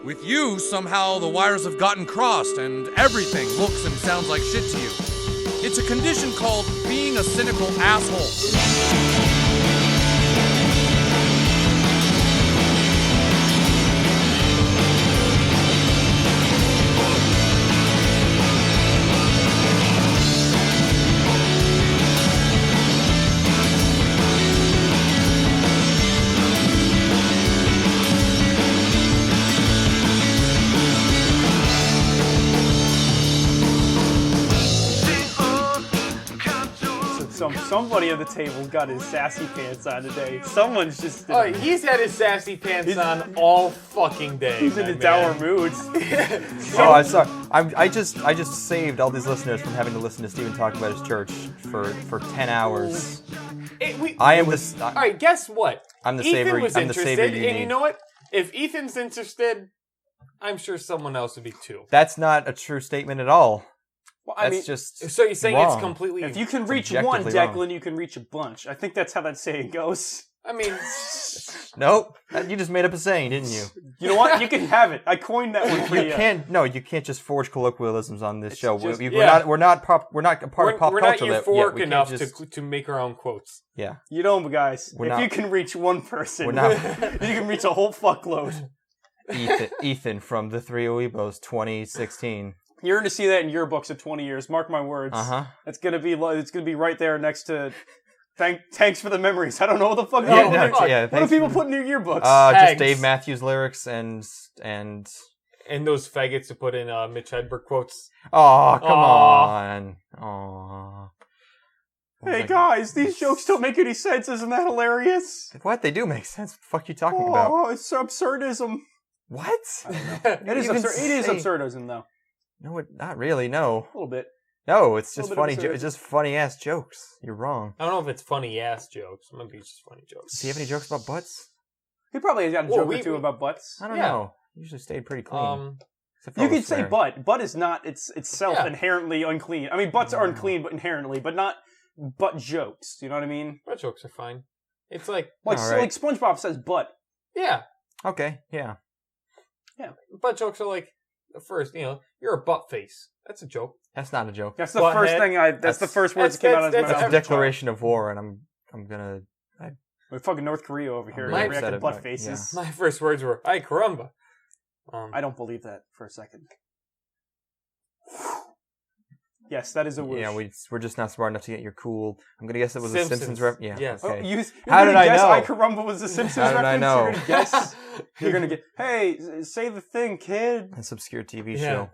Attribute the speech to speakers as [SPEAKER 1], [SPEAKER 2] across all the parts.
[SPEAKER 1] With you, somehow the wires have gotten crossed and everything looks and sounds like shit to you. It's a condition called being a cynical asshole.
[SPEAKER 2] Somebody at the table got his sassy pants on today. Someone's just...
[SPEAKER 3] Oh, he's had his sassy pants on all fucking day.
[SPEAKER 2] He's in a dour mood.
[SPEAKER 4] Oh, I'm sorry. I just saved all these listeners from having to listen to Steven talk about his church for 10 hours.
[SPEAKER 3] All right, guess what?
[SPEAKER 4] I'm the
[SPEAKER 3] Ethan
[SPEAKER 4] savior.
[SPEAKER 3] was
[SPEAKER 4] I'm the
[SPEAKER 3] interested,
[SPEAKER 4] savior you
[SPEAKER 3] and
[SPEAKER 4] need.
[SPEAKER 3] you know what? If Ethan's interested, I'm sure someone else would be too.
[SPEAKER 4] That's not a true statement at all.
[SPEAKER 2] Well,
[SPEAKER 4] That's just
[SPEAKER 3] So you're saying
[SPEAKER 4] wrong.
[SPEAKER 3] it's completely...
[SPEAKER 2] If you can reach
[SPEAKER 4] objectively
[SPEAKER 2] one,
[SPEAKER 4] wrong.
[SPEAKER 2] Declan, you can reach a bunch. I think that's how that saying goes.
[SPEAKER 3] I mean...
[SPEAKER 4] Nope. You just made up a saying, didn't you?
[SPEAKER 2] You know what? You can have it. I coined that one for you.
[SPEAKER 4] You can't. No, you can't just forge colloquialisms on this show.
[SPEAKER 2] just-
[SPEAKER 4] We're not a part of pop
[SPEAKER 3] We're
[SPEAKER 4] culture.
[SPEAKER 3] not
[SPEAKER 4] yet.
[SPEAKER 3] euphoric
[SPEAKER 4] We can't
[SPEAKER 3] enough
[SPEAKER 4] just-
[SPEAKER 3] to make our own quotes.
[SPEAKER 4] Yeah.
[SPEAKER 2] You know, guys,
[SPEAKER 4] We're
[SPEAKER 2] if
[SPEAKER 4] not-
[SPEAKER 2] you can reach one person,
[SPEAKER 4] We're not-
[SPEAKER 2] you can reach a whole fuckload.
[SPEAKER 4] Ethan from the Three Aweebos 2016.
[SPEAKER 2] You're going to see that in your books of 20 years. Mark my words.
[SPEAKER 4] Uh-huh.
[SPEAKER 2] It's gonna be right there next to. Thanks for the memories. I don't know what the fuck. What do people put in your yearbooks?
[SPEAKER 4] Just
[SPEAKER 3] Thanks.
[SPEAKER 4] Dave Matthews lyrics and
[SPEAKER 3] And those faggots to put in Mitch Hedberg quotes.
[SPEAKER 4] oh come
[SPEAKER 3] Aw.
[SPEAKER 4] on. Aw.
[SPEAKER 2] Hey guys, these jokes don't make any sense. Isn't that hilarious?
[SPEAKER 4] What? They do make sense. What the fuck are you talking about?
[SPEAKER 2] Oh, it's absurdism.
[SPEAKER 4] What?
[SPEAKER 2] It is
[SPEAKER 4] Even
[SPEAKER 2] absurd. It is
[SPEAKER 4] say-
[SPEAKER 2] absurdism, though.
[SPEAKER 4] No, not really. No.
[SPEAKER 2] A little bit.
[SPEAKER 4] No, it's just
[SPEAKER 2] Little bit
[SPEAKER 4] funny.
[SPEAKER 2] absurd.
[SPEAKER 4] It's just funny ass jokes. You're wrong.
[SPEAKER 3] I don't know if it's funny ass jokes. Maybe it's just funny jokes.
[SPEAKER 4] Does he have any jokes about butts?
[SPEAKER 2] He probably has got a
[SPEAKER 3] Well,
[SPEAKER 2] joke
[SPEAKER 3] we-
[SPEAKER 2] or two about butts.
[SPEAKER 4] I don't
[SPEAKER 3] Yeah.
[SPEAKER 4] know. Usually stayed pretty clean. Except for
[SPEAKER 2] You
[SPEAKER 4] all the
[SPEAKER 2] could say
[SPEAKER 4] swearing.
[SPEAKER 2] butt. Butt is not itself
[SPEAKER 3] Yeah.
[SPEAKER 2] inherently unclean. I mean, butts are unclean, but inherently, but not butt jokes. You know what I mean?
[SPEAKER 3] Butt jokes are fine. It's like,
[SPEAKER 2] Like
[SPEAKER 4] All right.
[SPEAKER 2] like SpongeBob says butt.
[SPEAKER 3] yeah.
[SPEAKER 4] Okay, yeah.
[SPEAKER 3] Butt jokes are like, the first, you're a butt face. That's a joke.
[SPEAKER 4] That's not a joke.
[SPEAKER 2] That's the
[SPEAKER 3] Butthead.
[SPEAKER 2] first thing That's the first words that came out of his
[SPEAKER 3] that's-
[SPEAKER 2] mouth.
[SPEAKER 4] That's a
[SPEAKER 3] Avatar.
[SPEAKER 4] declaration of war, and I'm gonna.
[SPEAKER 2] We're fucking North Korea over here.
[SPEAKER 4] really
[SPEAKER 2] Reacting
[SPEAKER 4] upset
[SPEAKER 2] to butt
[SPEAKER 4] about-
[SPEAKER 2] faces.
[SPEAKER 3] My first words were, ay caramba.
[SPEAKER 2] I don't believe that for a second. Yes, that is a whoosh.
[SPEAKER 4] Yeah, we're just not smart enough to get your cool. I'm gonna guess it was a
[SPEAKER 3] Simpsons.
[SPEAKER 4] Simpsons rep. Yeah.
[SPEAKER 3] Yes.
[SPEAKER 4] Okay.
[SPEAKER 2] You're
[SPEAKER 4] How
[SPEAKER 2] gonna
[SPEAKER 4] did I
[SPEAKER 2] guess
[SPEAKER 4] know?
[SPEAKER 2] I Carumba was a Simpsons
[SPEAKER 4] How did I
[SPEAKER 2] reference?
[SPEAKER 4] know?
[SPEAKER 2] You're gonna guess. You're gonna get. Hey, say the thing, kid.
[SPEAKER 4] This obscure TV
[SPEAKER 3] Yeah.
[SPEAKER 4] show.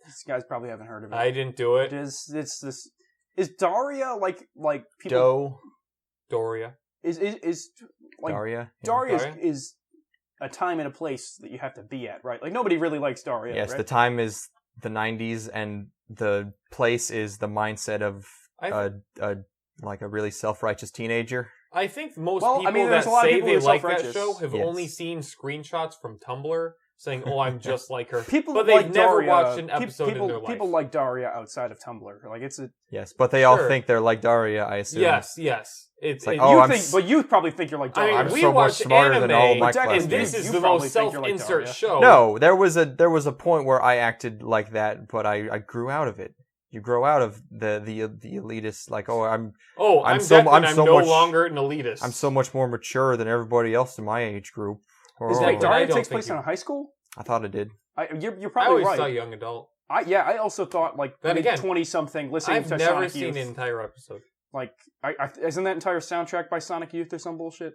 [SPEAKER 2] These guys probably haven't heard of it.
[SPEAKER 3] I didn't do it.
[SPEAKER 2] It's this. Is Daria like people?
[SPEAKER 4] Doe.
[SPEAKER 3] Doria.
[SPEAKER 2] Is like
[SPEAKER 4] Daria. Yeah.
[SPEAKER 2] Daria
[SPEAKER 3] Daria?
[SPEAKER 2] is a time and a place that you have to be at, right? Like nobody really likes Daria.
[SPEAKER 4] Yes,
[SPEAKER 2] right?
[SPEAKER 4] the time is the 90s, and the place is the mindset of like a really self-righteous teenager.
[SPEAKER 3] I think most
[SPEAKER 2] Well, I
[SPEAKER 3] people
[SPEAKER 2] mean, there's
[SPEAKER 3] that
[SPEAKER 2] a lot of
[SPEAKER 3] say
[SPEAKER 2] people
[SPEAKER 3] they
[SPEAKER 2] who are
[SPEAKER 3] like that
[SPEAKER 2] self-righteous.
[SPEAKER 3] show have
[SPEAKER 4] Yes.
[SPEAKER 3] only seen screenshots from Tumblr saying, "Oh, I'm just like her."
[SPEAKER 2] People
[SPEAKER 3] but they've
[SPEAKER 2] like
[SPEAKER 3] never
[SPEAKER 2] Daria,
[SPEAKER 3] watched an episode in their life.
[SPEAKER 2] People like Daria outside of Tumblr. Like it's a.
[SPEAKER 4] Yes, but they all
[SPEAKER 3] Sure.
[SPEAKER 4] think they're like Daria, I assume.
[SPEAKER 3] Yes. It's
[SPEAKER 4] like,
[SPEAKER 3] it-
[SPEAKER 4] oh,
[SPEAKER 2] you
[SPEAKER 4] I'm
[SPEAKER 2] think,
[SPEAKER 4] s-
[SPEAKER 2] but you probably think you're like
[SPEAKER 3] I mean,
[SPEAKER 2] Daria.
[SPEAKER 4] I'm
[SPEAKER 3] we
[SPEAKER 4] so much
[SPEAKER 3] watch
[SPEAKER 4] smarter than all
[SPEAKER 3] anime,
[SPEAKER 4] my
[SPEAKER 2] Exactly,
[SPEAKER 4] classmates.
[SPEAKER 3] and this is
[SPEAKER 2] You
[SPEAKER 3] the
[SPEAKER 2] probably
[SPEAKER 3] most
[SPEAKER 2] think you're like
[SPEAKER 3] self-insert
[SPEAKER 2] Daria.
[SPEAKER 3] show.
[SPEAKER 4] No, there was a point where I acted like that, but I grew out of it. You grow out of the elitist, like, oh, I'm
[SPEAKER 3] I'm no
[SPEAKER 4] much-
[SPEAKER 3] longer an elitist.
[SPEAKER 4] I'm so much more mature than everybody else in my age group.
[SPEAKER 2] Is
[SPEAKER 4] Oh,
[SPEAKER 3] that
[SPEAKER 2] Wait,
[SPEAKER 3] I
[SPEAKER 2] Daria
[SPEAKER 3] don't
[SPEAKER 2] takes
[SPEAKER 3] think
[SPEAKER 2] place
[SPEAKER 3] you-
[SPEAKER 2] in a high school?
[SPEAKER 4] I thought it did.
[SPEAKER 2] You're
[SPEAKER 3] I
[SPEAKER 2] probably
[SPEAKER 3] always
[SPEAKER 2] right.
[SPEAKER 3] saw young adult.
[SPEAKER 2] I also thought like
[SPEAKER 3] Then again,
[SPEAKER 2] 20 something listening
[SPEAKER 3] I've
[SPEAKER 2] to
[SPEAKER 3] never
[SPEAKER 2] Sonic
[SPEAKER 3] seen
[SPEAKER 2] Youth.
[SPEAKER 3] an entire episode.
[SPEAKER 2] Like, isn't that entire soundtrack by Sonic Youth or some bullshit?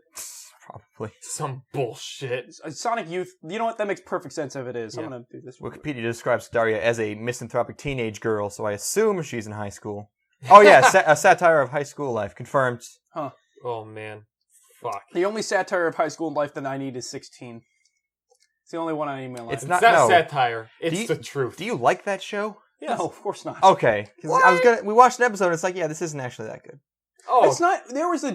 [SPEAKER 4] Probably.
[SPEAKER 3] Some bullshit.
[SPEAKER 2] Sonic Youth. You know what? That makes perfect sense if it is.
[SPEAKER 3] Yeah.
[SPEAKER 2] I'm gonna do this.
[SPEAKER 4] Wikipedia describes Daria as a misanthropic teenage girl, so I assume she's in high school. Oh yeah, a satire of high school life. Confirmed.
[SPEAKER 3] Oh man, fuck.
[SPEAKER 2] The only satire of high school life that I need is 16. It's the only one I need in my life.
[SPEAKER 4] It's
[SPEAKER 3] It's
[SPEAKER 4] not-
[SPEAKER 3] not
[SPEAKER 4] no.
[SPEAKER 3] satire. It's
[SPEAKER 4] you-
[SPEAKER 3] the truth.
[SPEAKER 4] Do you like that show?
[SPEAKER 3] Yes.
[SPEAKER 2] No, of course not.
[SPEAKER 4] Okay, 'cause we watched an episode. And it's like, yeah, this isn't actually that good.
[SPEAKER 3] Oh,
[SPEAKER 2] It's not. There was there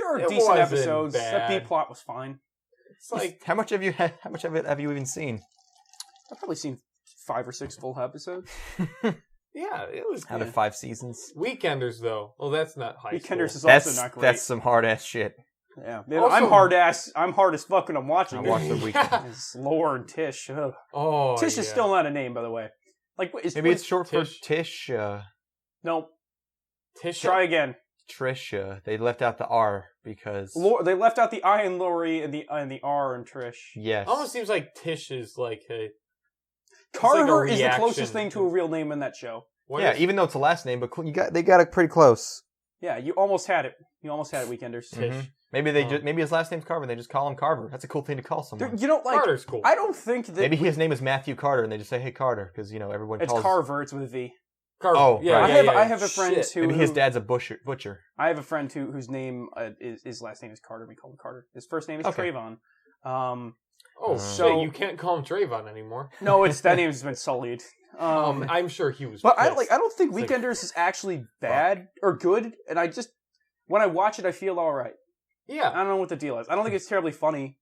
[SPEAKER 2] are
[SPEAKER 3] It
[SPEAKER 2] decent
[SPEAKER 3] wasn't
[SPEAKER 2] episodes. That B
[SPEAKER 3] bad.
[SPEAKER 2] plot was fine.
[SPEAKER 3] it's like
[SPEAKER 4] How much of it have you even seen?
[SPEAKER 2] I've probably seen 5 or 6 full episodes.
[SPEAKER 3] yeah, it was
[SPEAKER 4] Out
[SPEAKER 3] good.
[SPEAKER 4] of 5 seasons.
[SPEAKER 3] Weekenders though. Well, that's not high
[SPEAKER 2] Weekenders
[SPEAKER 3] school.
[SPEAKER 2] is also not great.
[SPEAKER 4] That's some hard ass shit.
[SPEAKER 2] Yeah, man,
[SPEAKER 3] Also-
[SPEAKER 2] I'm hard as fuck when I'm watching.
[SPEAKER 4] I watched the weekend.
[SPEAKER 2] It's Lord Tish. Ugh.
[SPEAKER 3] Oh,
[SPEAKER 2] Tish is still not a name, by the way. Like,
[SPEAKER 4] Maybe it's short for
[SPEAKER 3] Tish?
[SPEAKER 4] Tisha.
[SPEAKER 2] No,
[SPEAKER 3] Tisha.
[SPEAKER 2] try again.
[SPEAKER 4] Trisha. They left out the R because
[SPEAKER 2] They left out the I in Lori and the R in Trish.
[SPEAKER 4] yes.
[SPEAKER 3] Almost seems like Tish is like a...
[SPEAKER 2] Carver
[SPEAKER 3] like a
[SPEAKER 2] is the closest
[SPEAKER 3] reaction.
[SPEAKER 2] thing to a real name in that show.
[SPEAKER 3] What
[SPEAKER 4] Yeah,
[SPEAKER 3] is-
[SPEAKER 4] even though it's a last name, but they got it pretty close.
[SPEAKER 2] Yeah, you almost had it. Weekenders.
[SPEAKER 3] Tish.
[SPEAKER 4] Maybe maybe his last name's Carver and they just call him Carver. That's a cool thing to call someone.
[SPEAKER 2] You know, like,
[SPEAKER 3] Carter's cool.
[SPEAKER 2] I don't think that...
[SPEAKER 4] Maybe his name is Matthew Carter and they just say, hey, Carter, because, everyone
[SPEAKER 2] It's
[SPEAKER 4] calls...
[SPEAKER 2] Carver, it's with a V.
[SPEAKER 3] Carver.
[SPEAKER 4] Oh,
[SPEAKER 3] yeah,
[SPEAKER 4] right.
[SPEAKER 3] yeah,
[SPEAKER 2] I have a friend
[SPEAKER 3] Shit.
[SPEAKER 2] who...
[SPEAKER 4] Maybe his dad's a butcher.
[SPEAKER 2] I have a friend whose name his last name is Carter. We call him Carter. His first name is
[SPEAKER 4] Okay.
[SPEAKER 2] Trayvon.
[SPEAKER 3] Oh,
[SPEAKER 2] So-
[SPEAKER 3] shit, you can't call him Trayvon anymore.
[SPEAKER 2] No, that name's been sullied.
[SPEAKER 3] I'm sure he was
[SPEAKER 2] But
[SPEAKER 3] pissed.
[SPEAKER 2] I don't think
[SPEAKER 3] It's like,
[SPEAKER 2] Weekenders is actually bad or good. And I just when I watch it, I feel all right. I
[SPEAKER 3] Yeah.
[SPEAKER 2] don't know what the deal is. I don't think it's terribly funny,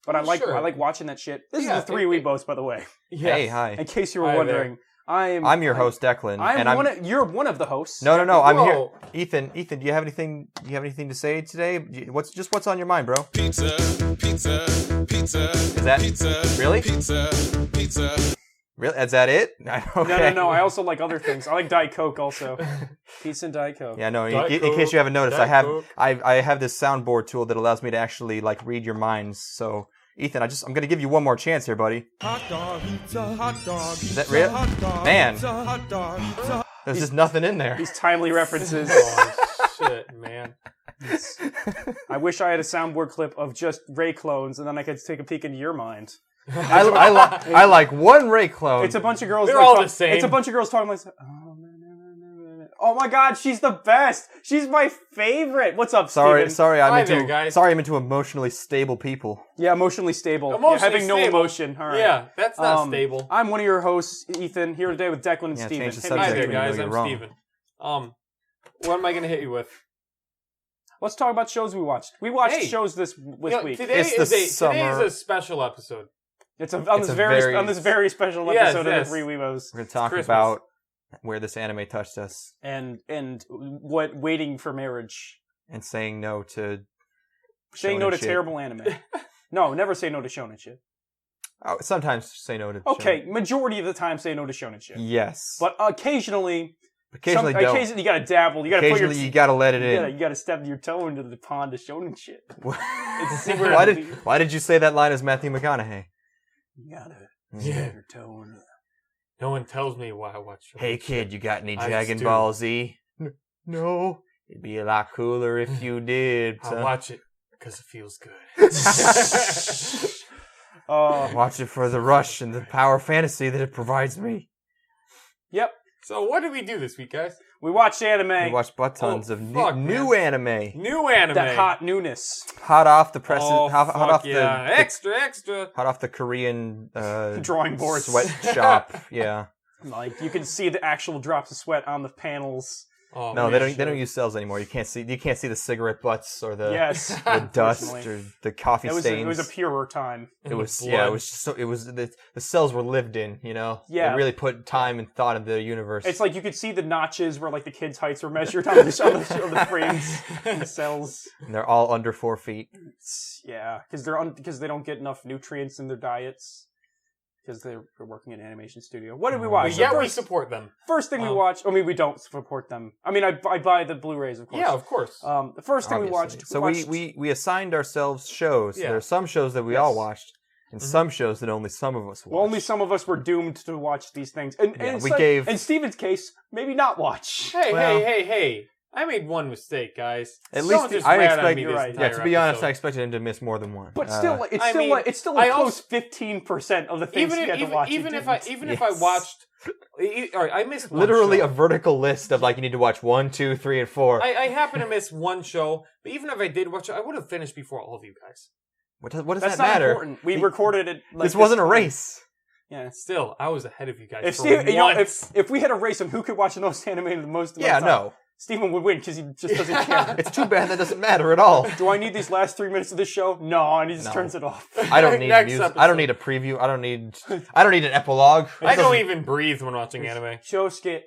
[SPEAKER 2] but I like watching that shit. This
[SPEAKER 3] Yeah,
[SPEAKER 2] is the three Aweebos, by the way,
[SPEAKER 3] Yes.
[SPEAKER 4] Hey, hi.
[SPEAKER 2] in case you were
[SPEAKER 3] Hi
[SPEAKER 2] wondering.
[SPEAKER 4] I'm your host, Declan. and
[SPEAKER 2] You're one of the hosts.
[SPEAKER 4] No, I'm here.
[SPEAKER 3] Whoa.
[SPEAKER 4] Ethan, do you have anything to say today? What's on your mind, bro?
[SPEAKER 5] Pizza.
[SPEAKER 4] Is that really?
[SPEAKER 5] Pizza.
[SPEAKER 4] Really? Is that it? Okay.
[SPEAKER 2] No. I also like other things. I like Diet Coke also. Pizza and Diet Coke.
[SPEAKER 4] Yeah, no.
[SPEAKER 3] Diet
[SPEAKER 4] In
[SPEAKER 3] Coke,
[SPEAKER 4] case you haven't noticed,
[SPEAKER 3] Diet Coke.
[SPEAKER 4] I have this soundboard tool that allows me to actually read your minds. So, Ethan, I'm gonna give you one more chance here, buddy.
[SPEAKER 5] Hot dog, pizza, hot dog.
[SPEAKER 4] Is that real? Man,
[SPEAKER 5] Hot dog, pizza.
[SPEAKER 4] there's just nothing in there.
[SPEAKER 2] These timely references.
[SPEAKER 3] Oh, shit, man.
[SPEAKER 2] I wish I had a soundboard clip of just Ray clones, and then I could take a peek into your mind.
[SPEAKER 4] I like one Ray clone.
[SPEAKER 2] It's a bunch of girls.
[SPEAKER 3] They're all
[SPEAKER 2] talk-
[SPEAKER 3] the same.
[SPEAKER 2] It's a bunch of girls talking like, oh my god, she's the best. She's my favorite. What's up, Steven?
[SPEAKER 4] Sorry,
[SPEAKER 3] Hi there, guys.
[SPEAKER 4] I'm into emotionally stable people.
[SPEAKER 2] Yeah, emotionally stable.
[SPEAKER 3] Emotionally
[SPEAKER 2] having no
[SPEAKER 3] stable.
[SPEAKER 2] emotion. All right.
[SPEAKER 3] Yeah, that's not stable.
[SPEAKER 2] I'm one of your hosts, Ethan, here today with Declan and
[SPEAKER 4] Yeah,
[SPEAKER 2] Steven.
[SPEAKER 4] change the
[SPEAKER 2] Hit me,
[SPEAKER 3] Hi
[SPEAKER 4] subject
[SPEAKER 3] there,
[SPEAKER 2] Steven.
[SPEAKER 4] when you
[SPEAKER 3] guys.
[SPEAKER 4] get
[SPEAKER 3] I'm
[SPEAKER 4] wrong.
[SPEAKER 3] Steven. What am I going to hit you with?
[SPEAKER 2] Let's talk about shows we watched. We watched
[SPEAKER 3] Hey,
[SPEAKER 2] shows this week.
[SPEAKER 3] Today
[SPEAKER 4] It's
[SPEAKER 3] is
[SPEAKER 4] the
[SPEAKER 3] today
[SPEAKER 4] summer.
[SPEAKER 3] is a special episode.
[SPEAKER 2] It's on
[SPEAKER 4] It's
[SPEAKER 2] this
[SPEAKER 4] a
[SPEAKER 2] very
[SPEAKER 4] very-
[SPEAKER 2] on this very special
[SPEAKER 3] Yes,
[SPEAKER 2] episode of
[SPEAKER 3] yes.
[SPEAKER 2] the Three Weebos.
[SPEAKER 4] We're gonna talk
[SPEAKER 3] Christmas.
[SPEAKER 4] about where this anime touched us
[SPEAKER 2] And what waiting for marriage.
[SPEAKER 4] and saying no to
[SPEAKER 2] Saying no
[SPEAKER 4] shonen
[SPEAKER 2] to
[SPEAKER 4] shit.
[SPEAKER 2] terrible anime. No, never say no to shonen shit.
[SPEAKER 4] Oh, sometimes say no to.
[SPEAKER 2] Okay,
[SPEAKER 4] shonen.
[SPEAKER 2] majority of the time say no to shonen shit.
[SPEAKER 4] Yes,
[SPEAKER 2] But occasionally
[SPEAKER 4] occasionally don't.
[SPEAKER 2] occasionally you gotta dabble. You gotta put your
[SPEAKER 4] Occasionally you gotta let it in.
[SPEAKER 2] you gotta step your toe into the pond of shonen shit.
[SPEAKER 4] why
[SPEAKER 2] where it
[SPEAKER 4] why did you say that line as Matthew McConaughey?
[SPEAKER 2] You gotta
[SPEAKER 3] Yeah.
[SPEAKER 2] step your toe into
[SPEAKER 3] No one tells me why I watch shows.
[SPEAKER 4] Hey kid, you got any
[SPEAKER 3] I
[SPEAKER 4] Dragon
[SPEAKER 3] just do.
[SPEAKER 4] Ball Z? No. It'd be a lot cooler if you did.
[SPEAKER 3] I
[SPEAKER 4] son.
[SPEAKER 3] watch it because it feels good.
[SPEAKER 4] Watch it for the rush and the power fantasy that it provides me.
[SPEAKER 2] Yep.
[SPEAKER 3] So what did we do this week, guys?
[SPEAKER 2] We watched anime.
[SPEAKER 4] We watched butt tons
[SPEAKER 3] Oh,
[SPEAKER 4] of
[SPEAKER 3] fuck,
[SPEAKER 4] new
[SPEAKER 3] man.
[SPEAKER 4] anime.
[SPEAKER 3] New anime.
[SPEAKER 2] that hot newness.
[SPEAKER 4] Hot off the presses.
[SPEAKER 3] Oh,
[SPEAKER 4] hot
[SPEAKER 3] fuck
[SPEAKER 4] off
[SPEAKER 3] yeah.
[SPEAKER 4] the
[SPEAKER 3] Extra.
[SPEAKER 4] hot off the Korean
[SPEAKER 2] Drawing boards.
[SPEAKER 4] sweatshop. Yeah.
[SPEAKER 2] Like you can see the actual drops of sweat on the panels.
[SPEAKER 3] Oh,
[SPEAKER 4] No,
[SPEAKER 3] man.
[SPEAKER 4] they don't use cells anymore. You can't see the cigarette butts or the
[SPEAKER 2] Yes.
[SPEAKER 4] the dust
[SPEAKER 2] Unfortunately.
[SPEAKER 4] or the coffee
[SPEAKER 2] It was
[SPEAKER 4] stains.
[SPEAKER 2] a purer time.
[SPEAKER 4] It was
[SPEAKER 3] blood.
[SPEAKER 4] the cells were lived in,
[SPEAKER 2] Yeah.
[SPEAKER 4] They really put time and thought into the universe.
[SPEAKER 2] It's like you could see the notches where like the kids' heights were measured on the frames and the cells.
[SPEAKER 4] And they're all under 4 feet.
[SPEAKER 2] Yeah, because they don't get enough nutrients in their diets because they're working in an animation studio. What did we watch?
[SPEAKER 3] But yeah,
[SPEAKER 2] The
[SPEAKER 3] we support them.
[SPEAKER 2] first thing we watched. I mean, we don't support them. I mean, I buy the Blu-rays, of course.
[SPEAKER 3] Yeah, of course.
[SPEAKER 2] The first thing
[SPEAKER 4] Obviously.
[SPEAKER 2] we watched.
[SPEAKER 4] So
[SPEAKER 2] watched,
[SPEAKER 4] we assigned ourselves shows.
[SPEAKER 3] Yeah.
[SPEAKER 4] There are some shows that we all watched, and some shows that only some of us watched.
[SPEAKER 2] well, only some of us were doomed to watch these things, and
[SPEAKER 4] Yeah,
[SPEAKER 2] it's
[SPEAKER 4] we
[SPEAKER 2] like-
[SPEAKER 4] gave-
[SPEAKER 2] in Steven's case, maybe not watch.
[SPEAKER 3] Hey, hey. I made one mistake, guys.
[SPEAKER 4] At
[SPEAKER 3] Don't
[SPEAKER 4] least
[SPEAKER 3] just
[SPEAKER 4] I
[SPEAKER 3] rat on
[SPEAKER 4] expect.
[SPEAKER 3] me
[SPEAKER 2] you're
[SPEAKER 3] this
[SPEAKER 2] right.
[SPEAKER 3] entire
[SPEAKER 4] Yeah, to be honest, I
[SPEAKER 3] episode.
[SPEAKER 4] expected him to miss more than one.
[SPEAKER 2] But still, it's
[SPEAKER 3] I
[SPEAKER 2] still
[SPEAKER 3] mean,
[SPEAKER 2] like it's still
[SPEAKER 3] I
[SPEAKER 2] a
[SPEAKER 3] also-
[SPEAKER 2] close 15% of the things you had to watch.
[SPEAKER 3] Even if
[SPEAKER 4] Yes.
[SPEAKER 3] I watched, all right, I missed one
[SPEAKER 4] literally
[SPEAKER 3] show.
[SPEAKER 4] a vertical list of you need to watch 1, 2, 3, and 4.
[SPEAKER 3] I happen to miss one show, but even if I did watch it, I would have finished before all of you guys.
[SPEAKER 4] What does
[SPEAKER 2] that's
[SPEAKER 4] that
[SPEAKER 2] not
[SPEAKER 4] matter?
[SPEAKER 2] important. We recorded it. Like
[SPEAKER 4] This wasn't a
[SPEAKER 2] time.
[SPEAKER 4] race.
[SPEAKER 2] Yeah.
[SPEAKER 3] Still, I was ahead of you guys.
[SPEAKER 2] If
[SPEAKER 3] for
[SPEAKER 2] Steve,
[SPEAKER 3] once.
[SPEAKER 2] if we had a race on who could watch the most anime in the most amount
[SPEAKER 4] Yeah,
[SPEAKER 2] of time,
[SPEAKER 4] no.
[SPEAKER 2] Steven would win because he just doesn't care.
[SPEAKER 4] It's too bad that doesn't matter at all.
[SPEAKER 2] Do I need these last 3 minutes of this show? No, and he just
[SPEAKER 4] No.
[SPEAKER 2] turns it off.
[SPEAKER 4] I don't need
[SPEAKER 3] Next
[SPEAKER 4] music.
[SPEAKER 3] episode.
[SPEAKER 4] I don't need a preview. I don't need an epilogue.
[SPEAKER 3] I don't even breathe when watching anime.
[SPEAKER 2] Shosuke,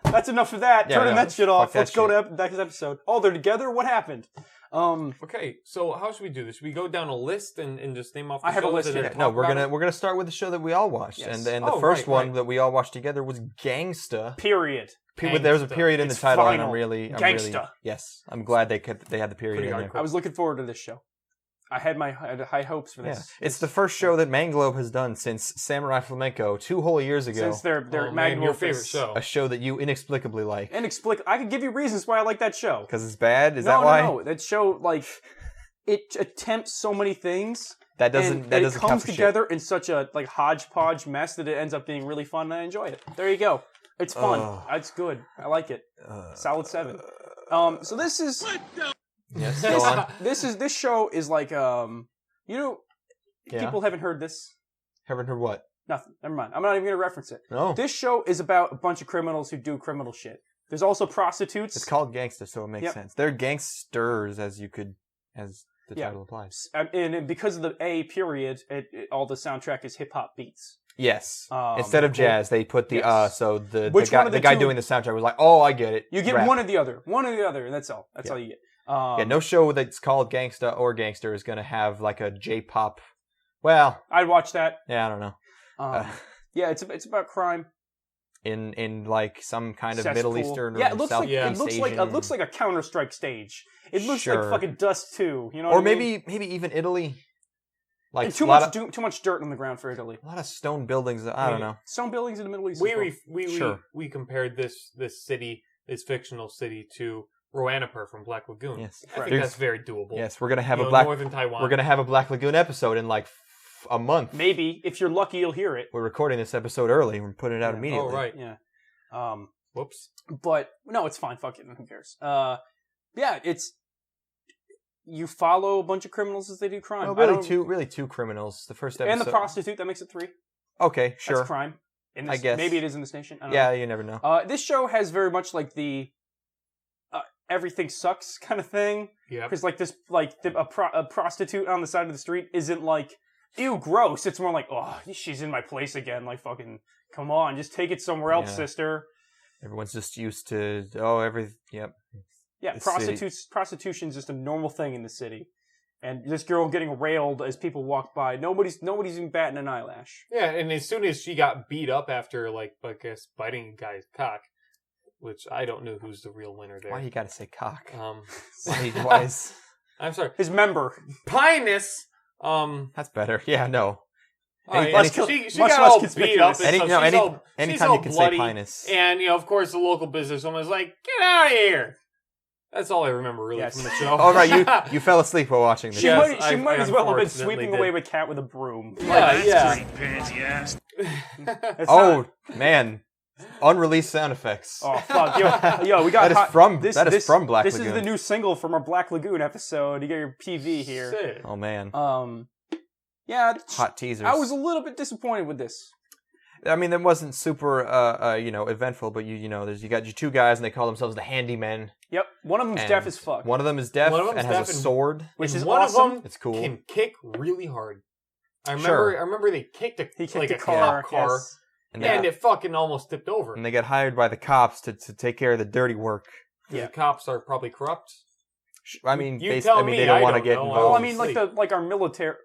[SPEAKER 2] that's enough of that.
[SPEAKER 4] Yeah,
[SPEAKER 2] Turning
[SPEAKER 4] no,
[SPEAKER 2] that shit
[SPEAKER 4] fuck
[SPEAKER 2] off.
[SPEAKER 4] that
[SPEAKER 2] Let's go to next episode. Oh, they're together? What happened?
[SPEAKER 3] Okay, so how should we do this? Should we go down a list and just name off the
[SPEAKER 2] I have a
[SPEAKER 3] shows
[SPEAKER 2] list
[SPEAKER 3] and then
[SPEAKER 2] here.
[SPEAKER 3] talk
[SPEAKER 4] No, we're
[SPEAKER 3] about
[SPEAKER 4] gonna start with the show that we all watched,
[SPEAKER 2] Yes.
[SPEAKER 4] and the
[SPEAKER 3] Oh,
[SPEAKER 4] first
[SPEAKER 3] right,
[SPEAKER 4] one
[SPEAKER 3] right.
[SPEAKER 4] that we all watched together was Gangsta.
[SPEAKER 2] Period.
[SPEAKER 4] There's a
[SPEAKER 3] Gangsta.
[SPEAKER 4] period in the
[SPEAKER 2] It's
[SPEAKER 4] title, and
[SPEAKER 2] final.
[SPEAKER 4] I'm really
[SPEAKER 2] Gangsta.
[SPEAKER 4] yes, I'm glad they had the period
[SPEAKER 3] Pretty
[SPEAKER 4] in there.
[SPEAKER 3] hardcore.
[SPEAKER 2] I was looking forward to this show. I had high hopes for
[SPEAKER 4] Yeah,
[SPEAKER 2] this.
[SPEAKER 4] it's the first show that Manglobe has done since Samurai Flamenco 2 whole years ago.
[SPEAKER 2] Since their
[SPEAKER 3] Oh, man,
[SPEAKER 2] magnum
[SPEAKER 3] your
[SPEAKER 2] opus.
[SPEAKER 3] favorite show.
[SPEAKER 4] A show that you inexplicably like
[SPEAKER 2] I could give you reasons why I like that show.
[SPEAKER 4] because it's bad. Is
[SPEAKER 2] no,
[SPEAKER 4] that why?
[SPEAKER 2] No, that show it attempts so many things.
[SPEAKER 4] That doesn't.
[SPEAKER 2] And
[SPEAKER 4] That
[SPEAKER 2] it
[SPEAKER 4] doesn't count
[SPEAKER 2] comes
[SPEAKER 4] for shit.
[SPEAKER 2] together in such a hodgepodge mess that it ends up being really fun, and I enjoy it. There you go. It's fun.
[SPEAKER 4] Ugh.
[SPEAKER 2] It's good. I like it. Solid 7. So this is
[SPEAKER 4] Yes, go on.
[SPEAKER 2] this show is like
[SPEAKER 4] Yeah.
[SPEAKER 2] people haven't heard this.
[SPEAKER 4] Haven't heard what?
[SPEAKER 2] Nothing. Never mind. I'm not even going to reference it.
[SPEAKER 4] No.
[SPEAKER 2] This show is about a bunch of criminals who do criminal shit. There's also prostitutes.
[SPEAKER 4] It's called Gangsta, so it makes
[SPEAKER 2] Yep.
[SPEAKER 4] sense. They're gangsters, as the
[SPEAKER 2] Yeah.
[SPEAKER 4] title implies.
[SPEAKER 2] And because of the A period, all the soundtrack is hip hop beats.
[SPEAKER 4] Yes. Instead of
[SPEAKER 2] cool.
[SPEAKER 4] jazz, they put the
[SPEAKER 2] Yes.
[SPEAKER 4] so the
[SPEAKER 2] Which one
[SPEAKER 4] guy
[SPEAKER 2] of the
[SPEAKER 4] the guy
[SPEAKER 2] two-
[SPEAKER 4] doing the soundtrack was like, "Oh, I get it."
[SPEAKER 2] You get
[SPEAKER 4] Rap.
[SPEAKER 2] one or the other, and that's all. That's
[SPEAKER 4] Yeah.
[SPEAKER 2] all you get.
[SPEAKER 4] Yeah, no show that's called Gangsta or Gangster is gonna have like a J-pop. Well,
[SPEAKER 2] I'd watch that.
[SPEAKER 4] yeah, I don't know.
[SPEAKER 2] Yeah, it's about crime.
[SPEAKER 4] In like some kind of
[SPEAKER 2] Cesspool.
[SPEAKER 4] Middle Eastern or
[SPEAKER 2] Yeah, it looks
[SPEAKER 4] South
[SPEAKER 2] like
[SPEAKER 3] Yeah.
[SPEAKER 2] it looks like
[SPEAKER 4] Asian-
[SPEAKER 2] it looks like a Counter-Strike stage. It looks
[SPEAKER 4] Sure.
[SPEAKER 2] like fucking Dust 2. You know,
[SPEAKER 4] or
[SPEAKER 2] what I mean?
[SPEAKER 4] maybe even Italy. Like
[SPEAKER 2] And too
[SPEAKER 4] a lot
[SPEAKER 2] much dirt on the ground for Italy.
[SPEAKER 4] a lot of stone buildings. I don't know.
[SPEAKER 2] Stone buildings in the Middle East.
[SPEAKER 4] Sure.
[SPEAKER 3] We compared this city, this fictional city, to Roanapur from Black Lagoon.
[SPEAKER 4] Yes.
[SPEAKER 3] I think
[SPEAKER 4] There's-
[SPEAKER 3] that's very doable.
[SPEAKER 4] Yes, we're gonna have
[SPEAKER 3] You
[SPEAKER 4] a
[SPEAKER 3] know,
[SPEAKER 4] black.
[SPEAKER 3] Northern Taiwan.
[SPEAKER 4] We're gonna have a Black Lagoon episode in like a month.
[SPEAKER 2] Maybe if you're lucky, you'll hear it.
[SPEAKER 4] We're recording this episode early. We're putting it out
[SPEAKER 2] Yeah.
[SPEAKER 4] immediately.
[SPEAKER 3] Oh right.
[SPEAKER 2] Yeah.
[SPEAKER 3] Whoops.
[SPEAKER 2] But no, it's fine. Fuck it. Who cares? Yeah, it's you follow a bunch of criminals as they do crime.
[SPEAKER 4] No,
[SPEAKER 2] I
[SPEAKER 4] really two criminals. The first episode
[SPEAKER 2] and the prostitute that makes it 3.
[SPEAKER 4] Okay, sure.
[SPEAKER 2] That's crime. In this,
[SPEAKER 4] I guess.
[SPEAKER 2] maybe it is in this nation. I don't
[SPEAKER 4] Yeah,
[SPEAKER 2] know.
[SPEAKER 4] you never know.
[SPEAKER 2] This show has very much like the everything sucks kind of thing.
[SPEAKER 3] Yeah.
[SPEAKER 2] Because a prostitute on the side of the street isn't like, ew, gross. It's more like, oh, she's in my place again. Like, fucking, come on, just take it somewhere else,
[SPEAKER 4] Yeah.
[SPEAKER 2] sister.
[SPEAKER 4] Everyone's just used to Yep.
[SPEAKER 2] Yeah,
[SPEAKER 4] The
[SPEAKER 2] prostitution's just a normal thing in the city. And this girl getting railed as people walk by. Nobody's even batting an eyelash.
[SPEAKER 3] Yeah, and as soon as she got beat up after, like, I guess, biting a guy's cock, which I don't know who's the real winner there.
[SPEAKER 4] Why you gotta say cock?
[SPEAKER 3] Um,
[SPEAKER 4] Why is
[SPEAKER 3] I'm sorry.
[SPEAKER 2] His member.
[SPEAKER 3] Pinus.
[SPEAKER 4] that's better? Yeah, no.
[SPEAKER 3] Oh, yeah,
[SPEAKER 2] less
[SPEAKER 3] she
[SPEAKER 2] much
[SPEAKER 3] got
[SPEAKER 2] less
[SPEAKER 3] all
[SPEAKER 2] conspicuous.
[SPEAKER 3] beat up. And stuff.
[SPEAKER 4] Anytime you can say pinus.
[SPEAKER 3] And, you know, of course, the local businesswoman was like, get out of here. That's all I remember, really,
[SPEAKER 2] Yes.
[SPEAKER 3] from the show.
[SPEAKER 4] Oh right, you fell asleep while watching this.
[SPEAKER 2] She
[SPEAKER 3] Yes,
[SPEAKER 2] might
[SPEAKER 3] I
[SPEAKER 2] as well have been
[SPEAKER 3] unfortunately
[SPEAKER 2] sweeping
[SPEAKER 3] did.
[SPEAKER 2] away a cat with a broom.
[SPEAKER 3] Yeah.
[SPEAKER 2] It's
[SPEAKER 4] Oh
[SPEAKER 2] not-
[SPEAKER 4] man, unreleased sound effects.
[SPEAKER 2] Oh fuck, yo, we got
[SPEAKER 4] That is from Black
[SPEAKER 2] This
[SPEAKER 4] Lagoon.
[SPEAKER 2] is the new single from our Black Lagoon episode. You get your PV here.
[SPEAKER 3] Sick.
[SPEAKER 4] Oh man,
[SPEAKER 2] Yeah,
[SPEAKER 4] hot teasers.
[SPEAKER 2] I was a little bit disappointed with this.
[SPEAKER 4] I mean, it wasn't super, eventful, but you got your two guys, and they call themselves the Handymen.
[SPEAKER 2] Yep, one of them's
[SPEAKER 4] and
[SPEAKER 2] deaf as fuck.
[SPEAKER 4] One of them is deaf
[SPEAKER 3] One of them's
[SPEAKER 4] and has
[SPEAKER 3] deaf
[SPEAKER 4] a
[SPEAKER 3] and-
[SPEAKER 4] sword.
[SPEAKER 2] Which
[SPEAKER 3] And
[SPEAKER 2] is
[SPEAKER 3] one
[SPEAKER 2] awesome.
[SPEAKER 3] of them
[SPEAKER 4] It's cool.
[SPEAKER 3] can kick really hard. I
[SPEAKER 4] Sure.
[SPEAKER 3] remember they kicked
[SPEAKER 2] He kicked
[SPEAKER 3] like
[SPEAKER 2] a
[SPEAKER 3] a
[SPEAKER 2] car.
[SPEAKER 3] cop car,
[SPEAKER 2] Yes.
[SPEAKER 4] And,
[SPEAKER 3] and it fucking almost tipped over.
[SPEAKER 4] and they get hired by the cops to take care of the dirty work.
[SPEAKER 2] Yeah.
[SPEAKER 3] The cops are probably corrupt.
[SPEAKER 4] I mean,
[SPEAKER 3] You
[SPEAKER 4] basi-
[SPEAKER 3] tell
[SPEAKER 4] I mean,
[SPEAKER 3] me,
[SPEAKER 4] they don't
[SPEAKER 3] I
[SPEAKER 4] want to
[SPEAKER 3] don't
[SPEAKER 4] get
[SPEAKER 3] know.
[SPEAKER 4] involved.
[SPEAKER 2] Well, I
[SPEAKER 3] Oh,
[SPEAKER 2] mean,
[SPEAKER 3] sleep.
[SPEAKER 2] like our military.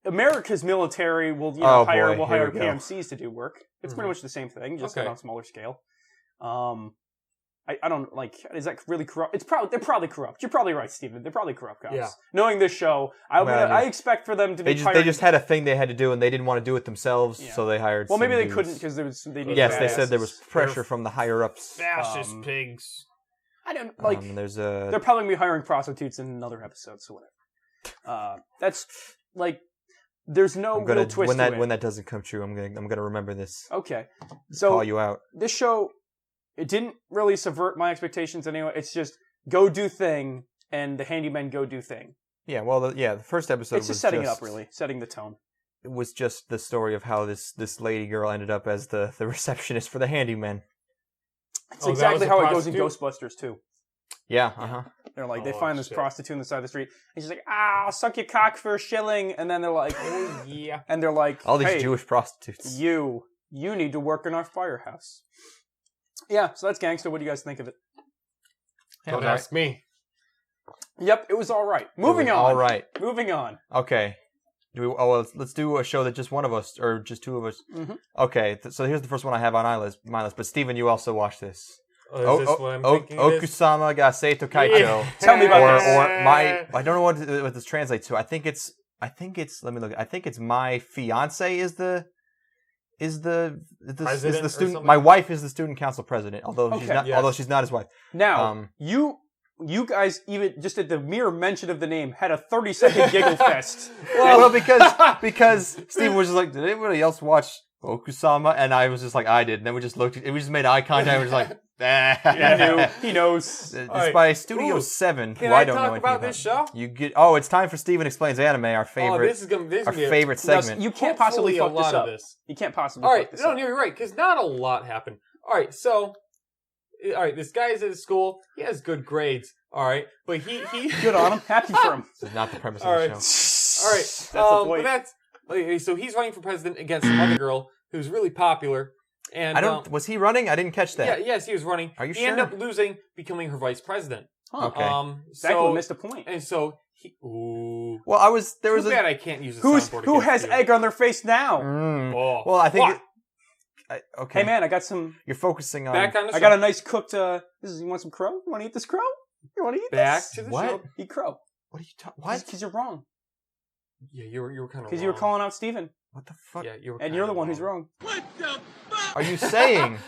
[SPEAKER 2] America's military will
[SPEAKER 4] Oh,
[SPEAKER 2] hire
[SPEAKER 4] boy,
[SPEAKER 2] will
[SPEAKER 4] here
[SPEAKER 2] hire
[SPEAKER 4] we go.
[SPEAKER 2] PMCs to do work. It's pretty much the same thing, just
[SPEAKER 3] Okay.
[SPEAKER 2] on a smaller scale. I don't like. Is that really corrupt? They're probably corrupt. You're probably right, Steven. They're probably corrupt cops.
[SPEAKER 3] Yeah.
[SPEAKER 2] Knowing this show, I expect for them to be.
[SPEAKER 4] They just had a thing they had to do, and they didn't want to do it themselves,
[SPEAKER 2] Yeah.
[SPEAKER 4] so they hired.
[SPEAKER 2] Well, maybe
[SPEAKER 4] some
[SPEAKER 2] they
[SPEAKER 4] dudes.
[SPEAKER 2] couldn't because they needed
[SPEAKER 4] Yes, they said there
[SPEAKER 2] badasses.
[SPEAKER 4] was pressure from the higher ups.
[SPEAKER 3] Fascist pigs.
[SPEAKER 2] I don't like.
[SPEAKER 4] There's
[SPEAKER 2] They're probably gonna be hiring prostitutes in another episode, so whatever. That's like. There's no
[SPEAKER 4] I'm gonna
[SPEAKER 2] real twist
[SPEAKER 4] when that
[SPEAKER 2] to it.
[SPEAKER 4] when that doesn't come true, I'm gonna remember this.
[SPEAKER 2] Okay, so
[SPEAKER 4] Call you out.
[SPEAKER 2] this show, it didn't really subvert my expectations anyway. It's just go do thing, and the handymen go do thing.
[SPEAKER 4] Yeah, well, the first episode
[SPEAKER 2] It's
[SPEAKER 4] was
[SPEAKER 2] just setting it up, really, setting the tone.
[SPEAKER 4] It was just the story of how this lady girl ended up as the receptionist for the handyman.
[SPEAKER 2] It's
[SPEAKER 3] Oh, that
[SPEAKER 2] exactly
[SPEAKER 3] was a
[SPEAKER 2] how it goes in
[SPEAKER 3] prostitute?
[SPEAKER 2] Ghostbusters too.
[SPEAKER 4] Yeah,
[SPEAKER 2] They're like, they
[SPEAKER 3] Oh,
[SPEAKER 2] find this
[SPEAKER 3] shit.
[SPEAKER 2] prostitute on the side of the street, and she's like, "Ah, I'll suck your cock for a shilling," and then they're like,
[SPEAKER 3] Oh, yeah.
[SPEAKER 2] and they're like,
[SPEAKER 4] all these
[SPEAKER 2] hey,
[SPEAKER 4] Jewish prostitutes.
[SPEAKER 2] you need to work in our firehouse. Yeah, so that's Gangsta. What do you guys think of it?
[SPEAKER 3] Don't ask me.
[SPEAKER 2] Yep, it was all right. Moving on.
[SPEAKER 4] All right.
[SPEAKER 2] Moving on.
[SPEAKER 4] Okay. Let's do a show that just one of us, or just two of us.
[SPEAKER 2] Mm-hmm.
[SPEAKER 4] Okay, so here's the first one I have on my list. But Steven, you also watched this.
[SPEAKER 3] Oh, is this what I'm thinking it is?
[SPEAKER 4] Okusama ga Seito Kaito.
[SPEAKER 3] Yeah.
[SPEAKER 2] Tell me about this.
[SPEAKER 4] Or my, I don't know what this translates to. I think it's, let me look. I think it's my fiance is the
[SPEAKER 3] President or
[SPEAKER 4] student.
[SPEAKER 3] something?
[SPEAKER 4] My wife is the student council president, although she's
[SPEAKER 2] Okay.
[SPEAKER 4] not.
[SPEAKER 3] Yes.
[SPEAKER 4] Although she's not his wife.
[SPEAKER 2] Now, you guys, even just at the mere mention of the name, had a 30-second giggle fest.
[SPEAKER 4] Well, because Steven was just like, did anybody else watch Okusama? And I was just like, I did. And then we just made eye contact. And we was like,
[SPEAKER 2] He knows.
[SPEAKER 4] It's
[SPEAKER 3] All right.
[SPEAKER 4] by Studio
[SPEAKER 3] Ooh.
[SPEAKER 4] 7,
[SPEAKER 3] Can
[SPEAKER 4] who
[SPEAKER 3] I
[SPEAKER 4] I don't know
[SPEAKER 3] talk
[SPEAKER 4] anything
[SPEAKER 3] about this show?
[SPEAKER 4] You get. Oh, it's time for Steven Explains Anime, our favorite,
[SPEAKER 3] this is gonna be
[SPEAKER 4] favorite segment.
[SPEAKER 2] You can't possibly
[SPEAKER 3] hopefully
[SPEAKER 2] fuck
[SPEAKER 3] a
[SPEAKER 2] this
[SPEAKER 3] lot
[SPEAKER 2] up.
[SPEAKER 3] of this.
[SPEAKER 2] You can't possibly
[SPEAKER 3] All
[SPEAKER 2] fuck
[SPEAKER 3] right,
[SPEAKER 2] this
[SPEAKER 3] no,
[SPEAKER 2] up.
[SPEAKER 3] you're right, because not a lot happened. All right, so, this guy's at school. He has good grades. All right, but he
[SPEAKER 2] Good on him. Happy for him.
[SPEAKER 4] This is not the premise
[SPEAKER 3] All
[SPEAKER 4] of the
[SPEAKER 3] right.
[SPEAKER 4] show.
[SPEAKER 3] All right,
[SPEAKER 2] That's the point.
[SPEAKER 3] okay, so he's running for president against some other girl who's really popular, and
[SPEAKER 4] I don't. Was he running? I didn't catch that.
[SPEAKER 3] yes, he was running.
[SPEAKER 4] Are you
[SPEAKER 3] he
[SPEAKER 4] sure?
[SPEAKER 3] ended up losing, becoming her vice president.
[SPEAKER 2] Huh.
[SPEAKER 4] Okay.
[SPEAKER 2] Exactly, missed a point.
[SPEAKER 3] And so he. Ooh.
[SPEAKER 4] Well, there
[SPEAKER 3] Too
[SPEAKER 4] was
[SPEAKER 3] bad I can't use the
[SPEAKER 2] Who
[SPEAKER 3] soundboard
[SPEAKER 2] has
[SPEAKER 3] against you.
[SPEAKER 2] egg on their face now?
[SPEAKER 3] Oh,
[SPEAKER 4] Well, I think.
[SPEAKER 3] what?
[SPEAKER 4] Okay.
[SPEAKER 2] Hey man, I got some.
[SPEAKER 4] You're focusing on.
[SPEAKER 3] Back on the show.
[SPEAKER 2] I got a nice cooked. You want some crow? You want to eat this crow? You want to eat
[SPEAKER 3] Back
[SPEAKER 2] this?
[SPEAKER 3] to the
[SPEAKER 4] What?
[SPEAKER 3] show.
[SPEAKER 2] Eat crow.
[SPEAKER 4] What are you talking? What?
[SPEAKER 2] Because you're wrong.
[SPEAKER 3] Yeah, you were kind of
[SPEAKER 2] Because you were calling out Steven.
[SPEAKER 4] What the fuck?
[SPEAKER 3] Yeah, you were.
[SPEAKER 2] And you're the one who's wrong.
[SPEAKER 4] Are you saying?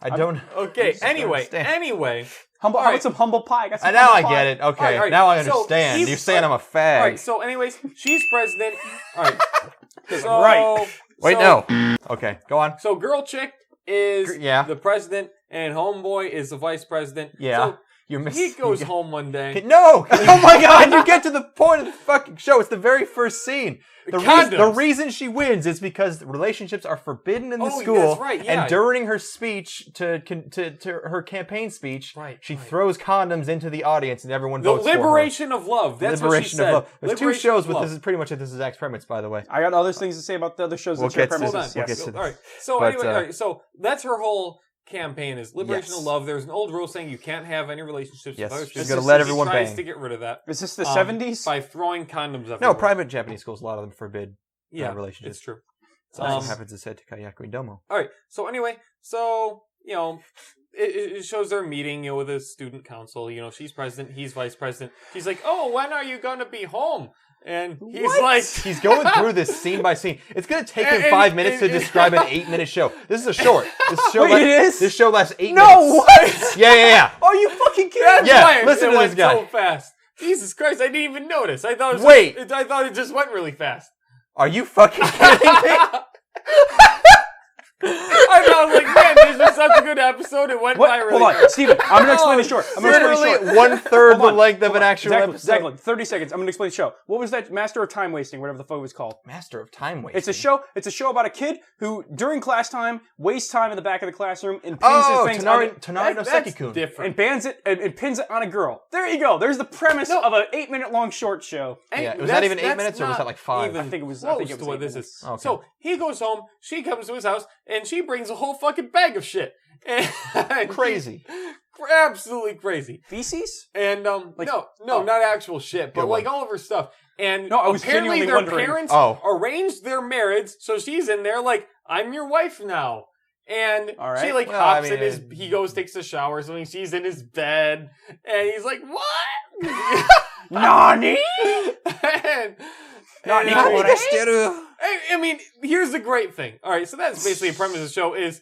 [SPEAKER 4] I don't.
[SPEAKER 3] Okay.
[SPEAKER 4] just don't
[SPEAKER 3] Anyway.
[SPEAKER 4] understand.
[SPEAKER 2] Humble.
[SPEAKER 3] All
[SPEAKER 2] How
[SPEAKER 3] right.
[SPEAKER 2] about some humble pie? I got some
[SPEAKER 4] And now I
[SPEAKER 2] humble
[SPEAKER 4] get
[SPEAKER 2] pie.
[SPEAKER 4] it. Okay,
[SPEAKER 3] All right.
[SPEAKER 4] now I
[SPEAKER 3] So,
[SPEAKER 4] understand.
[SPEAKER 3] he's-
[SPEAKER 4] You're saying I'm a fag.
[SPEAKER 3] All right. So, anyways, she's president. All right. So,
[SPEAKER 2] Right.
[SPEAKER 4] Wait,
[SPEAKER 3] so-
[SPEAKER 4] no. Okay, go on.
[SPEAKER 3] So, girl chick is
[SPEAKER 4] Yeah.
[SPEAKER 3] the president, and homeboy is the vice president.
[SPEAKER 4] Yeah.
[SPEAKER 3] So
[SPEAKER 4] You're
[SPEAKER 3] he goes home one day.
[SPEAKER 4] No! Oh my god! Can you get to the point of the fucking show? It's the very first scene. The
[SPEAKER 3] Condoms.
[SPEAKER 4] reason she wins is because relationships are forbidden in the
[SPEAKER 3] Oh,
[SPEAKER 4] school.
[SPEAKER 3] that's right, yeah.
[SPEAKER 4] And during her speech to her campaign speech,
[SPEAKER 3] Right,
[SPEAKER 4] she
[SPEAKER 3] right.
[SPEAKER 4] throws condoms into the audience, and everyone
[SPEAKER 3] The
[SPEAKER 4] votes
[SPEAKER 3] liberation of love.
[SPEAKER 4] for her.
[SPEAKER 3] That's
[SPEAKER 4] Liberation
[SPEAKER 3] what she said.
[SPEAKER 4] of love. There's two
[SPEAKER 3] Liberation
[SPEAKER 4] shows
[SPEAKER 3] of
[SPEAKER 4] with
[SPEAKER 3] love.
[SPEAKER 4] this is pretty much this is Zach's premise, by the way.
[SPEAKER 2] I got other things to say about the other shows
[SPEAKER 4] We'll
[SPEAKER 2] that share
[SPEAKER 4] get to
[SPEAKER 3] Hold on.
[SPEAKER 2] premises.
[SPEAKER 4] We'll
[SPEAKER 2] Yes.
[SPEAKER 4] get to this.
[SPEAKER 3] All right. So
[SPEAKER 4] But,
[SPEAKER 3] anyway, all right. So that's her whole campaign is liberation
[SPEAKER 4] Yes.
[SPEAKER 3] of love. There's an old rule saying you can't have any relationships
[SPEAKER 4] Yes,
[SPEAKER 3] with other
[SPEAKER 4] she's
[SPEAKER 3] students.
[SPEAKER 4] gonna let
[SPEAKER 3] She
[SPEAKER 4] everyone
[SPEAKER 3] tries
[SPEAKER 4] bang.
[SPEAKER 3] to get rid of that.
[SPEAKER 2] Is this the 70s?
[SPEAKER 3] By throwing condoms everywhere.
[SPEAKER 4] No, private Japanese schools, a lot of them forbid relationships.
[SPEAKER 3] it's true.
[SPEAKER 4] So that's what happens in Seto Kayaku Domo.
[SPEAKER 3] All right. So anyway, it shows their meeting, with a student council. She's president, he's vice president. She's like, "Oh, when are you gonna be home?" And he's like,
[SPEAKER 4] He's going through this scene by scene. It's going to take him
[SPEAKER 3] And-
[SPEAKER 4] 5 minutes to describe an 8-minute show. This is a short.
[SPEAKER 2] Wait, it is?
[SPEAKER 4] This show lasts 8
[SPEAKER 2] No,
[SPEAKER 4] minutes.
[SPEAKER 2] what?
[SPEAKER 4] Yeah.
[SPEAKER 2] Are you fucking kidding?
[SPEAKER 3] That's
[SPEAKER 4] Yeah,
[SPEAKER 3] why
[SPEAKER 4] listen
[SPEAKER 3] it
[SPEAKER 4] to
[SPEAKER 3] went
[SPEAKER 4] this guy.
[SPEAKER 3] so fast. Jesus Christ, I didn't even notice. I thought
[SPEAKER 4] Wait.
[SPEAKER 3] I thought it just went really fast.
[SPEAKER 4] Are you fucking kidding me?
[SPEAKER 3] I thought, I was like, man, this is such a good episode. It went by
[SPEAKER 2] What?
[SPEAKER 3] really
[SPEAKER 2] Hold on,
[SPEAKER 3] quick.
[SPEAKER 2] Steven. I'm going to explain it short. I'm going to explain it
[SPEAKER 4] Literally
[SPEAKER 2] short.
[SPEAKER 4] 1/3 the
[SPEAKER 2] Hold on,
[SPEAKER 4] length of
[SPEAKER 2] hold
[SPEAKER 4] an
[SPEAKER 2] on.
[SPEAKER 4] actual
[SPEAKER 2] Exactly,
[SPEAKER 4] episode.
[SPEAKER 2] Exactly. 30 seconds. I'm going to explain the show. What was that? Master of Time Wasting, whatever the fuck it was called.
[SPEAKER 4] Master of time wasting.
[SPEAKER 2] It's a show about a kid who, during class time, wastes time in the back of the classroom and pins
[SPEAKER 4] Oh,
[SPEAKER 2] his things on
[SPEAKER 4] Tonari no
[SPEAKER 3] That's
[SPEAKER 4] Seki-kun.
[SPEAKER 3] different.
[SPEAKER 2] and bans it and pins it on a girl. There you go. There's the premise of an 8-minute long short show.
[SPEAKER 4] Yeah, was
[SPEAKER 3] That's-
[SPEAKER 4] that even 8
[SPEAKER 3] that's
[SPEAKER 4] minutes or was
[SPEAKER 3] not
[SPEAKER 4] that like 5?
[SPEAKER 3] even
[SPEAKER 2] I think it was-
[SPEAKER 3] close
[SPEAKER 2] it was
[SPEAKER 3] to what
[SPEAKER 2] 8
[SPEAKER 3] this
[SPEAKER 2] minutes.
[SPEAKER 3] is.
[SPEAKER 4] Okay.
[SPEAKER 3] So he goes home, she comes to his house, and she brings a whole fucking bag of shit. And
[SPEAKER 4] Crazy.
[SPEAKER 3] Absolutely crazy.
[SPEAKER 2] Feces?
[SPEAKER 3] And no,
[SPEAKER 2] oh.
[SPEAKER 3] not actual shit, but
[SPEAKER 4] Good
[SPEAKER 3] like
[SPEAKER 4] one.
[SPEAKER 3] all of her stuff. And
[SPEAKER 2] No, I was
[SPEAKER 3] apparently
[SPEAKER 2] genuinely
[SPEAKER 3] their
[SPEAKER 2] wondering.
[SPEAKER 3] parents
[SPEAKER 4] Oh.
[SPEAKER 3] arranged their marriage, so she's in there like, I'm your wife now. And
[SPEAKER 2] All right.
[SPEAKER 3] she like
[SPEAKER 4] Well, I
[SPEAKER 3] hops in
[SPEAKER 4] mean,
[SPEAKER 3] his, he goes, takes a shower, so she's in his bed, and he's like, what?
[SPEAKER 2] Nani?
[SPEAKER 3] and,
[SPEAKER 2] Nani?
[SPEAKER 3] I mean, here's the great thing. All right, so that's basically a premise of the show is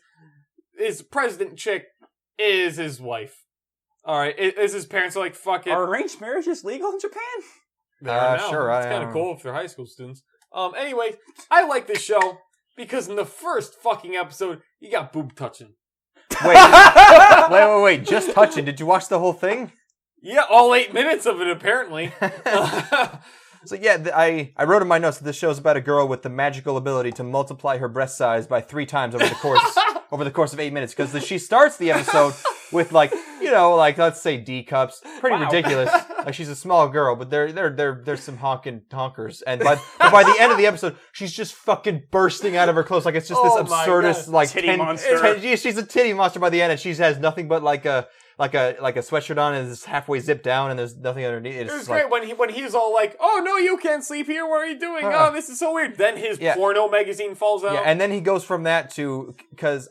[SPEAKER 3] President Chick is his wife. All right, is his parents are like, fuck it.
[SPEAKER 2] Are arranged marriages legal in Japan?
[SPEAKER 3] They are now.
[SPEAKER 4] Sure,
[SPEAKER 3] It's
[SPEAKER 4] I
[SPEAKER 3] kind
[SPEAKER 4] don't
[SPEAKER 3] of
[SPEAKER 4] know.
[SPEAKER 3] cool if they're high school students. Anyway, I like this show because in the first fucking episode, you got boob touching.
[SPEAKER 4] Wait. Just touching. Did you watch the whole thing?
[SPEAKER 3] Yeah, all 8 minutes of it, apparently.
[SPEAKER 4] So yeah, I wrote in my notes that this show is about a girl with the magical ability to multiply her breast size by 3 times over the course of 8 minutes. Because she starts the episode with like let's say D cups, pretty ridiculous. Like she's a small girl, but there's some honkers, and by the end of the episode, she's just fucking bursting out of her clothes. Like it's just
[SPEAKER 3] Oh
[SPEAKER 4] this
[SPEAKER 3] my
[SPEAKER 4] absurdist
[SPEAKER 3] God.
[SPEAKER 4] like
[SPEAKER 2] Titty monster.
[SPEAKER 4] she's a titty monster by the end, and she has nothing but like a like a sweatshirt on and it's halfway zipped down and there's nothing underneath.
[SPEAKER 3] It was
[SPEAKER 4] like,
[SPEAKER 3] great when he's all like, "Oh no, you can't sleep here. What are you doing? Oh, this is so weird." Then his porno magazine falls out.
[SPEAKER 4] Yeah, and then he goes from that to because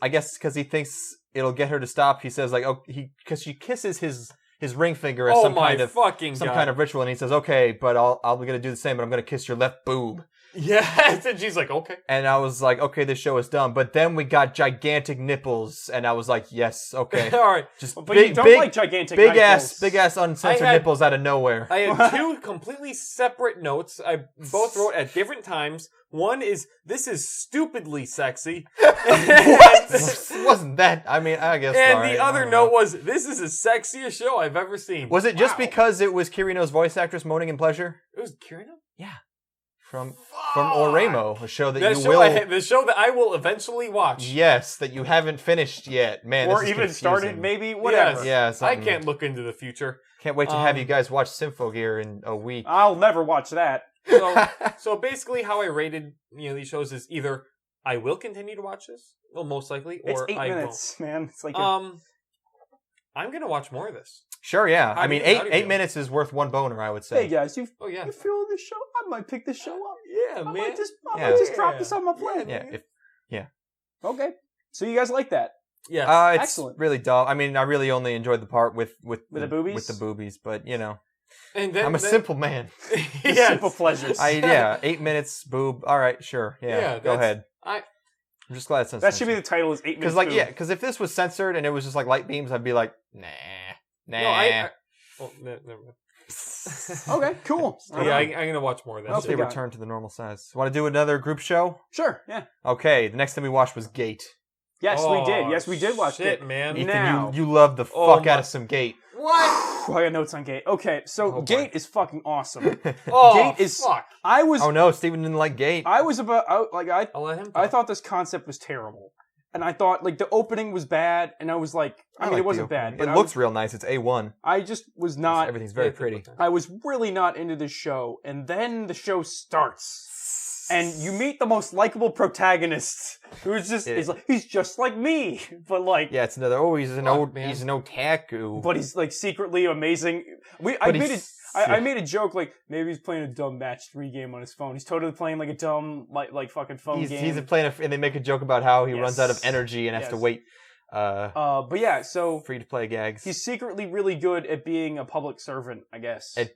[SPEAKER 4] he thinks it'll get her to stop. He says like, "Oh, because she kisses his ring finger as some kind of ritual," and he says, "Okay, but I'm gonna do the same, but I'm gonna kiss your left boob."
[SPEAKER 3] Yes, and she's like, "Okay."
[SPEAKER 4] And I was like, "Okay, this show is done." But then we got gigantic nipples, and I was like, "Yes, okay."
[SPEAKER 3] All right,
[SPEAKER 4] just
[SPEAKER 2] but you don't like gigantic
[SPEAKER 4] big
[SPEAKER 2] nipples.
[SPEAKER 4] big ass uncensored nipples out of nowhere.
[SPEAKER 3] I had two completely separate notes. I both wrote at different times. One is, "This is stupidly sexy."
[SPEAKER 4] What? Wasn't that? I mean, I guess.
[SPEAKER 3] And the other note was, "This is the sexiest show I've ever seen."
[SPEAKER 4] Was it just because it was Kirino's voice actress moaning in pleasure?
[SPEAKER 3] It was Kirino?
[SPEAKER 4] Yeah. From Oremo, a show that
[SPEAKER 3] the show that I will eventually watch.
[SPEAKER 4] Yes, that you haven't finished yet, man.
[SPEAKER 2] Or
[SPEAKER 4] this is
[SPEAKER 2] even
[SPEAKER 4] confusing.
[SPEAKER 2] started, maybe whatever.
[SPEAKER 3] Yes.
[SPEAKER 4] Yeah,
[SPEAKER 3] I can't look into the future.
[SPEAKER 4] Can't wait to have you guys watch Symphogear in a week.
[SPEAKER 2] I'll never watch that.
[SPEAKER 3] So basically, how I rated these shows is either I will continue to watch this, well, most likely, or
[SPEAKER 2] It's 8
[SPEAKER 3] I
[SPEAKER 2] minutes, man. It's like
[SPEAKER 3] won't. I'm gonna watch more of this.
[SPEAKER 4] Sure, yeah.
[SPEAKER 3] How
[SPEAKER 4] I
[SPEAKER 3] do
[SPEAKER 4] mean,
[SPEAKER 3] you- how do you
[SPEAKER 4] eight
[SPEAKER 3] feel?
[SPEAKER 4] minutes is worth one boner, I would say.
[SPEAKER 2] hey guys, you
[SPEAKER 3] Oh yeah,
[SPEAKER 2] feeling this show? I might pick this show up.
[SPEAKER 3] yeah,
[SPEAKER 2] I
[SPEAKER 3] man.
[SPEAKER 2] might just
[SPEAKER 4] Yeah.
[SPEAKER 2] drop this on my plate.
[SPEAKER 4] Yeah.
[SPEAKER 2] Okay, so you guys like that?
[SPEAKER 3] Yes.
[SPEAKER 4] It's
[SPEAKER 2] Excellent.
[SPEAKER 4] really dull. I mean, I really only enjoyed the part with
[SPEAKER 2] the boobies?
[SPEAKER 4] With the boobies, but you know,
[SPEAKER 3] and then
[SPEAKER 4] I'm a simple man.
[SPEAKER 3] Yes.
[SPEAKER 2] Simple pleasures.
[SPEAKER 4] 8 minutes, boob. All right, sure. Yeah,
[SPEAKER 3] Yeah,
[SPEAKER 4] go ahead.
[SPEAKER 3] I
[SPEAKER 4] I'm just glad it's
[SPEAKER 2] that should be the title. Is 8 minutes?
[SPEAKER 4] because if this was censored and it was just like light beams, I'd be like, nah.
[SPEAKER 3] no, never mind.
[SPEAKER 2] Okay, cool.
[SPEAKER 3] Yeah, I'm gonna watch more of that.
[SPEAKER 4] Once
[SPEAKER 2] Okay,
[SPEAKER 4] they
[SPEAKER 2] got it.
[SPEAKER 4] return to the normal size. Want to do another group show?
[SPEAKER 2] Sure. Yeah.
[SPEAKER 4] Okay, the next thing we watched was Gate.
[SPEAKER 2] Yes, we did. Yes, we did watch
[SPEAKER 3] shit,
[SPEAKER 2] it.
[SPEAKER 3] man.
[SPEAKER 4] Ethan,
[SPEAKER 2] Now-
[SPEAKER 4] you love the
[SPEAKER 3] Oh
[SPEAKER 4] fuck
[SPEAKER 3] my-
[SPEAKER 4] out of some Gate.
[SPEAKER 3] What?
[SPEAKER 2] I got notes on Gate. Okay, so
[SPEAKER 3] Oh,
[SPEAKER 2] Gate is fucking awesome.
[SPEAKER 3] Oh,
[SPEAKER 2] Gate is.
[SPEAKER 3] fuck.
[SPEAKER 2] I was.
[SPEAKER 4] Oh no, Steven didn't like Gate.
[SPEAKER 2] I was about. I
[SPEAKER 3] I'll let him.
[SPEAKER 2] I
[SPEAKER 3] talk.
[SPEAKER 2] thought this concept was terrible, and I thought like the opening was bad, and I was like, I mean,
[SPEAKER 4] like
[SPEAKER 2] it wasn't
[SPEAKER 4] the
[SPEAKER 2] bad.
[SPEAKER 4] opening.
[SPEAKER 2] But
[SPEAKER 4] It
[SPEAKER 2] I
[SPEAKER 4] looks
[SPEAKER 2] was,
[SPEAKER 4] real nice. It's A1.
[SPEAKER 2] I just was not.
[SPEAKER 4] Everything's very
[SPEAKER 3] Yeah,
[SPEAKER 4] pretty.
[SPEAKER 2] I was really not into this show, and then the show starts, and you meet the most likable protagonist, who's just
[SPEAKER 4] Yeah.
[SPEAKER 2] is like he's just like me, but like.
[SPEAKER 4] Yeah, it's another. Oh, he's an
[SPEAKER 3] Fuck, man.
[SPEAKER 4] otaku.
[SPEAKER 2] But he's like secretly amazing. I
[SPEAKER 4] But
[SPEAKER 2] made
[SPEAKER 4] he's-
[SPEAKER 2] I made a joke like maybe he's playing a dumb match 3 game on his phone. He's totally playing like a dumb like fucking phone game.
[SPEAKER 4] He's playing, and they make a joke about how he runs out of
[SPEAKER 2] Yes.
[SPEAKER 4] energy and has to
[SPEAKER 2] Yes.
[SPEAKER 4] wait.
[SPEAKER 2] But yeah, so
[SPEAKER 4] Free to play gags.
[SPEAKER 2] he's secretly really good at being a public servant, I guess.
[SPEAKER 4] at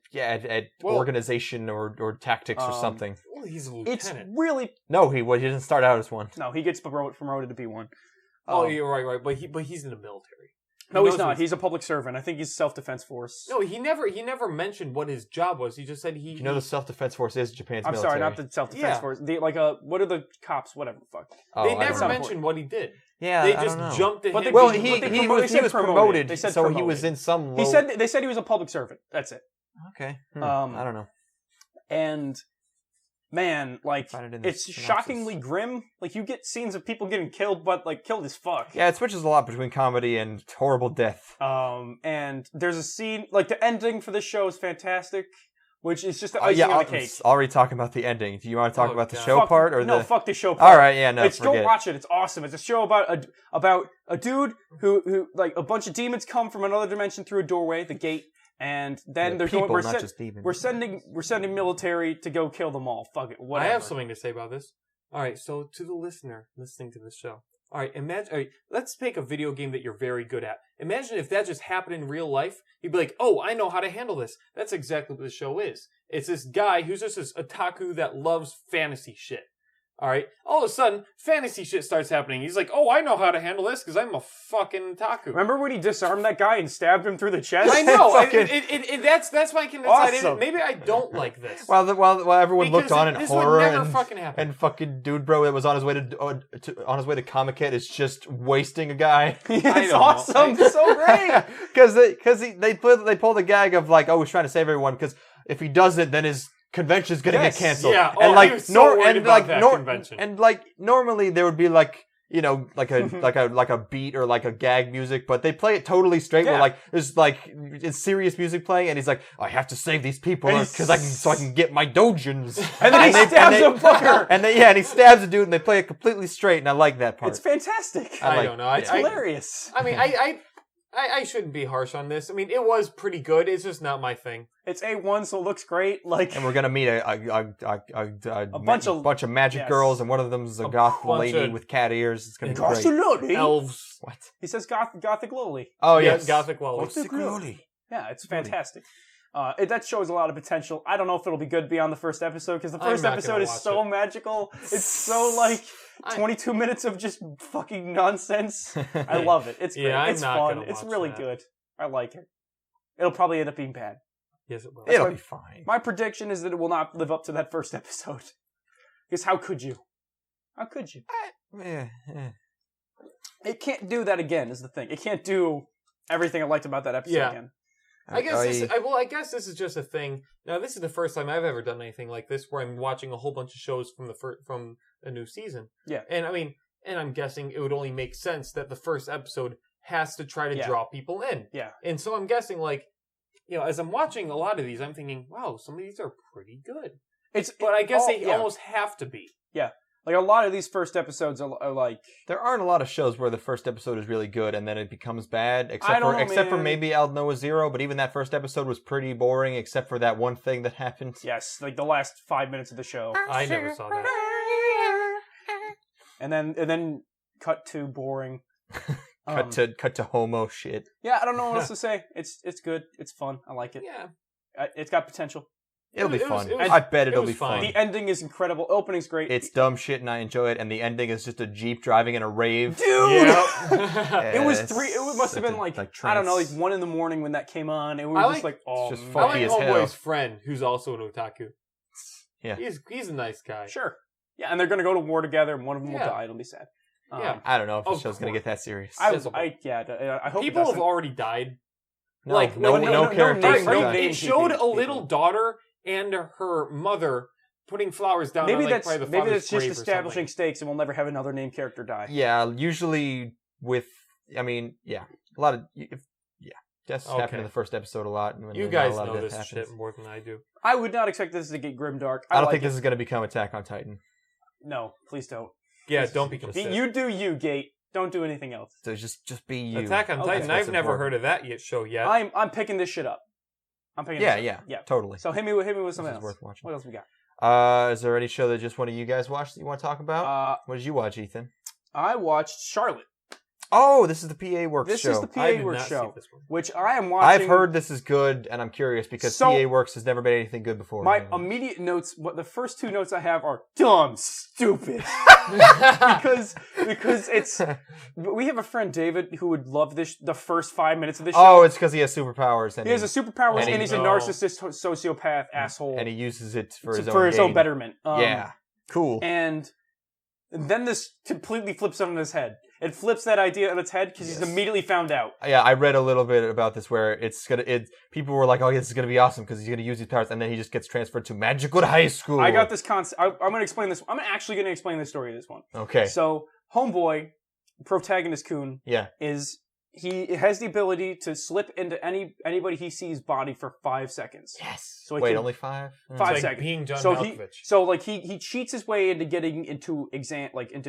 [SPEAKER 3] Well-
[SPEAKER 4] organization or tactics or something.
[SPEAKER 3] Well, he's a
[SPEAKER 2] It's
[SPEAKER 3] lieutenant.
[SPEAKER 2] really
[SPEAKER 4] No, he didn't start out as one.
[SPEAKER 2] no. He gets promoted to be one.
[SPEAKER 3] Oh, you're right. But he's in the military.
[SPEAKER 2] No,
[SPEAKER 3] knows
[SPEAKER 2] he's not.
[SPEAKER 3] what
[SPEAKER 2] He's a public servant. I think he's self-defense force.
[SPEAKER 3] No, he never mentioned what his job was. He just said he.
[SPEAKER 4] You know, the self-defense force is Japan's
[SPEAKER 2] I'm
[SPEAKER 4] military.
[SPEAKER 2] sorry, not the self-defense
[SPEAKER 3] Yeah.
[SPEAKER 2] force. The what are the cops? Whatever. Fuck.
[SPEAKER 4] Oh,
[SPEAKER 3] They
[SPEAKER 4] I don't
[SPEAKER 3] never
[SPEAKER 4] know.
[SPEAKER 2] mentioned-
[SPEAKER 3] mentioned what he did.
[SPEAKER 4] Yeah,
[SPEAKER 3] They
[SPEAKER 4] I
[SPEAKER 3] just
[SPEAKER 4] don't know.
[SPEAKER 3] jumped to
[SPEAKER 2] But
[SPEAKER 3] him.
[SPEAKER 2] they-
[SPEAKER 4] Well,
[SPEAKER 2] But
[SPEAKER 4] he
[SPEAKER 2] they
[SPEAKER 4] was
[SPEAKER 2] said promoted.
[SPEAKER 4] promoted,
[SPEAKER 2] They said
[SPEAKER 4] so he
[SPEAKER 2] promoted.
[SPEAKER 4] was in some.
[SPEAKER 2] He
[SPEAKER 4] low-
[SPEAKER 2] said they said he was a public servant. That's it.
[SPEAKER 4] okay.
[SPEAKER 2] Um,
[SPEAKER 4] I don't know.
[SPEAKER 2] And man, like
[SPEAKER 4] Find it in the
[SPEAKER 2] it's
[SPEAKER 4] synopsis.
[SPEAKER 2] shockingly grim. Like you get scenes of people getting killed, but like killed as fuck.
[SPEAKER 4] Yeah, it switches a lot between comedy and horrible death.
[SPEAKER 2] And there's a scene like the ending for this show is fantastic, which is just the icing on the
[SPEAKER 4] I'm
[SPEAKER 2] cake.
[SPEAKER 4] already talking about the ending. Do you want to talk
[SPEAKER 3] Oh,
[SPEAKER 4] about the
[SPEAKER 3] God.
[SPEAKER 4] show
[SPEAKER 2] Fuck-
[SPEAKER 4] part or
[SPEAKER 2] no?
[SPEAKER 4] the?
[SPEAKER 2] Fuck the show part.
[SPEAKER 4] All right, yeah, no,
[SPEAKER 2] It's
[SPEAKER 4] forget
[SPEAKER 2] go
[SPEAKER 4] it.
[SPEAKER 2] watch it. It's awesome. It's a show about a dude who like a bunch of demons come from another dimension through a doorway, the gate, and then
[SPEAKER 4] Yeah,
[SPEAKER 2] they're
[SPEAKER 4] people,
[SPEAKER 2] going.
[SPEAKER 4] not just demons.
[SPEAKER 2] We're sending military to go kill them all. Fuck it. Whatever.
[SPEAKER 3] I have something to say about this. All right, so to the listener listening to this show. All right, imagine. All right, let's take a video game that you're very good at. Imagine if that just happened in real life. You'd be like, "Oh, I know how to handle this." That's exactly what the show is. It's this guy who's just this otaku that loves fantasy shit. All right, all of a sudden, fantasy shit starts happening. He's like, "Oh, I know how to handle this because I'm a fucking otaku."
[SPEAKER 2] Remember when he disarmed that guy and stabbed him through the chest?
[SPEAKER 3] I know.
[SPEAKER 4] Fucking-
[SPEAKER 3] That's why I can decide.
[SPEAKER 2] Awesome.
[SPEAKER 3] Maybe I don't like this.
[SPEAKER 4] While everyone looked
[SPEAKER 3] Because
[SPEAKER 4] on in
[SPEAKER 3] this
[SPEAKER 4] horror
[SPEAKER 3] would never
[SPEAKER 4] and
[SPEAKER 3] fucking happen.
[SPEAKER 4] and fucking dude bro that was on his way to Comic Con is just wasting a guy.
[SPEAKER 2] It's
[SPEAKER 3] don't know.
[SPEAKER 2] awesome. It's so great.
[SPEAKER 4] Because they pull the gag of like, oh, he's trying to save everyone because if he doesn't, then his convention's gonna
[SPEAKER 2] Yes.
[SPEAKER 4] get canceled.
[SPEAKER 3] Yeah.
[SPEAKER 4] and
[SPEAKER 3] Oh,
[SPEAKER 4] like
[SPEAKER 3] he was so worried about that convention.
[SPEAKER 4] and like normally there would be like, you know, like a like a beat or like a gag music, but they play it totally straight.
[SPEAKER 2] Yeah.
[SPEAKER 4] Where like there's like it's serious music playing, and he's like, I have to save these people
[SPEAKER 2] And
[SPEAKER 4] because I can get my dojins.
[SPEAKER 2] And then he stabs a fucker.
[SPEAKER 4] And he stabs a dude, and they play it completely straight, and I like that part.
[SPEAKER 2] It's fantastic.
[SPEAKER 4] I like-
[SPEAKER 3] don't know.
[SPEAKER 2] It's hilarious.
[SPEAKER 3] I mean, I I shouldn't be harsh on this. I mean, it was pretty good. It's just not my thing.
[SPEAKER 2] It's A1, so it looks great. Like,
[SPEAKER 4] And we're gonna meet a
[SPEAKER 2] bunch of
[SPEAKER 4] magic
[SPEAKER 2] yes.
[SPEAKER 4] girls, and one of them's a goth
[SPEAKER 3] bunch
[SPEAKER 4] lady
[SPEAKER 3] of-
[SPEAKER 4] with cat ears. It's gonna be
[SPEAKER 2] Gothic
[SPEAKER 4] great.
[SPEAKER 2] lily.
[SPEAKER 3] Elves.
[SPEAKER 4] What?
[SPEAKER 2] He says gothic lily.
[SPEAKER 4] Oh
[SPEAKER 3] Yeah,
[SPEAKER 4] yes,
[SPEAKER 3] Gothic Wall.
[SPEAKER 2] Gothic lily. Yeah, it's fantastic. That shows a lot of potential. I don't know if it'll be good beyond the first episode, because the
[SPEAKER 3] I'm
[SPEAKER 2] first
[SPEAKER 3] not
[SPEAKER 2] episode
[SPEAKER 3] gonna
[SPEAKER 2] is
[SPEAKER 3] watch
[SPEAKER 2] so
[SPEAKER 3] it.
[SPEAKER 2] magical. It's so like 22 minutes of just fucking nonsense. I love it. It's great.
[SPEAKER 3] Yeah, I'm
[SPEAKER 2] it's
[SPEAKER 3] not
[SPEAKER 2] fun.
[SPEAKER 3] gonna
[SPEAKER 2] It's
[SPEAKER 3] watch
[SPEAKER 2] really
[SPEAKER 3] that.
[SPEAKER 2] good. I like it. It'll probably end up being bad.
[SPEAKER 3] Yes, it will.
[SPEAKER 4] It'll
[SPEAKER 2] why-
[SPEAKER 4] be fine.
[SPEAKER 2] My prediction is that it will not live up to that first episode. Because how could you? How could you?
[SPEAKER 4] Eh.
[SPEAKER 2] It can't do that again, is the thing. It can't do everything I liked about that episode
[SPEAKER 3] Yeah.
[SPEAKER 2] again.
[SPEAKER 3] I guess this is just a thing. Now, this is the first time I've ever done anything like this, where I'm watching a whole bunch of shows from a new season.
[SPEAKER 2] Yeah.
[SPEAKER 3] And I mean, and I'm guessing it would only make sense that the first episode has to try to
[SPEAKER 2] Yeah.
[SPEAKER 3] draw people in.
[SPEAKER 2] Yeah.
[SPEAKER 3] And so I'm guessing, like, as I'm watching a lot of these, I'm thinking, wow, some of these are pretty good. But I guess they almost have to be.
[SPEAKER 2] Like, a lot of these first episodes are like...
[SPEAKER 4] There aren't a lot of shows where the first episode is really good and then it becomes bad,
[SPEAKER 2] I
[SPEAKER 4] except
[SPEAKER 2] don't know,
[SPEAKER 4] for
[SPEAKER 2] man.
[SPEAKER 4] maybe Al Noah Zero. But even that first episode was pretty boring, except for that one thing that happened.
[SPEAKER 2] Yes, like the last 5 minutes of the show.
[SPEAKER 3] I never saw that.
[SPEAKER 2] And then cut to boring.
[SPEAKER 4] Cut to homo shit.
[SPEAKER 2] Yeah, I don't know what else to say. It's good. It's fun. I like it.
[SPEAKER 3] Yeah.
[SPEAKER 2] It's got potential.
[SPEAKER 4] It'll be
[SPEAKER 3] It was-
[SPEAKER 4] fun.
[SPEAKER 3] it was-
[SPEAKER 4] I bet
[SPEAKER 3] it
[SPEAKER 4] it'll
[SPEAKER 3] was
[SPEAKER 4] be fun.
[SPEAKER 3] fine.
[SPEAKER 2] The ending is incredible. Opening's great.
[SPEAKER 4] It's dumb shit and I enjoy it, and the ending is just a Jeep driving in a rave.
[SPEAKER 2] Dude!
[SPEAKER 3] Yeah.
[SPEAKER 2] It was
[SPEAKER 4] Yes.
[SPEAKER 2] 3. It must have been like I don't know, like 1 in the morning when that came on, and we were
[SPEAKER 3] I
[SPEAKER 2] just
[SPEAKER 3] like-
[SPEAKER 2] like, oh,
[SPEAKER 4] it's just
[SPEAKER 3] I
[SPEAKER 2] man.
[SPEAKER 4] funky
[SPEAKER 3] like
[SPEAKER 4] as hell.
[SPEAKER 3] Homeboy's friend, who's also an otaku.
[SPEAKER 4] Yeah.
[SPEAKER 3] He's a nice guy.
[SPEAKER 2] Sure. Yeah, and they're gonna go to war together, and one of them will
[SPEAKER 3] Yeah.
[SPEAKER 2] die. It'll be sad.
[SPEAKER 3] Yeah.
[SPEAKER 4] I don't know if the
[SPEAKER 3] Of
[SPEAKER 4] show's gonna
[SPEAKER 3] course.
[SPEAKER 4] get that serious.
[SPEAKER 2] I
[SPEAKER 3] Visible.
[SPEAKER 2] hope
[SPEAKER 3] People
[SPEAKER 2] it
[SPEAKER 3] have
[SPEAKER 2] doesn't.
[SPEAKER 3] already died.
[SPEAKER 4] no,
[SPEAKER 3] like,
[SPEAKER 4] no,
[SPEAKER 3] like,
[SPEAKER 4] no,
[SPEAKER 3] no-
[SPEAKER 4] characters.
[SPEAKER 2] no
[SPEAKER 3] Alright,
[SPEAKER 2] names,
[SPEAKER 3] no,
[SPEAKER 2] named
[SPEAKER 3] it showed
[SPEAKER 2] people.
[SPEAKER 3] a little daughter and her mother putting flowers down
[SPEAKER 2] Maybe
[SPEAKER 3] on, like, probably the
[SPEAKER 2] that's
[SPEAKER 3] father's
[SPEAKER 2] just
[SPEAKER 3] grave or
[SPEAKER 2] establishing
[SPEAKER 3] something.
[SPEAKER 2] stakes, and we'll never have another named character die.
[SPEAKER 4] Yeah, usually with, a lot of, deaths happen
[SPEAKER 3] Okay.
[SPEAKER 4] in the first episode a lot. And
[SPEAKER 3] You
[SPEAKER 4] not
[SPEAKER 3] guys
[SPEAKER 4] a lot
[SPEAKER 3] know
[SPEAKER 4] of
[SPEAKER 3] this
[SPEAKER 4] death
[SPEAKER 3] shit
[SPEAKER 4] happens.
[SPEAKER 3] more than I do.
[SPEAKER 2] I would not expect this to get grimdark.
[SPEAKER 4] I don't
[SPEAKER 2] like
[SPEAKER 4] think
[SPEAKER 2] it.
[SPEAKER 4] this is gonna become Attack on Titan.
[SPEAKER 2] No, please don't.
[SPEAKER 3] Yeah, don't become sick.
[SPEAKER 2] You do you, Gate. Don't do anything else.
[SPEAKER 4] So just be you.
[SPEAKER 3] Attack on
[SPEAKER 2] Okay.
[SPEAKER 3] Titan.
[SPEAKER 4] That's
[SPEAKER 3] I've never
[SPEAKER 4] important.
[SPEAKER 3] heard of that show yet.
[SPEAKER 2] I'm picking this shit up. I'm picking.
[SPEAKER 4] Yeah,
[SPEAKER 2] this up.
[SPEAKER 4] yeah,
[SPEAKER 2] yeah.
[SPEAKER 4] totally.
[SPEAKER 2] So hit me with
[SPEAKER 4] This
[SPEAKER 2] something
[SPEAKER 4] is
[SPEAKER 2] else.
[SPEAKER 4] worth watching.
[SPEAKER 2] What else we got?
[SPEAKER 4] Is there any show that just one of you guys watched that you want to talk about? What did you watch, Ethan?
[SPEAKER 2] I watched Charlotte.
[SPEAKER 4] Oh, this is the PA Works
[SPEAKER 2] This
[SPEAKER 4] show.
[SPEAKER 2] is the
[SPEAKER 3] I
[SPEAKER 2] PA
[SPEAKER 3] did
[SPEAKER 2] Works
[SPEAKER 3] not see
[SPEAKER 2] show,
[SPEAKER 3] this one.
[SPEAKER 2] which I am watching.
[SPEAKER 4] I've heard this is good, and I'm curious because
[SPEAKER 2] So-
[SPEAKER 4] PA Works has never been anything good before.
[SPEAKER 2] My immediate notes. What the first 2 notes I have are dumb, stupid. because it's. We have a friend David who would love this. The first 5 minutes of this show.
[SPEAKER 4] Oh, it's because he has superpowers, and
[SPEAKER 2] He has a superpowers,
[SPEAKER 4] and
[SPEAKER 2] and he's a
[SPEAKER 3] no.
[SPEAKER 2] narcissist, sociopath, asshole,
[SPEAKER 4] and he uses it for his
[SPEAKER 2] own
[SPEAKER 4] gain.
[SPEAKER 2] betterment.
[SPEAKER 4] Yeah, cool.
[SPEAKER 2] And then this completely flips on his head. It flips that idea on its head because he's
[SPEAKER 4] Yes.
[SPEAKER 2] immediately found out.
[SPEAKER 4] Yeah, I read a little bit about this where people were like, "Oh, this is gonna be awesome because he's gonna use these powers," and then he just gets transferred to Magical High School.
[SPEAKER 2] I got this concept. I'm going to explain this. I'm actually going to explain the story of this one.
[SPEAKER 4] Okay.
[SPEAKER 2] So, Homeboy, protagonist Kun,
[SPEAKER 4] Yeah.
[SPEAKER 2] he has the ability to slip into anybody he sees body for 5 seconds.
[SPEAKER 4] Yes.
[SPEAKER 2] So he
[SPEAKER 4] Wait,
[SPEAKER 2] can-
[SPEAKER 4] only 5?
[SPEAKER 2] Five
[SPEAKER 3] It's like
[SPEAKER 2] seconds.
[SPEAKER 3] being John
[SPEAKER 2] So
[SPEAKER 3] Malkovich.
[SPEAKER 2] he cheats his way into getting into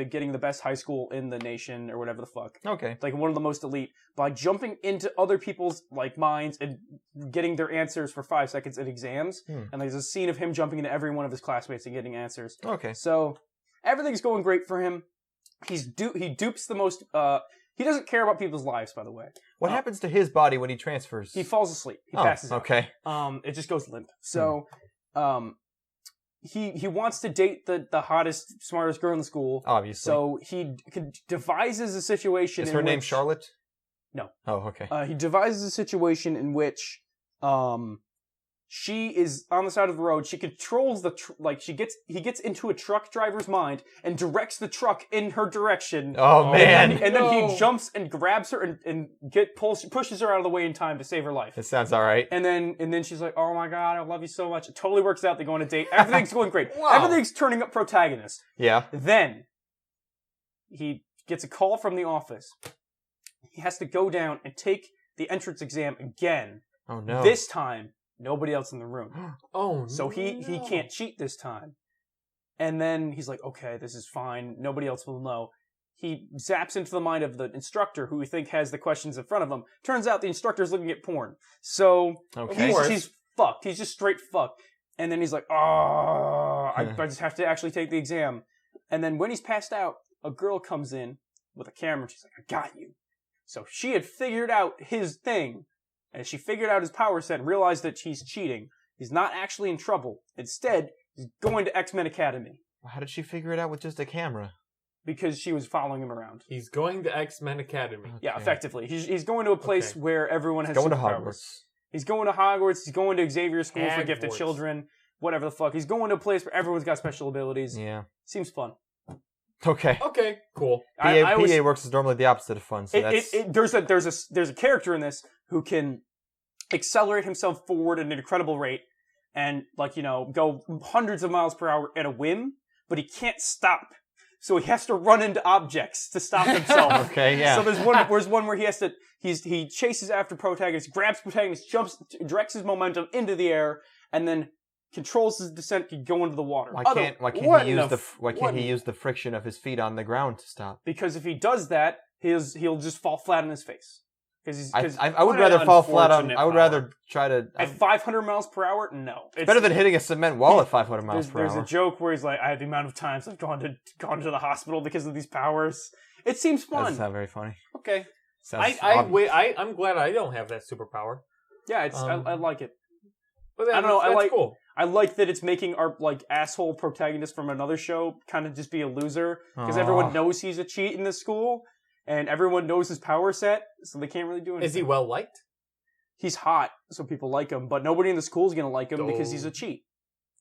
[SPEAKER 2] getting the best high school in the nation or whatever the fuck.
[SPEAKER 4] Okay.
[SPEAKER 2] Like one of the most elite, by jumping into other people's like minds and getting their answers for 5 seconds at exams. And there's a scene of him jumping into every one of his classmates and getting answers.
[SPEAKER 4] Okay.
[SPEAKER 2] So everything's going great for him. He dupes the most. He doesn't care about people's lives, by the way.
[SPEAKER 4] What happens to his body when he transfers?
[SPEAKER 2] He falls asleep. He passes out.
[SPEAKER 4] Okay.
[SPEAKER 2] It just goes limp. So, he wants to date the hottest, smartest girl in the school.
[SPEAKER 4] Obviously.
[SPEAKER 2] So he devises a situation.
[SPEAKER 4] Is
[SPEAKER 2] in
[SPEAKER 4] her name
[SPEAKER 2] which-
[SPEAKER 4] Charlotte?
[SPEAKER 2] No.
[SPEAKER 4] Oh, okay.
[SPEAKER 2] He devises a situation in which, she is on the side of the road. She controls he gets into a truck driver's mind and directs the truck in her direction.
[SPEAKER 4] Oh, man.
[SPEAKER 2] And then
[SPEAKER 3] No.
[SPEAKER 2] he jumps and grabs her and pushes her out of the way in time to save her life.
[SPEAKER 4] It sounds all right.
[SPEAKER 2] And then she's like, "Oh my god, I love you so much." It totally works out. They go on a date. Everything's going great.
[SPEAKER 3] Wow.
[SPEAKER 2] Everything's turning up protagonist.
[SPEAKER 4] Yeah.
[SPEAKER 2] Then he gets a call from the office. He has to go down and take the entrance exam again.
[SPEAKER 4] Oh, no.
[SPEAKER 2] This time, nobody else in the room.
[SPEAKER 3] Oh,
[SPEAKER 2] So he
[SPEAKER 3] no.
[SPEAKER 2] can't cheat this time. And then he's like, "Okay, this is fine. Nobody else will know." he zaps into the mind of the instructor, who we think has the questions in front of him. Turns out the instructor's looking at porn. So
[SPEAKER 4] Okay.
[SPEAKER 2] he's fucked. He's just straight fucked. And then he's like, oh, I just have to actually take the exam. And then when he's passed out, a girl comes in with a camera. And she's like, I got you. So she had figured out his thing. And she figured out his power set and realized that he's cheating. He's not actually in trouble. Instead, he's going to X-Men Academy.
[SPEAKER 4] How did she figure it out with just a camera?
[SPEAKER 2] Because she was following him around.
[SPEAKER 3] He's going to X-Men Academy.
[SPEAKER 2] Yeah, effectively. He's going to a place where everyone has
[SPEAKER 4] Going to
[SPEAKER 2] superpowers.
[SPEAKER 4] Hogwarts.
[SPEAKER 2] He's going to Hogwarts. He's going to Xavier School for Gifted
[SPEAKER 3] Hogwarts.
[SPEAKER 2] Children. Whatever the fuck. He's going to a place where everyone's got special abilities.
[SPEAKER 4] Yeah.
[SPEAKER 2] Seems fun.
[SPEAKER 4] Okay.
[SPEAKER 3] Okay, cool.
[SPEAKER 4] PA works is normally the opposite of fun. So
[SPEAKER 2] There's a character in this who can accelerate himself forward at an incredible rate and go hundreds of miles per hour at a whim, but he can't stop. So he has to run into objects to stop himself.
[SPEAKER 4] Okay, yeah.
[SPEAKER 2] So there's one where he chases after protagonist, grabs protagonist, directs his momentum into the air, and then controls his descent to go into the water.
[SPEAKER 4] Why can't he use the friction of his feet on the ground to stop?
[SPEAKER 2] Because if he does that, he'll just fall flat on his face.
[SPEAKER 4] I would rather fall flat on. I would rather try to.
[SPEAKER 2] At 500 miles per hour, no.
[SPEAKER 4] It's better than hitting a cement wall at 500 miles per
[SPEAKER 2] There's
[SPEAKER 4] hour.
[SPEAKER 2] a joke where he's like, I have the amount of times I've gone to the hospital because of these powers. It seems fun.
[SPEAKER 4] That's not very funny.
[SPEAKER 3] Okay.
[SPEAKER 4] Sounds
[SPEAKER 3] I'm glad I don't have that superpower.
[SPEAKER 2] Yeah, I like it.
[SPEAKER 3] But
[SPEAKER 2] I don't know.
[SPEAKER 3] That's cool.
[SPEAKER 2] I like that it's making our asshole protagonist from another show kind of just be a loser because everyone knows he's a cheat in this school and everyone knows his power set, so they can't really do anything.
[SPEAKER 3] Is he well liked?
[SPEAKER 2] He's hot, so people like him, but nobody in the school is gonna like him because he's a cheat.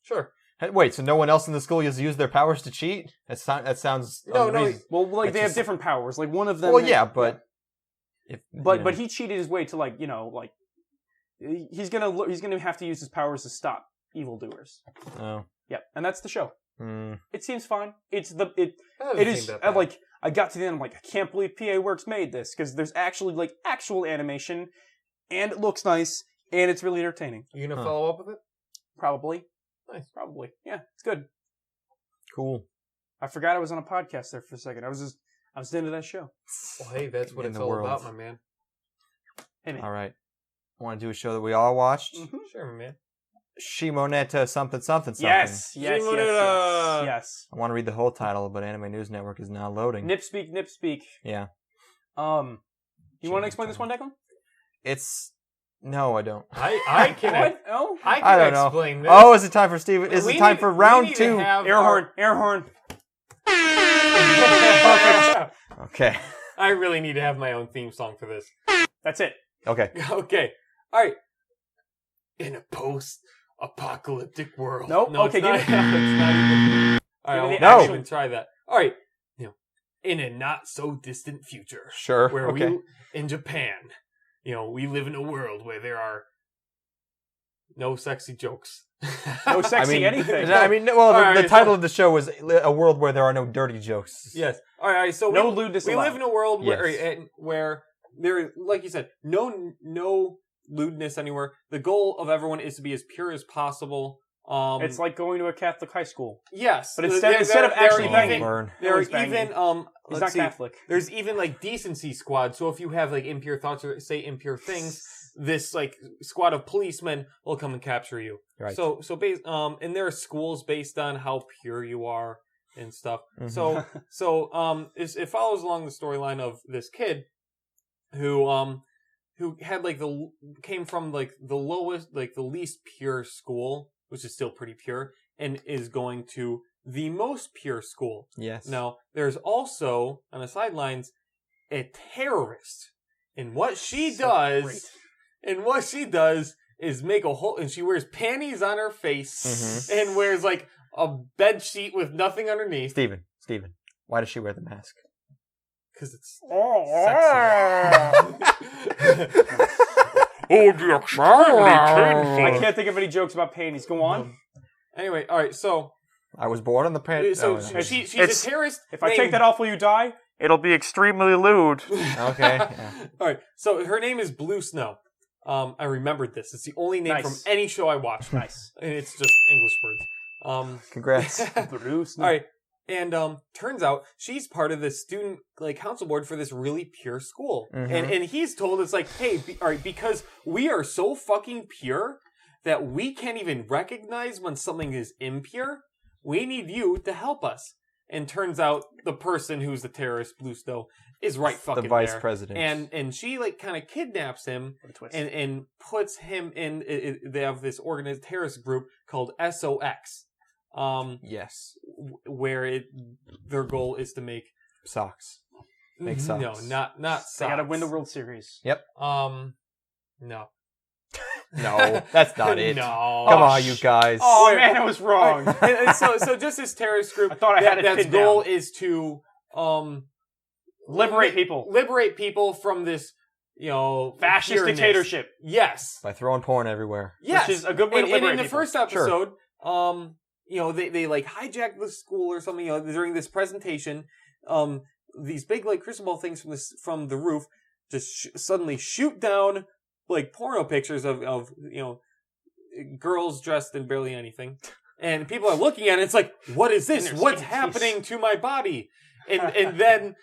[SPEAKER 3] Sure.
[SPEAKER 4] Hey, wait, so no one else in the school has used their powers to cheat? That sounds
[SPEAKER 3] No.
[SPEAKER 4] unreasonable.
[SPEAKER 2] Well, they have different powers. Like one of them.
[SPEAKER 4] Well, yeah, but
[SPEAKER 2] but he cheated his way to he's gonna have to use his powers to stop evildoers.
[SPEAKER 4] Oh.
[SPEAKER 2] Yeah, and that's the show.
[SPEAKER 4] Mm.
[SPEAKER 2] It seems fine. It is.
[SPEAKER 3] That bad.
[SPEAKER 2] I got to the end. I'm like, I can't believe PA Works made this because there's actually actual animation, and it looks nice, and it's really entertaining.
[SPEAKER 3] You gonna follow up with it?
[SPEAKER 2] Probably.
[SPEAKER 3] Nice.
[SPEAKER 2] Probably. Yeah, it's good.
[SPEAKER 4] Cool.
[SPEAKER 2] I forgot I was on a podcast there for a second. I was into that show.
[SPEAKER 3] Well, hey, that's what
[SPEAKER 4] In
[SPEAKER 3] it's
[SPEAKER 4] the
[SPEAKER 3] all
[SPEAKER 4] world.
[SPEAKER 3] about, my man.
[SPEAKER 2] Hey, man.
[SPEAKER 4] All right. I want to do a show that we all watched.
[SPEAKER 2] Mm-hmm.
[SPEAKER 3] Sure, my man.
[SPEAKER 4] Shimoneta something.
[SPEAKER 2] Yes.
[SPEAKER 4] I want to read the whole title, but Anime News Network is now loading.
[SPEAKER 2] Nip speak.
[SPEAKER 4] Yeah.
[SPEAKER 2] You want to explain this one, Declan?
[SPEAKER 4] No, I don't.
[SPEAKER 3] I can.
[SPEAKER 2] What? Oh?
[SPEAKER 3] I
[SPEAKER 4] I
[SPEAKER 3] can
[SPEAKER 4] don't know.
[SPEAKER 3] explain this.
[SPEAKER 4] Oh, is it time for Steven? Is it time for round 2?
[SPEAKER 2] Air horn.
[SPEAKER 4] Okay.
[SPEAKER 3] I really need to have my own theme song for this.
[SPEAKER 2] That's it.
[SPEAKER 4] Okay.
[SPEAKER 3] Okay. All right. In a post-apocalyptic world.
[SPEAKER 2] Nope.
[SPEAKER 3] No,
[SPEAKER 2] Okay,
[SPEAKER 3] it's not,
[SPEAKER 2] give me-
[SPEAKER 3] it's not even. All right,
[SPEAKER 2] Give me
[SPEAKER 3] I
[SPEAKER 2] the
[SPEAKER 3] won't
[SPEAKER 2] action.
[SPEAKER 3] even try that. All right. In a not so distant future,
[SPEAKER 4] Sure.
[SPEAKER 3] where
[SPEAKER 4] okay.
[SPEAKER 3] we in Japan, we live in a world where there are no sexy jokes.
[SPEAKER 2] No sexy anything.
[SPEAKER 4] The title of the show was A World Where There Are No Dirty Jokes.
[SPEAKER 3] Yes. All right. So
[SPEAKER 2] No lewdness
[SPEAKER 3] we
[SPEAKER 2] allowed.
[SPEAKER 3] live in a world where,
[SPEAKER 4] Yes.
[SPEAKER 3] where there, like you said, no lewdness anywhere. The goal of everyone is to be as pure as possible.
[SPEAKER 2] It's like going to a Catholic high school.
[SPEAKER 3] Yes,
[SPEAKER 2] But instead of actually banging,
[SPEAKER 4] Burn.
[SPEAKER 3] there are
[SPEAKER 2] he's banging.
[SPEAKER 3] even
[SPEAKER 2] He's
[SPEAKER 3] let's
[SPEAKER 2] not
[SPEAKER 3] see,
[SPEAKER 2] Catholic.
[SPEAKER 3] There's even decency squad. So if you have impure thoughts or say impure things, this squad of policemen will come and capture you.
[SPEAKER 4] Right.
[SPEAKER 3] So based and there are schools based on how pure you are and stuff.
[SPEAKER 4] Mhm.
[SPEAKER 3] It follows along the storyline of this kid who had came from the lowest the least pure school, which is still pretty pure, and is going to the most pure school.
[SPEAKER 4] Yes.
[SPEAKER 3] Now, there's also, on the sidelines, a terrorist. And what she does is make a whole, and she wears panties on her face and wears a bed sheet with nothing underneath.
[SPEAKER 4] Steven, why does she wear the mask?
[SPEAKER 3] Because it's sexy.
[SPEAKER 2] I can't think of any jokes about panties. Go on.
[SPEAKER 3] Anyway, all right, so
[SPEAKER 4] I was born on the panties.
[SPEAKER 3] she's
[SPEAKER 2] It's-
[SPEAKER 3] a terrorist.
[SPEAKER 2] If I take that off, will you die? It'll be extremely lewd.
[SPEAKER 4] Okay. Yeah.
[SPEAKER 3] All right, so her name is Blue Snow. I remembered this. It's the only name
[SPEAKER 2] Nice.
[SPEAKER 3] from any show I watched.
[SPEAKER 2] Nice.
[SPEAKER 3] And it's just English words.
[SPEAKER 4] Congrats.
[SPEAKER 2] Bruce.
[SPEAKER 3] All right, And turns out she's part of the student council board for this really pure school. And he's told it's like, hey, all right, because we are so fucking pure that we can't even recognize when something is impure, we need you to help us. And turns out the person who's the terrorist, Blue Snow, is right fucking
[SPEAKER 4] the vice
[SPEAKER 3] there.
[SPEAKER 4] president.
[SPEAKER 3] And she kind of kidnaps him and puts him in. They have this organized terrorist group called SOX.
[SPEAKER 4] Yes.
[SPEAKER 3] Where their goal is to make
[SPEAKER 4] socks. Make socks.
[SPEAKER 3] No, not socks.
[SPEAKER 2] They gotta win the World Series.
[SPEAKER 4] Yep.
[SPEAKER 3] No.
[SPEAKER 4] No, that's not it.
[SPEAKER 3] No.
[SPEAKER 4] Come on, you guys.
[SPEAKER 2] Oh man, I was wrong.
[SPEAKER 3] And so just this terrorist group.
[SPEAKER 2] I thought I had it
[SPEAKER 3] that's
[SPEAKER 2] pinned
[SPEAKER 3] goal
[SPEAKER 2] down.
[SPEAKER 3] is to
[SPEAKER 2] Liberate people.
[SPEAKER 3] Liberate people from this,
[SPEAKER 2] Fascist
[SPEAKER 3] pureness.
[SPEAKER 2] dictatorship.
[SPEAKER 3] Yes.
[SPEAKER 4] By throwing porn everywhere.
[SPEAKER 3] Yes.
[SPEAKER 2] Which is a good way to liberate
[SPEAKER 3] And in the
[SPEAKER 2] people.
[SPEAKER 3] first episode, they hijacked the school or something, during this presentation, these big crystal ball things from the roof just suddenly shoot down porno pictures of girls dressed in barely anything. And people are looking at it, it's like, what is this? What's happening to my body? And then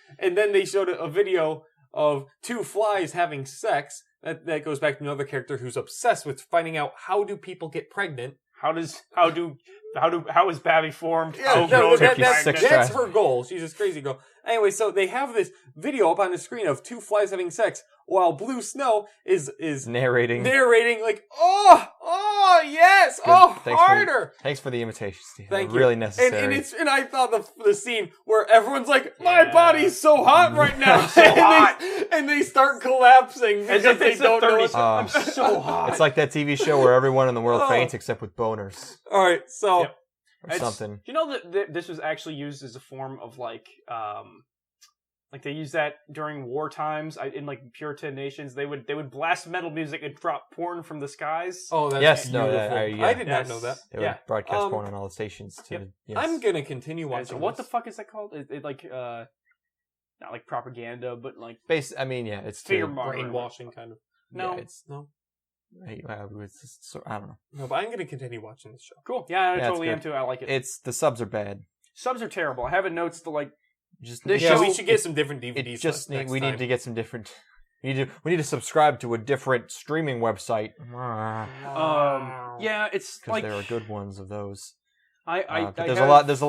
[SPEAKER 3] they showed a video of two flies having sex. That goes back to another character who's obsessed with finding out how do people get pregnant.
[SPEAKER 2] How is Babby formed?
[SPEAKER 3] Yeah,
[SPEAKER 4] Six
[SPEAKER 3] that's
[SPEAKER 4] tries.
[SPEAKER 3] her goal. She's this crazy girl. Anyway, so they have this video up on the screen of two flies having sex while Blue Snow is
[SPEAKER 4] Narrating.
[SPEAKER 3] oh yes,
[SPEAKER 4] Good.
[SPEAKER 3] harder.
[SPEAKER 4] Thanks for the imitation, Steve.
[SPEAKER 3] Thank
[SPEAKER 4] Really
[SPEAKER 3] you.
[SPEAKER 4] necessary.
[SPEAKER 3] And I thought the scene where everyone's like, my body's so hot right now, and they start collapsing
[SPEAKER 2] As
[SPEAKER 3] because
[SPEAKER 2] if
[SPEAKER 3] they
[SPEAKER 2] it's
[SPEAKER 3] don't know.
[SPEAKER 2] the 30s. I'm so hot.
[SPEAKER 4] It's like that TV show where everyone in the world
[SPEAKER 3] Oh.
[SPEAKER 4] faints except with boners
[SPEAKER 3] All right, so
[SPEAKER 2] Yep.
[SPEAKER 4] or something.
[SPEAKER 2] You know that this was actually used as a form of they use that during war times in Puritan nations. They would blast metal music and drop porn from the skies.
[SPEAKER 3] oh, that's
[SPEAKER 4] Yes,
[SPEAKER 3] beautiful.
[SPEAKER 4] no,
[SPEAKER 3] I did not
[SPEAKER 2] Yes.
[SPEAKER 3] know that.
[SPEAKER 4] They would
[SPEAKER 2] Yeah.
[SPEAKER 4] broadcast porn on all the stations.
[SPEAKER 2] Yep.
[SPEAKER 4] Yes.
[SPEAKER 3] I'm gonna continue
[SPEAKER 2] Yeah,
[SPEAKER 3] watching.
[SPEAKER 2] so what the
[SPEAKER 3] this.
[SPEAKER 2] fuck is that called? Not like propaganda, but
[SPEAKER 4] it's
[SPEAKER 2] fear
[SPEAKER 4] to,
[SPEAKER 2] mongering.
[SPEAKER 3] brainwashing kind of?
[SPEAKER 2] No.
[SPEAKER 4] Yeah, it's
[SPEAKER 3] No,
[SPEAKER 4] it's just, I don't know.
[SPEAKER 3] no, but I'm gonna continue watching this show.
[SPEAKER 2] Cool. Yeah, I
[SPEAKER 4] Yeah, it's
[SPEAKER 2] totally
[SPEAKER 4] good.
[SPEAKER 2] am too. I like it.
[SPEAKER 4] It's the subs are bad.
[SPEAKER 2] Subs are terrible. I have in notes to
[SPEAKER 4] Just
[SPEAKER 2] This
[SPEAKER 3] Yeah,
[SPEAKER 2] show-
[SPEAKER 3] we should get some different
[SPEAKER 4] It
[SPEAKER 3] DVDs.
[SPEAKER 4] just
[SPEAKER 3] next
[SPEAKER 4] we
[SPEAKER 3] time.
[SPEAKER 4] need to get some different. We need to subscribe to a different streaming website.
[SPEAKER 2] yeah, it's
[SPEAKER 4] Because there are good ones of those.
[SPEAKER 2] I
[SPEAKER 4] There's
[SPEAKER 2] have-
[SPEAKER 4] a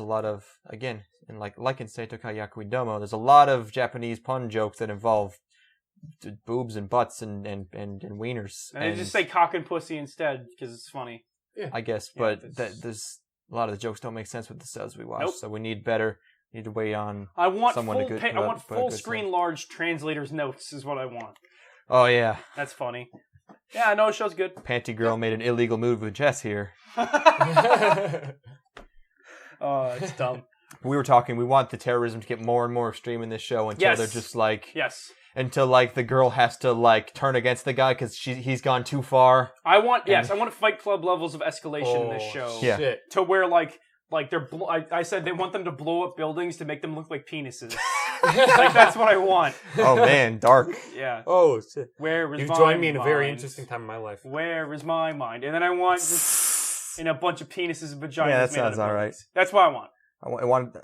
[SPEAKER 4] lot of again, and like in Seito Kayakui Domo, there's a lot of Japanese pun jokes that involve boobs and butts and wieners.
[SPEAKER 2] And I just say cock and pussy instead because it's funny.
[SPEAKER 4] I guess,
[SPEAKER 2] Yeah,
[SPEAKER 4] but
[SPEAKER 2] that's-
[SPEAKER 4] there's a lot of the jokes don't make sense with the subs we watch,
[SPEAKER 2] Nope.
[SPEAKER 4] so we need to weigh on.
[SPEAKER 2] I want
[SPEAKER 4] Someone
[SPEAKER 2] full.
[SPEAKER 4] to good-
[SPEAKER 2] I want
[SPEAKER 4] put a
[SPEAKER 2] full
[SPEAKER 4] good
[SPEAKER 2] screen
[SPEAKER 4] sub.
[SPEAKER 2] large translators notes is what I want.
[SPEAKER 4] Oh yeah,
[SPEAKER 2] That's funny. Yeah, I know the show's good.
[SPEAKER 4] Panty Girl made an illegal move with Jess here.
[SPEAKER 2] Oh, it's dumb.
[SPEAKER 4] We were talking. We want the terrorism to get more and more extreme in this show until
[SPEAKER 2] Yes.
[SPEAKER 4] they're just
[SPEAKER 2] Yes,
[SPEAKER 4] until the girl has to turn against the guy because he's gone too far.
[SPEAKER 2] I want. Yes, I want Fight Club levels of escalation in this
[SPEAKER 3] Oh,
[SPEAKER 2] show.
[SPEAKER 4] Yeah.
[SPEAKER 3] shit.
[SPEAKER 2] To where they're. I said they want them to blow up buildings to make them look like penises. That's what I want.
[SPEAKER 4] Oh man, dark.
[SPEAKER 2] Yeah.
[SPEAKER 3] Oh shit!
[SPEAKER 2] Where is
[SPEAKER 3] You've
[SPEAKER 2] my
[SPEAKER 3] joined me in a very
[SPEAKER 2] mind?
[SPEAKER 3] interesting time in my life.
[SPEAKER 2] Where is my mind? And then I want just a bunch of penises and vaginas.
[SPEAKER 4] Yeah, that
[SPEAKER 2] made out of
[SPEAKER 4] sounds all right.
[SPEAKER 2] buildings. That's what I want.
[SPEAKER 4] I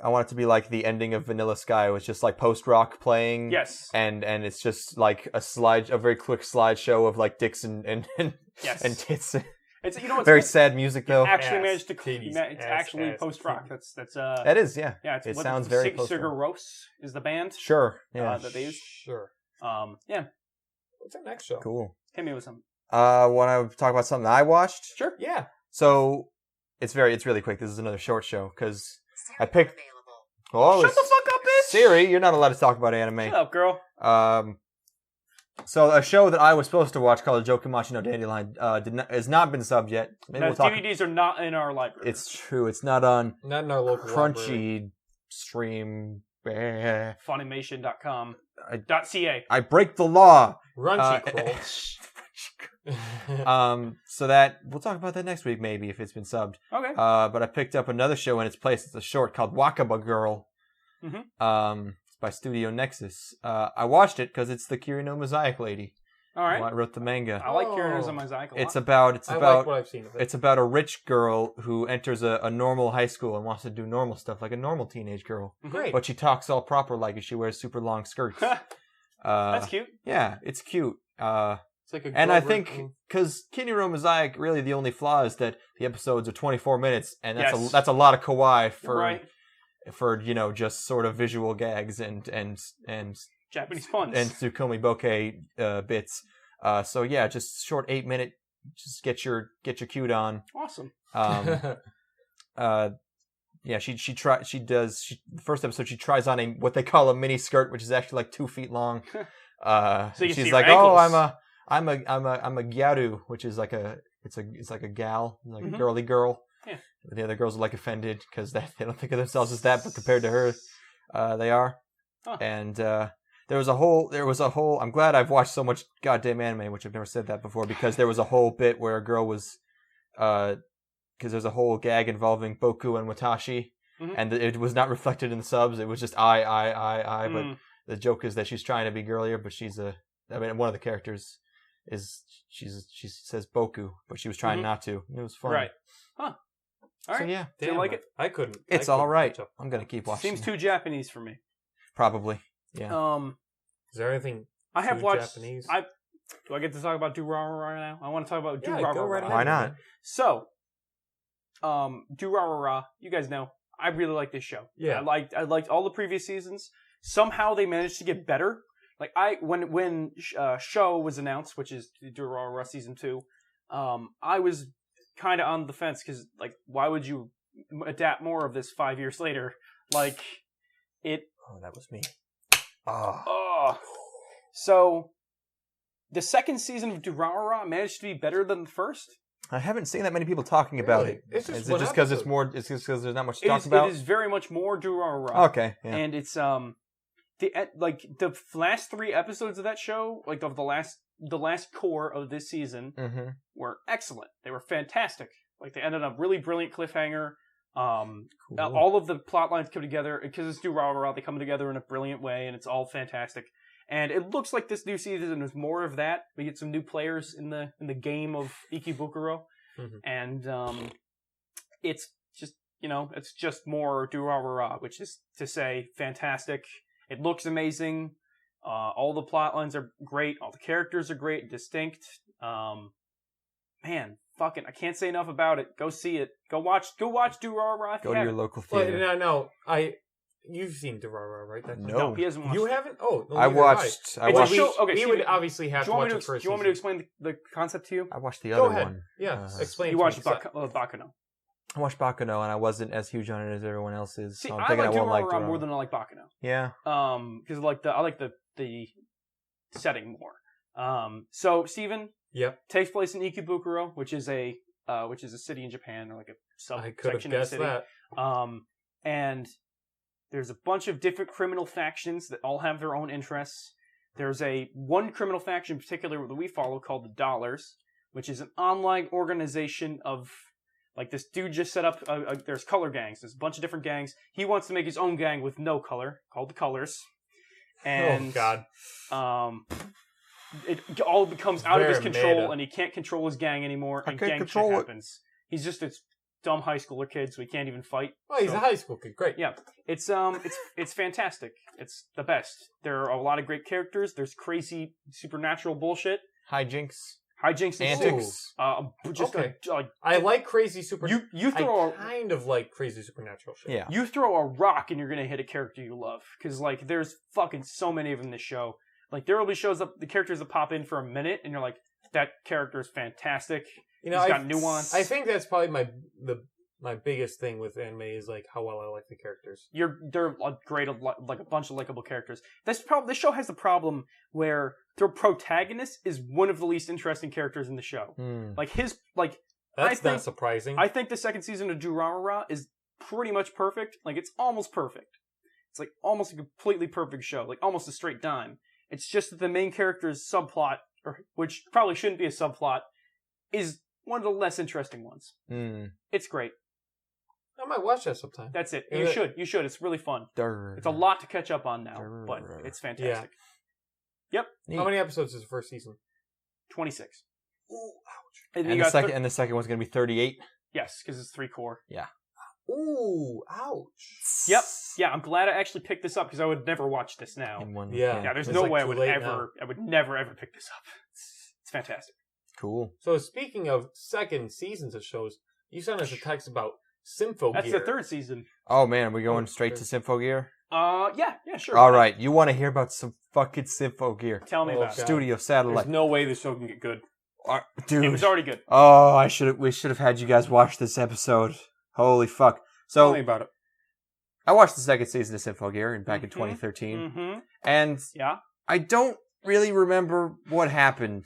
[SPEAKER 4] want it to be like the ending of Vanilla Sky. It was just post rock playing.
[SPEAKER 2] Yes.
[SPEAKER 4] And it's just a very quick slideshow of dicks and
[SPEAKER 2] Yes.
[SPEAKER 4] and tits.
[SPEAKER 2] It's it's
[SPEAKER 4] Very
[SPEAKER 2] good.
[SPEAKER 4] sad music though.
[SPEAKER 2] Actually
[SPEAKER 3] Ass,
[SPEAKER 2] managed to.
[SPEAKER 3] titties,
[SPEAKER 2] It's
[SPEAKER 3] ass,
[SPEAKER 2] actually
[SPEAKER 3] ass,
[SPEAKER 2] post rock.
[SPEAKER 3] titties.
[SPEAKER 2] That's
[SPEAKER 4] That is, yeah.
[SPEAKER 2] yeah. It's
[SPEAKER 4] It
[SPEAKER 2] what-
[SPEAKER 4] sounds very post
[SPEAKER 2] Sigur
[SPEAKER 4] rock.
[SPEAKER 2] Rós is the band.
[SPEAKER 4] Sure. Yeah.
[SPEAKER 2] That they use.
[SPEAKER 3] Sure.
[SPEAKER 2] Yeah.
[SPEAKER 3] What's our next show?
[SPEAKER 4] Cool.
[SPEAKER 2] Hit me with something.
[SPEAKER 4] Want to talk about something I watched?
[SPEAKER 2] Sure.
[SPEAKER 3] Yeah.
[SPEAKER 4] So it's really quick. This is another short show because I picked. Oh,
[SPEAKER 2] Shut the fuck up, bitch.
[SPEAKER 4] Siri, you're not allowed to talk about anime.
[SPEAKER 2] Shut up, girl.
[SPEAKER 4] So a show that I was supposed to watch called Jokimachi no Dandelion has not been subbed yet. Maybe
[SPEAKER 2] No,
[SPEAKER 4] we'll talk.
[SPEAKER 2] DVDs are not in our library.
[SPEAKER 4] It's true. It's not on
[SPEAKER 3] Not in our local library.
[SPEAKER 4] Crunchy stream.
[SPEAKER 2] Funimation.com.
[SPEAKER 4] I-
[SPEAKER 2] .ca.
[SPEAKER 4] I break the law.
[SPEAKER 3] Crunchyroll.
[SPEAKER 4] So that we'll talk about that next week, maybe if it's been subbed.
[SPEAKER 2] Okay.
[SPEAKER 4] But I picked up another show in its place. It's a short called Wakaba Girl.
[SPEAKER 2] Mhm.
[SPEAKER 4] It's by Studio Nexus. I watched it because it's the Kirino Mosaic lady.
[SPEAKER 2] All right.
[SPEAKER 4] I wrote the manga.
[SPEAKER 2] I like Kira's on Mosaic a lot.
[SPEAKER 4] It's about
[SPEAKER 3] I like what I've seen of it.
[SPEAKER 4] it's about a rich girl who enters a normal high school and wants to do normal stuff like a normal teenage girl.
[SPEAKER 3] Great.
[SPEAKER 4] But she talks all proper like she wears super long skirts.
[SPEAKER 2] That's cute.
[SPEAKER 4] Yeah, it's cute.
[SPEAKER 3] It's like a
[SPEAKER 4] And I
[SPEAKER 3] girl
[SPEAKER 4] think
[SPEAKER 3] version.
[SPEAKER 4] because Kiniro Mosaic, really the only flaw is that the episodes are 24 minutes, and
[SPEAKER 2] Yes.
[SPEAKER 4] that's a lot of kawaii for
[SPEAKER 2] Right.
[SPEAKER 4] just sort of visual gags and
[SPEAKER 2] Japanese puns.
[SPEAKER 4] Tsukumi bokeh bits. So yeah, just short 8-minute. Just get your cute on.
[SPEAKER 2] Awesome.
[SPEAKER 4] Yeah, the first episode she tries on what they call a mini skirt, which is actually like 2 feet long.
[SPEAKER 2] So you can
[SPEAKER 4] she's
[SPEAKER 2] see
[SPEAKER 4] like,
[SPEAKER 2] her
[SPEAKER 4] "Oh,
[SPEAKER 2] ankles."
[SPEAKER 4] I'm a gyaru," which is like it's like a gal, like a girly girl.
[SPEAKER 2] Yeah.
[SPEAKER 4] The other girls are like offended because they don't think of themselves as that, but compared to her, they are.
[SPEAKER 2] Huh.
[SPEAKER 4] And there was a whole. I'm glad I've watched so much goddamn anime, which I've never said that before, because there was a whole bit where a girl was, because there's a whole gag involving Boku and Watashi, and it was not reflected in the subs. It was just I. But the joke is that she's trying to be girlier, but one of the characters she says Boku, but she was trying not to. It was fun.
[SPEAKER 2] Right. Huh. All right.
[SPEAKER 4] So yeah,
[SPEAKER 2] Do you like it?
[SPEAKER 3] I couldn't.
[SPEAKER 4] it's all right. I'm gonna keep watching.
[SPEAKER 2] Seems too Japanese for me.
[SPEAKER 4] Probably. Yeah.
[SPEAKER 3] Is there anything
[SPEAKER 2] I have
[SPEAKER 3] too
[SPEAKER 2] watched.
[SPEAKER 3] Japanese?
[SPEAKER 2] Do I get to talk about Durarara right now? I want to talk about
[SPEAKER 3] Yeah,
[SPEAKER 2] Durarara.
[SPEAKER 3] go right ahead.
[SPEAKER 4] Why not?
[SPEAKER 2] So, Durarara, you guys know, I really like this show.
[SPEAKER 3] Yeah.
[SPEAKER 2] I liked all the previous seasons. Somehow they managed to get better. Like when show was announced, which is Durarara season 2, I was kind of on the fence because why would you adapt more of this 5 years later? Like it.
[SPEAKER 4] Oh, that was me. Oh.
[SPEAKER 2] Oh. So the second season of Durarara managed to be better than the first.
[SPEAKER 4] I haven't seen that many people talking about
[SPEAKER 3] Really?
[SPEAKER 4] it.
[SPEAKER 3] It's just
[SPEAKER 4] Is it
[SPEAKER 3] one
[SPEAKER 4] just because it's
[SPEAKER 3] episode.
[SPEAKER 4] more? It's just because there's not much to talk about.
[SPEAKER 2] It is very much more Durarara.
[SPEAKER 4] Okay. Yeah.
[SPEAKER 2] And it's the last 3 episodes of that show, of the last core of this season, were excellent. They were fantastic. They ended up really brilliant cliffhanger. All of the plot lines come together because it's Durarara. They come together in a brilliant way, and it's all fantastic. And it looks like this new season is more of that. We get some new players in the game of Ikebukuro, and it's just it's just more Durarara, which is to say fantastic. It looks amazing. All the plot lines are great. All the characters are great, distinct. Man, fucking, I can't say enough about it. Go see it. Go watch Durarara.
[SPEAKER 4] Go to your local
[SPEAKER 3] Well,
[SPEAKER 4] theater.
[SPEAKER 3] no. You've seen Durarara, right? That's
[SPEAKER 4] No.
[SPEAKER 2] No, he hasn't watched
[SPEAKER 3] You
[SPEAKER 2] it.
[SPEAKER 3] haven't? Oh, no,
[SPEAKER 4] I
[SPEAKER 3] neither
[SPEAKER 4] watched.
[SPEAKER 3] have
[SPEAKER 4] I
[SPEAKER 2] It's a
[SPEAKER 4] watched.
[SPEAKER 2] show- okay,
[SPEAKER 3] we
[SPEAKER 2] Steven,
[SPEAKER 3] would obviously have
[SPEAKER 2] Do
[SPEAKER 3] to
[SPEAKER 2] you
[SPEAKER 3] watch
[SPEAKER 2] want
[SPEAKER 3] the
[SPEAKER 2] me to
[SPEAKER 3] first
[SPEAKER 2] do you want me to
[SPEAKER 3] season.
[SPEAKER 2] explain the concept to you?
[SPEAKER 4] I watched the
[SPEAKER 3] Go
[SPEAKER 4] other
[SPEAKER 3] ahead.
[SPEAKER 4] one.
[SPEAKER 3] Yeah, explain.
[SPEAKER 2] You
[SPEAKER 3] to
[SPEAKER 2] watched
[SPEAKER 3] me.
[SPEAKER 2] Bakuno.
[SPEAKER 4] I watched Bakuno, and I wasn't as huge on it as everyone else is.
[SPEAKER 2] See,
[SPEAKER 4] so I'm
[SPEAKER 2] I
[SPEAKER 4] thinking
[SPEAKER 2] like
[SPEAKER 4] I won't like
[SPEAKER 2] Durarara more
[SPEAKER 4] Durarara.
[SPEAKER 2] than I like Bakuno.
[SPEAKER 4] Yeah.
[SPEAKER 2] Because I like the setting more. So Steven,
[SPEAKER 3] Yep.
[SPEAKER 2] takes place in Ikebukuro, which is a city in Japan, or like a
[SPEAKER 3] I could have
[SPEAKER 2] subsection of the
[SPEAKER 3] guessed
[SPEAKER 2] city.
[SPEAKER 3] that.
[SPEAKER 2] And there's a bunch of different criminal factions that all have their own interests. There's one criminal faction in particular that we follow called the Dollars, which is an online organization of this dude just set up. There's color gangs. There's a bunch of different gangs. He wants to make his own gang with no color called the Colors. And
[SPEAKER 3] Oh God.
[SPEAKER 2] it all becomes out of his
[SPEAKER 3] Very
[SPEAKER 2] control,
[SPEAKER 3] meta.
[SPEAKER 2] and he can't control his gang anymore.
[SPEAKER 4] I
[SPEAKER 2] And
[SPEAKER 4] can't
[SPEAKER 2] gang shit
[SPEAKER 4] control it.
[SPEAKER 2] happens. He's just a dumb high schooler kid, so he can't even fight.
[SPEAKER 3] Oh, he's
[SPEAKER 2] So-
[SPEAKER 3] a high school kid. Great.
[SPEAKER 2] Yeah, it's fantastic. It's the best. There are a lot of great characters. There's crazy supernatural bullshit,
[SPEAKER 4] Hijinks.
[SPEAKER 2] hijinks, and
[SPEAKER 4] Antics.
[SPEAKER 2] just
[SPEAKER 3] Okay.
[SPEAKER 2] like
[SPEAKER 3] I like crazy super.
[SPEAKER 2] you throw
[SPEAKER 3] I kind of like crazy supernatural shit.
[SPEAKER 4] Yeah.
[SPEAKER 2] you throw a rock and you're gonna hit a character you love, because there's fucking so many of them in this show. There will be the characters that pop in for a minute, and you're like, that character is fantastic.
[SPEAKER 3] You know,
[SPEAKER 2] He's got nuance.
[SPEAKER 3] I think that's probably my biggest thing with anime is how well I like the characters.
[SPEAKER 2] They're great, like a bunch of likable characters. This show has the problem where the protagonist is one of the least interesting characters in the show.
[SPEAKER 3] That's
[SPEAKER 2] I think-
[SPEAKER 3] not surprising.
[SPEAKER 2] I think the second season of Durarara is pretty much perfect. It's almost perfect. It's almost a completely perfect show, almost a straight dime. It's just that the main character's subplot, which probably shouldn't be a subplot, is one of the less interesting ones. It's great.
[SPEAKER 3] I might watch that sometime.
[SPEAKER 2] That's it.
[SPEAKER 3] Yeah.
[SPEAKER 2] You should. It's really fun. It's a lot to catch up on now, but it's fantastic. Yep.
[SPEAKER 3] How many episodes is the first season?
[SPEAKER 2] 26.
[SPEAKER 3] Ooh,
[SPEAKER 2] And,
[SPEAKER 4] And
[SPEAKER 2] you
[SPEAKER 4] the
[SPEAKER 2] got
[SPEAKER 4] second one's going to be 38.
[SPEAKER 2] yes, because it's 3 core.
[SPEAKER 3] ooh, ouch.
[SPEAKER 2] Yep. Yeah, I'm glad I actually picked this up because I would never watch this now.
[SPEAKER 4] In one
[SPEAKER 3] Yeah.
[SPEAKER 2] Yeah, there's
[SPEAKER 3] It's
[SPEAKER 2] no
[SPEAKER 3] like
[SPEAKER 2] way I
[SPEAKER 3] too
[SPEAKER 2] would
[SPEAKER 3] late
[SPEAKER 2] ever. I would never ever pick this up. It's fantastic.
[SPEAKER 4] Cool.
[SPEAKER 3] So speaking of second seasons of shows, you sent us a text about Symphogear.
[SPEAKER 2] That's the 3rd season.
[SPEAKER 4] Oh man, are we going straight to Symphogear?
[SPEAKER 2] Yeah, sure.
[SPEAKER 4] All right, you want to hear about some fucking Symphogear?
[SPEAKER 2] Tell me
[SPEAKER 3] Oh,
[SPEAKER 2] about it.
[SPEAKER 3] God.
[SPEAKER 4] Studio Satellite.
[SPEAKER 2] There's no way this show can get good.
[SPEAKER 4] Dude.
[SPEAKER 2] It was already good.
[SPEAKER 4] Oh, we should have had you guys watch this episode. Holy fuck.
[SPEAKER 3] Tell me
[SPEAKER 4] So,
[SPEAKER 3] about it.
[SPEAKER 4] I watched the second season of Symphogear back in 2013,
[SPEAKER 2] Mm-hmm.
[SPEAKER 4] and
[SPEAKER 2] Yeah.
[SPEAKER 4] I don't really remember what happened,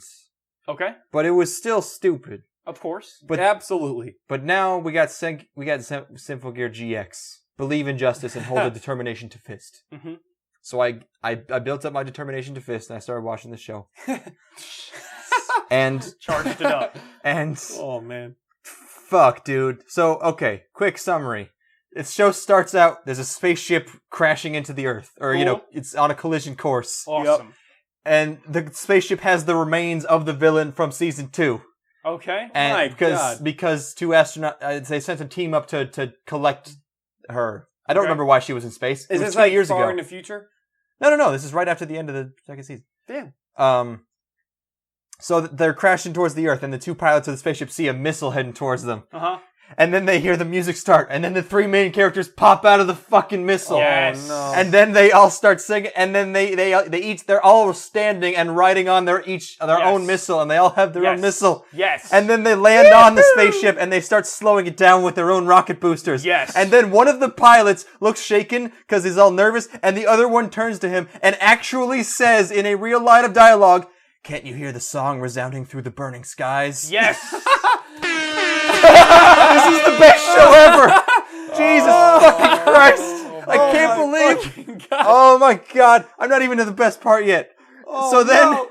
[SPEAKER 2] Okay.
[SPEAKER 4] but it was still stupid.
[SPEAKER 2] Of course.
[SPEAKER 4] But-
[SPEAKER 3] Absolutely.
[SPEAKER 4] But now we got Symphogear GX. Believe in justice and hold a determination to fist.
[SPEAKER 2] Mm-hmm.
[SPEAKER 4] So I built up my determination to fist, and I started watching the show. And
[SPEAKER 2] Charged it up.
[SPEAKER 4] and
[SPEAKER 3] Oh, man.
[SPEAKER 4] fuck, dude. So, okay, quick summary. The show starts out, there's a spaceship crashing into the Earth. Or,
[SPEAKER 2] Cool.
[SPEAKER 4] it's on a collision course.
[SPEAKER 2] Awesome.
[SPEAKER 4] And the spaceship has the remains of the villain from season 2.
[SPEAKER 2] Okay.
[SPEAKER 4] And
[SPEAKER 3] My God.
[SPEAKER 4] because two astronauts, they sent a team up to collect her. I don't
[SPEAKER 2] Okay.
[SPEAKER 4] remember why she was in space. It
[SPEAKER 3] Is
[SPEAKER 4] was
[SPEAKER 3] this
[SPEAKER 4] 2
[SPEAKER 3] like
[SPEAKER 4] years
[SPEAKER 3] far
[SPEAKER 4] ago.
[SPEAKER 3] in the future?
[SPEAKER 4] No. This is right after the end of the second season.
[SPEAKER 3] Damn.
[SPEAKER 4] So they're crashing towards the Earth, and the two pilots of the spaceship see a missile heading towards them.
[SPEAKER 2] Uh-huh.
[SPEAKER 4] And then they hear the music start, and then the 3 main characters pop out of the fucking missile.
[SPEAKER 2] Yes.
[SPEAKER 3] Oh, no.
[SPEAKER 4] And then they all start singing, and then they're all standing and riding on their
[SPEAKER 2] Yes.
[SPEAKER 4] own missile, and they all have their own
[SPEAKER 2] Yes.
[SPEAKER 4] missile.
[SPEAKER 2] Yes.
[SPEAKER 4] And then they land on the spaceship, and they start slowing it down with their own rocket boosters.
[SPEAKER 2] Yes.
[SPEAKER 4] And then one of the pilots looks shaken because he's all nervous, and the other one turns to him and actually says in a real line of dialogue, "Can't you hear the song resounding through the burning skies?"
[SPEAKER 2] Yes.
[SPEAKER 4] This is the best show ever! Jesus fucking Christ! I can't believe. Oh my god! I'm not even to the best part yet. So then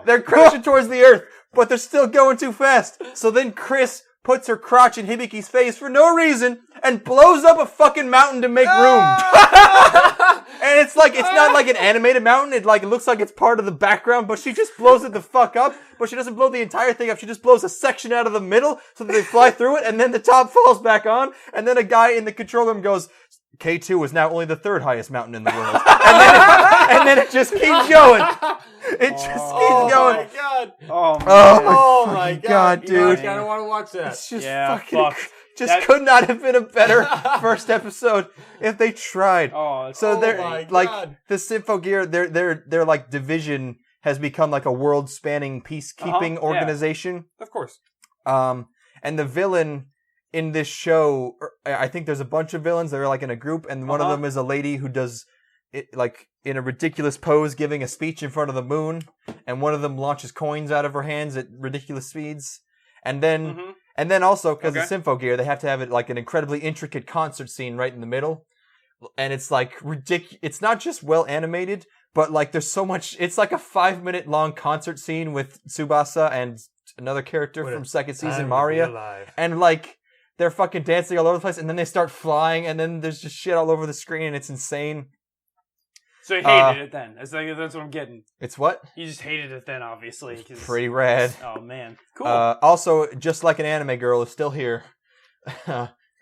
[SPEAKER 4] they're crashing towards the Earth, but they're still going too fast. So then Chris puts her crotch in Hibiki's face for no reason and blows up a fucking mountain to make room. And it's not like an animated mountain. It looks like it's part of the background, but she just blows it the fuck up. But she doesn't blow the entire thing up. She just blows a section out of the middle so that they fly through it, and then the top falls back on. And then a guy in the control room goes, "K2 is now only the 3rd highest mountain in the world." And then it just keeps going. It just keeps going.
[SPEAKER 3] my God.
[SPEAKER 2] Oh, man.
[SPEAKER 4] Oh my
[SPEAKER 3] my
[SPEAKER 4] fucking
[SPEAKER 3] God,
[SPEAKER 4] God,
[SPEAKER 3] You know, I
[SPEAKER 4] dude.
[SPEAKER 3] kind of want to watch that.
[SPEAKER 4] It's just
[SPEAKER 2] Yeah,
[SPEAKER 4] fucking
[SPEAKER 2] fuck.
[SPEAKER 4] just
[SPEAKER 2] That-
[SPEAKER 4] could not have been a better first episode if they tried.
[SPEAKER 2] Oh,
[SPEAKER 4] So
[SPEAKER 3] Oh
[SPEAKER 4] they're
[SPEAKER 3] my
[SPEAKER 4] like
[SPEAKER 3] God.
[SPEAKER 4] the Symphogear, their like division has become like a world spanning peacekeeping
[SPEAKER 2] Yeah.
[SPEAKER 4] organization.
[SPEAKER 3] Of course.
[SPEAKER 4] And the villain in this show, I think there's a bunch of villains that are like in a group, and one of them is a lady who does it like in a ridiculous pose, giving a speech in front of the moon, and one of them launches coins out of her hands at ridiculous speeds, and then also because
[SPEAKER 2] Okay.
[SPEAKER 4] of Symphogear, they have to have it like an incredibly intricate concert scene right in the middle, and it's like ridiculous. It's not just well animated, but like there's so much. It's like a 5-minute long concert scene with Tsubasa and another character from second season, Maria, and like they're fucking dancing all over the place, and then they start flying, and then there's just shit all over the screen, and it's insane.
[SPEAKER 2] So you hated it then. That's what I'm getting.
[SPEAKER 4] It's what?
[SPEAKER 2] You just hated it then, obviously. 'Cause-
[SPEAKER 4] Pretty rad.
[SPEAKER 2] Oh, man. Cool.
[SPEAKER 4] Also, just like an anime girl is still here.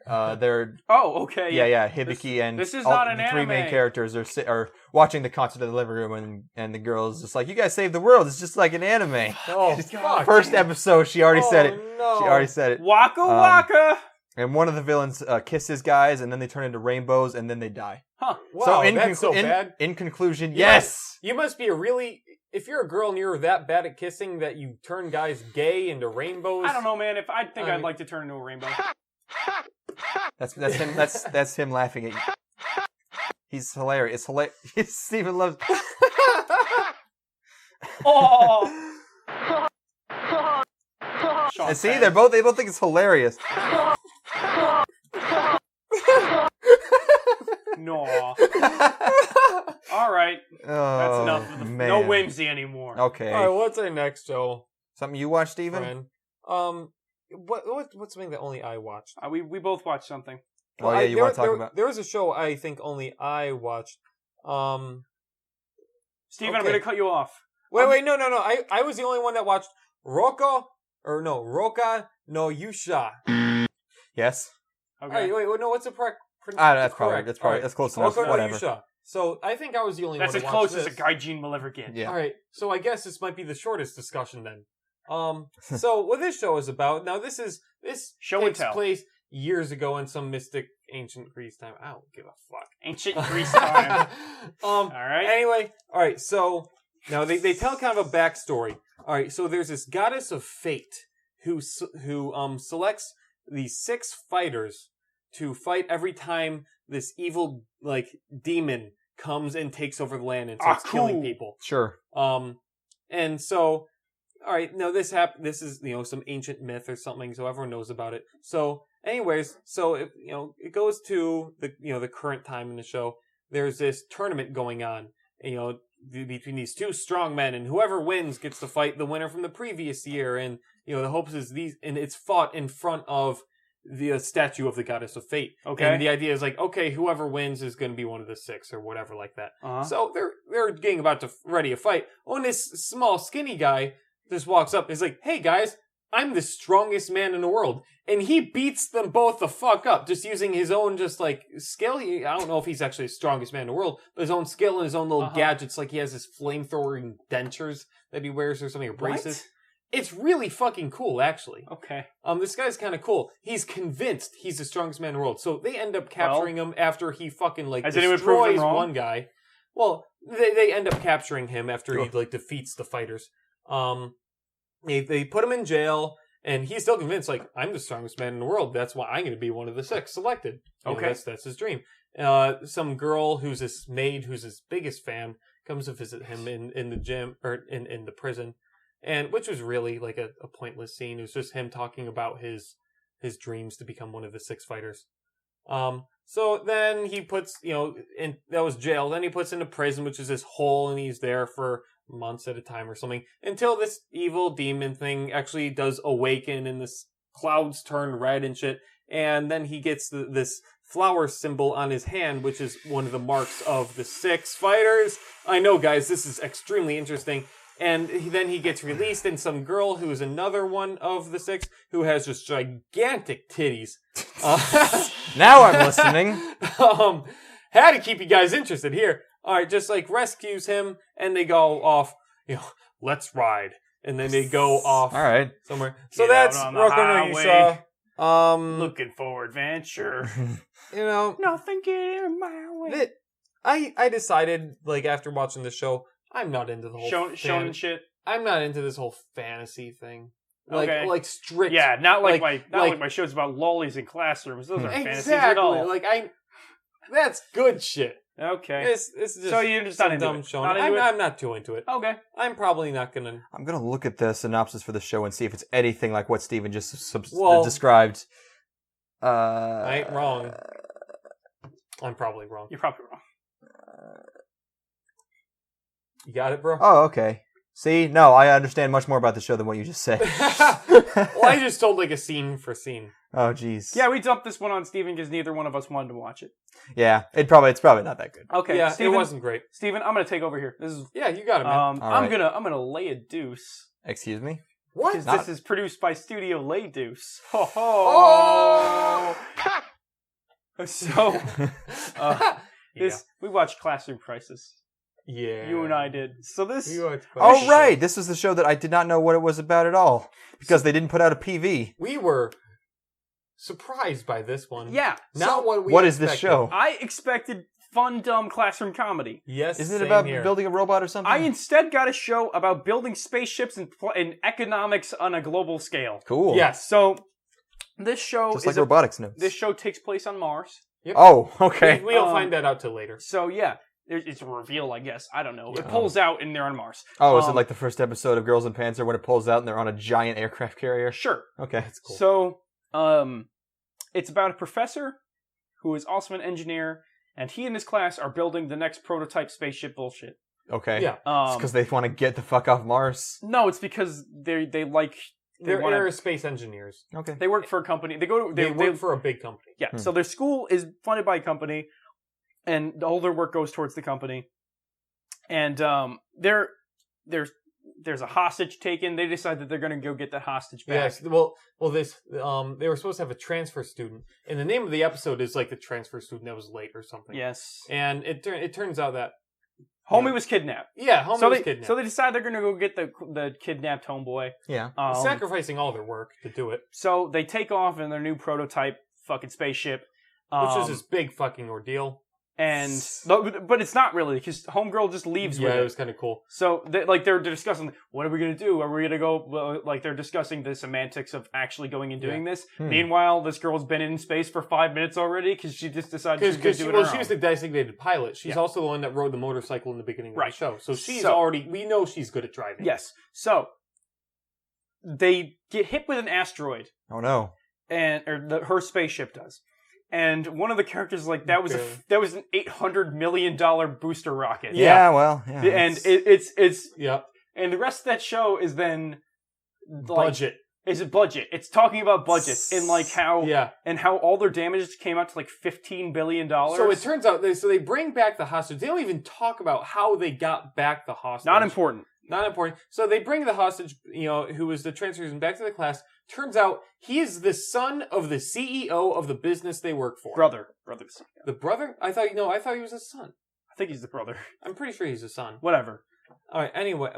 [SPEAKER 4] They're
[SPEAKER 2] oh, okay.
[SPEAKER 4] yeah, Hibiki and
[SPEAKER 2] this is
[SPEAKER 4] all
[SPEAKER 2] not an
[SPEAKER 4] the 3 main
[SPEAKER 2] anime.
[SPEAKER 4] characters are watching the concert in the living room, and the girl's just like, "You guys saved the world. It's just like an anime."
[SPEAKER 3] Oh, fuck.
[SPEAKER 4] First episode, she already said it.
[SPEAKER 3] No.
[SPEAKER 4] She already said it.
[SPEAKER 2] Waka waka!
[SPEAKER 4] And one of the villains kisses guys, and then they turn into rainbows, and then they die.
[SPEAKER 2] Huh.
[SPEAKER 3] Wow, that's so bad.
[SPEAKER 4] In conclusion,
[SPEAKER 3] You
[SPEAKER 4] yes.
[SPEAKER 3] You must be if you're a girl and you're that bad at kissing that you turn guys gay into rainbows.
[SPEAKER 2] I don't know, man. I think I'd like to turn into a rainbow.
[SPEAKER 4] That's him. That's him laughing at you. He's hilarious. It's hilarious. Steven loves.
[SPEAKER 2] Oh! Sean
[SPEAKER 4] And see,
[SPEAKER 2] Penn.
[SPEAKER 4] they both think it's hilarious.
[SPEAKER 2] No. All right. That's enough of the
[SPEAKER 4] man.
[SPEAKER 2] no whimsy anymore.
[SPEAKER 4] Okay.
[SPEAKER 3] All right, what's our next show,
[SPEAKER 4] Something you watch, Steven?
[SPEAKER 3] friend? What's something that only I watched?
[SPEAKER 2] We both watched something.
[SPEAKER 4] Oh yeah, you want to talk about?
[SPEAKER 3] There was a show I think only I watched.
[SPEAKER 2] Steven, I'm
[SPEAKER 3] Okay.
[SPEAKER 2] going to cut you off.
[SPEAKER 3] Wait, no. I was the only one that watched Roka no Yusha.
[SPEAKER 4] Yes.
[SPEAKER 2] Okay.
[SPEAKER 3] Wait, no, what's the correct?
[SPEAKER 4] That's close enough.
[SPEAKER 3] Roka no
[SPEAKER 4] Whatever.
[SPEAKER 3] Yusha. So I think I was the only
[SPEAKER 2] That's
[SPEAKER 3] one
[SPEAKER 2] as
[SPEAKER 3] to
[SPEAKER 2] close
[SPEAKER 3] watch
[SPEAKER 2] as a
[SPEAKER 3] this.
[SPEAKER 2] gaijin will ever get.
[SPEAKER 4] Yeah.
[SPEAKER 3] All right, so I guess this might be the shortest discussion then. So what this show is about? Now this
[SPEAKER 2] Show and
[SPEAKER 3] takes
[SPEAKER 2] tell.
[SPEAKER 3] place years ago in some mystic ancient Greece time. I don't give a fuck.
[SPEAKER 2] Ancient Greece time.
[SPEAKER 3] All
[SPEAKER 2] right.
[SPEAKER 3] Anyway, all right. So now they tell kind of a backstory. All right. So there's this goddess of fate who selects these 6 fighters to fight every time this evil demon comes and takes over the land and starts killing people.
[SPEAKER 4] Sure.
[SPEAKER 3] And so, all right, now this is some ancient myth or something, so everyone knows about it. So, anyways, it goes to the current time in the show. There's this tournament going on, between these 2 strong men, and whoever wins gets to fight the winner from the previous year. And the hopes is it's fought in front of the statue of the goddess of fate.
[SPEAKER 2] Okay.
[SPEAKER 3] And the idea is okay, whoever wins is going to be one of the 6 or whatever like that.
[SPEAKER 2] Uh-huh.
[SPEAKER 3] So they're getting about to ready a fight. Oh, and this small skinny guy just walks up and is like, "Hey guys, I'm the strongest man in the world." And he beats them both the fuck up just using his own skill. I don't know if he's actually the strongest man in the world, but his own skill and his own little gadgets. Like he has his flamethrower dentures that he wears or something, or braces.
[SPEAKER 2] What?
[SPEAKER 3] It's really fucking cool, actually.
[SPEAKER 2] Okay.
[SPEAKER 3] This guy's kind of cool. He's convinced he's the strongest man in the world. So they end up capturing him after he fucking
[SPEAKER 2] has anyone proved them
[SPEAKER 3] destroys
[SPEAKER 2] wrong?
[SPEAKER 3] one guy. Well, they end up capturing him after he defeats the fighters. They put him in jail, and he's still convinced I'm the strongest man in the world. That's why I'm going to be one of the 6 selected.
[SPEAKER 2] Okay.
[SPEAKER 3] That's his dream. Some girl who's his maid, who's his biggest fan, comes to visit him in the gym or in the prison. And which was really a pointless scene. It was just him talking about his dreams to become one of the 6 fighters. So then he puts, that was jail. Then he puts into prison, which is this hole, and he's there for months at a time or something until this evil demon thing actually does awaken and this clouds turn red and shit. And then he gets this flower symbol on his hand, which is one of the marks of the 6 fighters. I know, guys, this is extremely interesting. And then he gets released, and some girl who is another one of the 6 who has just gigantic titties.
[SPEAKER 4] Now I'm listening.
[SPEAKER 3] Had to keep you guys interested here. All right, just rescues him, and they go off. Let's ride, and then they go off.
[SPEAKER 4] All right.
[SPEAKER 3] Somewhere. So
[SPEAKER 2] Get
[SPEAKER 3] that's
[SPEAKER 2] out on the
[SPEAKER 3] Roku no
[SPEAKER 2] highway.
[SPEAKER 3] Yusha.
[SPEAKER 2] Looking for adventure.
[SPEAKER 3] Nothing
[SPEAKER 2] getting my way.
[SPEAKER 3] I decided after watching the show, I'm not into the whole
[SPEAKER 2] Shonen shit.
[SPEAKER 3] I'm not into this whole fantasy thing.
[SPEAKER 2] Okay.
[SPEAKER 3] Strict.
[SPEAKER 2] Yeah, not like my shows about lollies in classrooms. Those aren't fantasies at all.
[SPEAKER 3] That's good shit.
[SPEAKER 2] Okay.
[SPEAKER 3] It's just
[SPEAKER 2] So you're just not into
[SPEAKER 3] dumb
[SPEAKER 2] it?
[SPEAKER 3] show.
[SPEAKER 2] Not into it?
[SPEAKER 3] I'm not too into it.
[SPEAKER 2] Okay.
[SPEAKER 3] I'm probably not gonna.
[SPEAKER 4] I'm gonna look at the synopsis for the show and see if it's anything like what Steven just described.
[SPEAKER 3] I ain't wrong. I'm probably wrong.
[SPEAKER 2] You're probably wrong.
[SPEAKER 3] You got it, bro?
[SPEAKER 4] Oh, okay. See, no, I understand much more about the show than what you just said.
[SPEAKER 3] Well, I just told a scene for scene.
[SPEAKER 4] Oh, jeez.
[SPEAKER 2] Yeah, we dumped this one on Steven because neither one of us wanted to watch it.
[SPEAKER 4] Yeah, it's probably not that good.
[SPEAKER 2] Okay.
[SPEAKER 3] Yeah,
[SPEAKER 2] Steven,
[SPEAKER 3] it wasn't great.
[SPEAKER 2] Steven, I'm gonna take over here. This is
[SPEAKER 3] Yeah, you got it, man.
[SPEAKER 4] All right.
[SPEAKER 2] I'm gonna lay a deuce.
[SPEAKER 4] Excuse me?
[SPEAKER 3] What?
[SPEAKER 2] Because
[SPEAKER 4] Not-
[SPEAKER 2] this is produced by Studio Lay Deuce. Ho ho! So, we watched Classroom Crisis.
[SPEAKER 3] Yeah.
[SPEAKER 2] You and I did. So this.
[SPEAKER 4] Oh, right. This was the show that I did not know what it was about at all. Because they didn't put out a PV.
[SPEAKER 3] We were surprised by this one.
[SPEAKER 2] Yeah.
[SPEAKER 3] Not what we
[SPEAKER 4] What is this
[SPEAKER 3] expected.
[SPEAKER 4] show?
[SPEAKER 2] I expected fun, dumb classroom comedy.
[SPEAKER 3] Yes.
[SPEAKER 4] Isn't it
[SPEAKER 3] same
[SPEAKER 4] about
[SPEAKER 3] here.
[SPEAKER 4] building a robot or something?
[SPEAKER 2] I instead got a show about building spaceships and economics on a global scale.
[SPEAKER 4] Cool.
[SPEAKER 3] Yes.
[SPEAKER 2] So this show
[SPEAKER 4] Just like robotics notes.
[SPEAKER 2] this show takes place on Mars.
[SPEAKER 4] Oh, okay.
[SPEAKER 3] We'll find that out till later.
[SPEAKER 2] So yeah, it's a reveal, I guess. I don't know. It pulls out and they're on Mars.
[SPEAKER 4] Oh, is it like the first episode of Girls in Pants when it pulls out and they're on a giant aircraft carrier?
[SPEAKER 2] Sure.
[SPEAKER 4] Okay. That's
[SPEAKER 3] Cool.
[SPEAKER 2] So, it's about a professor who is also an engineer, and he and his class are building the next prototype spaceship bullshit.
[SPEAKER 4] Okay.
[SPEAKER 3] Yeah.
[SPEAKER 4] It's because they want to get the fuck off Mars.
[SPEAKER 2] No, it's because they
[SPEAKER 3] They're
[SPEAKER 2] wanna-
[SPEAKER 3] aerospace engineers.
[SPEAKER 4] Okay.
[SPEAKER 2] they work for a company. They go to
[SPEAKER 3] They work for a big company.
[SPEAKER 2] Yeah, so their school is funded by a company, and all their work goes towards the company. And their there's a hostage taken. They decide that they're going to go get that hostage back.
[SPEAKER 3] Yes. Well, this they were supposed to have a transfer student, and the name of the episode is like the transfer student that was late or something.
[SPEAKER 2] Yes.
[SPEAKER 3] And it turns out that
[SPEAKER 2] Homie was kidnapped.
[SPEAKER 3] yeah, homie was kidnapped.
[SPEAKER 2] So they decide they're going to go get the kidnapped homeboy.
[SPEAKER 4] Yeah.
[SPEAKER 3] Sacrificing all their work to do it,
[SPEAKER 2] So they take off in their new prototype fucking spaceship.
[SPEAKER 3] which is this big fucking ordeal.
[SPEAKER 2] But it's not really, because homegirl just leaves with
[SPEAKER 3] Yeah,
[SPEAKER 2] it.
[SPEAKER 3] it was kind of cool.
[SPEAKER 2] So they're discussing, what are we going to do? Are we going to go, well, like they're discussing the semantics of actually going and doing this. Meanwhile, this girl's been in space for 5 minutes already because she just decided she's going to do it on her
[SPEAKER 3] she was
[SPEAKER 2] own.
[SPEAKER 3] the designated pilot. She's
[SPEAKER 2] Yeah.
[SPEAKER 3] also the one that rode the motorcycle in the beginning of
[SPEAKER 2] Right.
[SPEAKER 3] the show. So we know she's good at driving.
[SPEAKER 2] Yes. So they get hit with an asteroid,
[SPEAKER 4] Oh no.
[SPEAKER 2] her spaceship does. And one of the characters is like, that was an $800 million booster rocket.
[SPEAKER 4] Yeah. Well. Yeah.
[SPEAKER 2] And it's
[SPEAKER 3] Yep.
[SPEAKER 2] and the rest of that show is then like,
[SPEAKER 3] Budget.
[SPEAKER 2] Is it budget? It's talking about budget and like how how all their damages came out to like $15 billion.
[SPEAKER 3] So it turns out they bring back the hostage. They don't even talk about how they got back the hostage.
[SPEAKER 2] Not important.
[SPEAKER 3] Not important. So they bring the hostage, who was the transfer student, back to the class. Turns out he is the son of the CEO of the business they work for.
[SPEAKER 2] Brother.
[SPEAKER 3] The brother? I thought he was a son.
[SPEAKER 2] I think he's the brother.
[SPEAKER 3] I'm pretty sure he's a son.
[SPEAKER 2] Whatever.
[SPEAKER 3] All right. Anyway,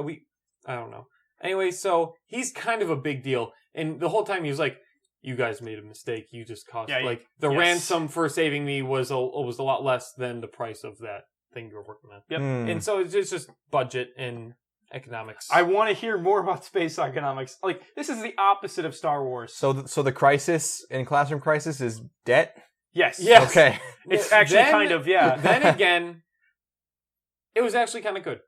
[SPEAKER 3] I don't know. Anyway, so he's kind of a big deal, and the whole time he was like, "You guys made a mistake. You just cost the ransom for saving me was a lot less than the price of that thing you were working on."
[SPEAKER 2] Yep.
[SPEAKER 3] And so it's just budget and economics.
[SPEAKER 2] I want to hear more about space economics. Like, this is the opposite of Star Wars.
[SPEAKER 4] So the crisis in Classroom Crisis is debt.
[SPEAKER 2] Yes.
[SPEAKER 3] Yes.
[SPEAKER 4] Okay.
[SPEAKER 2] It's actually
[SPEAKER 3] Then-
[SPEAKER 2] kind of, yeah.
[SPEAKER 3] Then again, it was actually kind of good.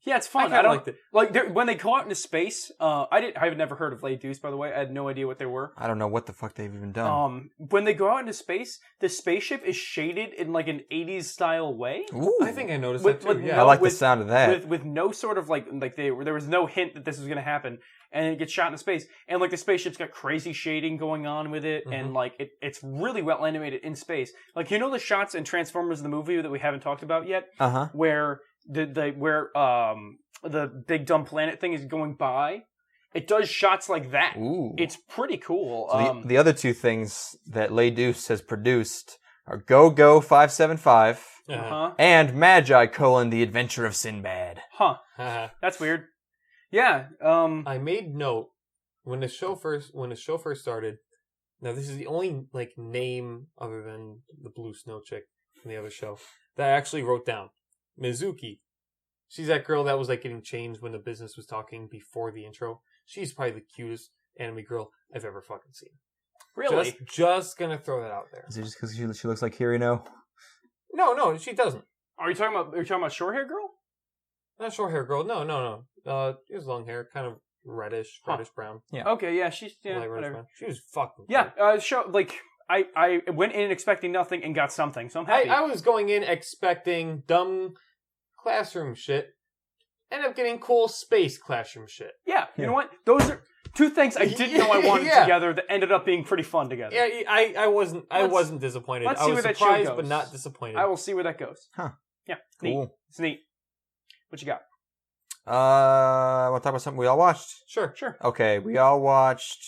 [SPEAKER 2] Yeah, it's fun.
[SPEAKER 3] I
[SPEAKER 2] I don't
[SPEAKER 3] liked it.
[SPEAKER 2] like when they go out into space. I've never heard of Lay Deuce, by the way. I had no idea what they were.
[SPEAKER 4] I don't know what the fuck they've even done.
[SPEAKER 2] When they go out into space, the spaceship is shaded in like an 80s style way.
[SPEAKER 4] Ooh.
[SPEAKER 3] I think I noticed that too. Yeah.
[SPEAKER 4] I like the sound of that.
[SPEAKER 2] With no sort of there was no hint that this was going to happen, and it gets shot into space, and like the spaceship's got crazy shading going on with it, and like it's really well animated in space. Like, the shots in Transformers the movie that we haven't talked about yet, where the big dumb planet thing is going by. It does shots like that.
[SPEAKER 4] Ooh.
[SPEAKER 2] It's pretty cool.
[SPEAKER 4] So the other two things that Lay Deuce has produced are Go 575 and Magi: The Adventure of Sinbad.
[SPEAKER 2] That's weird. Yeah.
[SPEAKER 3] I made note when the show first started. Now this is the only name other than the blue snow chick from the other show that I actually wrote down. Mizuki. She's that girl that was getting changed when the business was talking before the intro. She's probably the cutest anime girl I've ever fucking seen.
[SPEAKER 2] Really?
[SPEAKER 3] Just gonna throw that out there.
[SPEAKER 4] Is it just because she looks like Hirino?
[SPEAKER 3] No, she doesn't.
[SPEAKER 2] Are you talking about short hair girl?
[SPEAKER 3] Not short hair girl. No. It was long hair, kind of reddish brown.
[SPEAKER 4] Yeah.
[SPEAKER 2] Okay, yeah, she's
[SPEAKER 3] Light reddish
[SPEAKER 2] whatever.
[SPEAKER 3] brown. She was fucking
[SPEAKER 2] Yeah,
[SPEAKER 3] cute.
[SPEAKER 2] I went in expecting nothing and got something, so I'm happy.
[SPEAKER 3] I was going in expecting dumb classroom shit. Ended up getting cool space classroom shit.
[SPEAKER 2] Yeah, you know what? Those are two things I didn't know I wanted together that ended up being pretty fun together.
[SPEAKER 3] Yeah, I wasn't disappointed.
[SPEAKER 2] Let's
[SPEAKER 3] I
[SPEAKER 2] see
[SPEAKER 3] was
[SPEAKER 2] where that show
[SPEAKER 3] surprised,
[SPEAKER 2] goes.
[SPEAKER 3] but not disappointed.
[SPEAKER 2] I will see where that goes.
[SPEAKER 4] Huh.
[SPEAKER 2] Yeah,
[SPEAKER 4] Cool.
[SPEAKER 2] neat. It's neat. What you got?
[SPEAKER 4] I want to talk about something we all watched.
[SPEAKER 2] Sure.
[SPEAKER 4] Okay, we all watched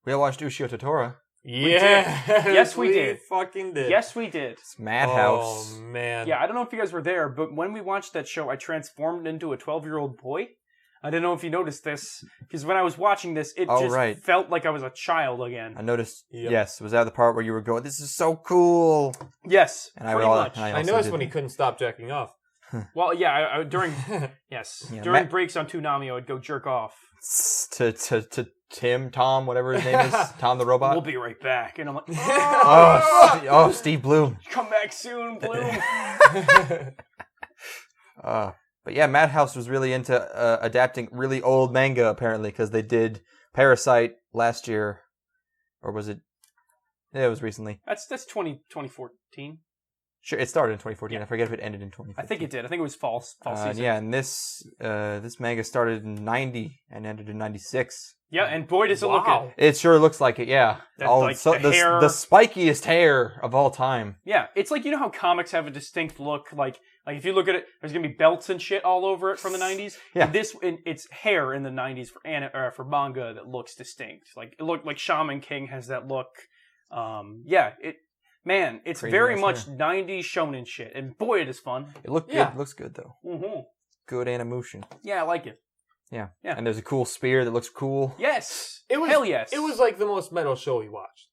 [SPEAKER 4] Ushio Totoro.
[SPEAKER 3] Yeah.
[SPEAKER 2] Yes, we did.
[SPEAKER 3] Fucking did.
[SPEAKER 2] Yes, we did.
[SPEAKER 4] It's Madhouse.
[SPEAKER 3] Oh, man.
[SPEAKER 2] Yeah, I don't know if you guys were there, but when we watched that show, I transformed into a 12-year-old boy. I don't know if you noticed this, because when I was watching this, it felt like I was a child again.
[SPEAKER 4] I noticed.
[SPEAKER 3] Yep.
[SPEAKER 4] Yes, was that the part where you were going, "This is so cool"?
[SPEAKER 2] Yes,
[SPEAKER 4] And
[SPEAKER 2] pretty much.
[SPEAKER 3] I noticed when he couldn't stop jacking off.
[SPEAKER 2] Well, yeah, I during during breaks on Toonami, I would go jerk off.
[SPEAKER 4] To Tom, whatever his name is, Tom the robot.
[SPEAKER 2] We'll be right back, and I'm like,
[SPEAKER 4] oh, Steve Bloom.
[SPEAKER 2] Come back soon, Bloom.
[SPEAKER 4] But yeah, Madhouse was really into adapting really old manga, apparently, because they did Parasite last year. Or was it? Yeah, it was recently.
[SPEAKER 2] That's 2014.
[SPEAKER 4] Sure, it started in 2014. I forget if it ended in 2015.
[SPEAKER 2] I think it did. I think it was fall season.
[SPEAKER 4] Yeah, and this manga started in 90 and ended in 96.
[SPEAKER 2] Yeah, and boy, does it look good.
[SPEAKER 4] It sure looks like it, yeah.
[SPEAKER 2] That, like, the hair.
[SPEAKER 4] The spikiest hair of all time.
[SPEAKER 2] Yeah, it's like, you know how comics have a distinct look? Like if you look at it, there's going to be belts and shit all over it from the 90s.
[SPEAKER 4] Yeah.
[SPEAKER 2] It's hair in the 90s for manga that looks distinct. Like, it looked like Shaman King has that look. It's
[SPEAKER 4] Crazy
[SPEAKER 2] very
[SPEAKER 4] ass
[SPEAKER 2] much
[SPEAKER 4] hair.
[SPEAKER 2] 90s shonen shit. And boy, it is fun.
[SPEAKER 4] It looked good.
[SPEAKER 3] Yeah.
[SPEAKER 4] It looks good, though.
[SPEAKER 2] Mm-hmm.
[SPEAKER 4] Good animation.
[SPEAKER 2] Yeah, I like it.
[SPEAKER 4] Yeah.
[SPEAKER 2] Yeah.
[SPEAKER 4] And there's a cool spear that looks cool.
[SPEAKER 2] Yes.
[SPEAKER 3] Hell
[SPEAKER 2] yes.
[SPEAKER 3] It was like the most metal show we watched.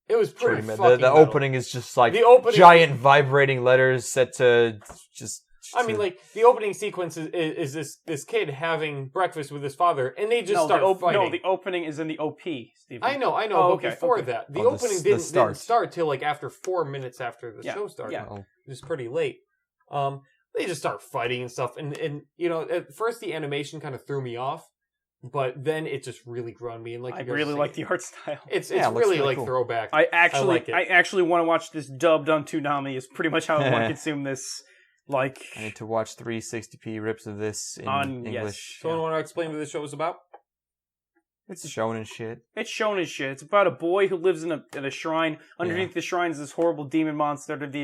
[SPEAKER 3] It was pretty
[SPEAKER 4] Pretty
[SPEAKER 3] fucking
[SPEAKER 4] the
[SPEAKER 3] metal.
[SPEAKER 4] opening is just like
[SPEAKER 3] The opening-
[SPEAKER 4] giant vibrating letters set to just...
[SPEAKER 3] I mean, like, the opening sequence is this kid having breakfast with his father, and they just start fighting.
[SPEAKER 2] No, the opening is in the OP, Stephen.
[SPEAKER 3] I know,
[SPEAKER 2] Oh,
[SPEAKER 3] but
[SPEAKER 2] okay,
[SPEAKER 3] before
[SPEAKER 2] okay.
[SPEAKER 3] that, the
[SPEAKER 4] Oh, the
[SPEAKER 3] opening
[SPEAKER 4] s- the
[SPEAKER 3] didn't
[SPEAKER 4] start.
[SPEAKER 3] start till like after 4 minutes after the
[SPEAKER 2] Yeah,
[SPEAKER 3] show started.
[SPEAKER 2] yeah.
[SPEAKER 4] Oh.
[SPEAKER 3] It was pretty late. They just start fighting and stuff, and you know, at first the animation kind of threw me off, but then it just really grew on me. And like
[SPEAKER 2] I
[SPEAKER 3] you guys
[SPEAKER 2] really
[SPEAKER 3] were
[SPEAKER 2] like
[SPEAKER 3] saying,
[SPEAKER 2] the art style.
[SPEAKER 3] It's
[SPEAKER 4] Yeah, it looks
[SPEAKER 3] really
[SPEAKER 4] really
[SPEAKER 3] like
[SPEAKER 4] cool.
[SPEAKER 3] throwback.
[SPEAKER 2] I actually
[SPEAKER 3] like it.
[SPEAKER 2] want to watch this dubbed on Toonami. Is pretty much how I want to consume this. Like,
[SPEAKER 4] I need to watch 360p rips of this in
[SPEAKER 2] On-
[SPEAKER 4] English.
[SPEAKER 2] yes.
[SPEAKER 3] Someone want to explain what the show was about?
[SPEAKER 4] It's shonen shit.
[SPEAKER 2] it's shonen shit. It's about a boy who lives in a shrine. Underneath the shrine is this horrible demon monster that he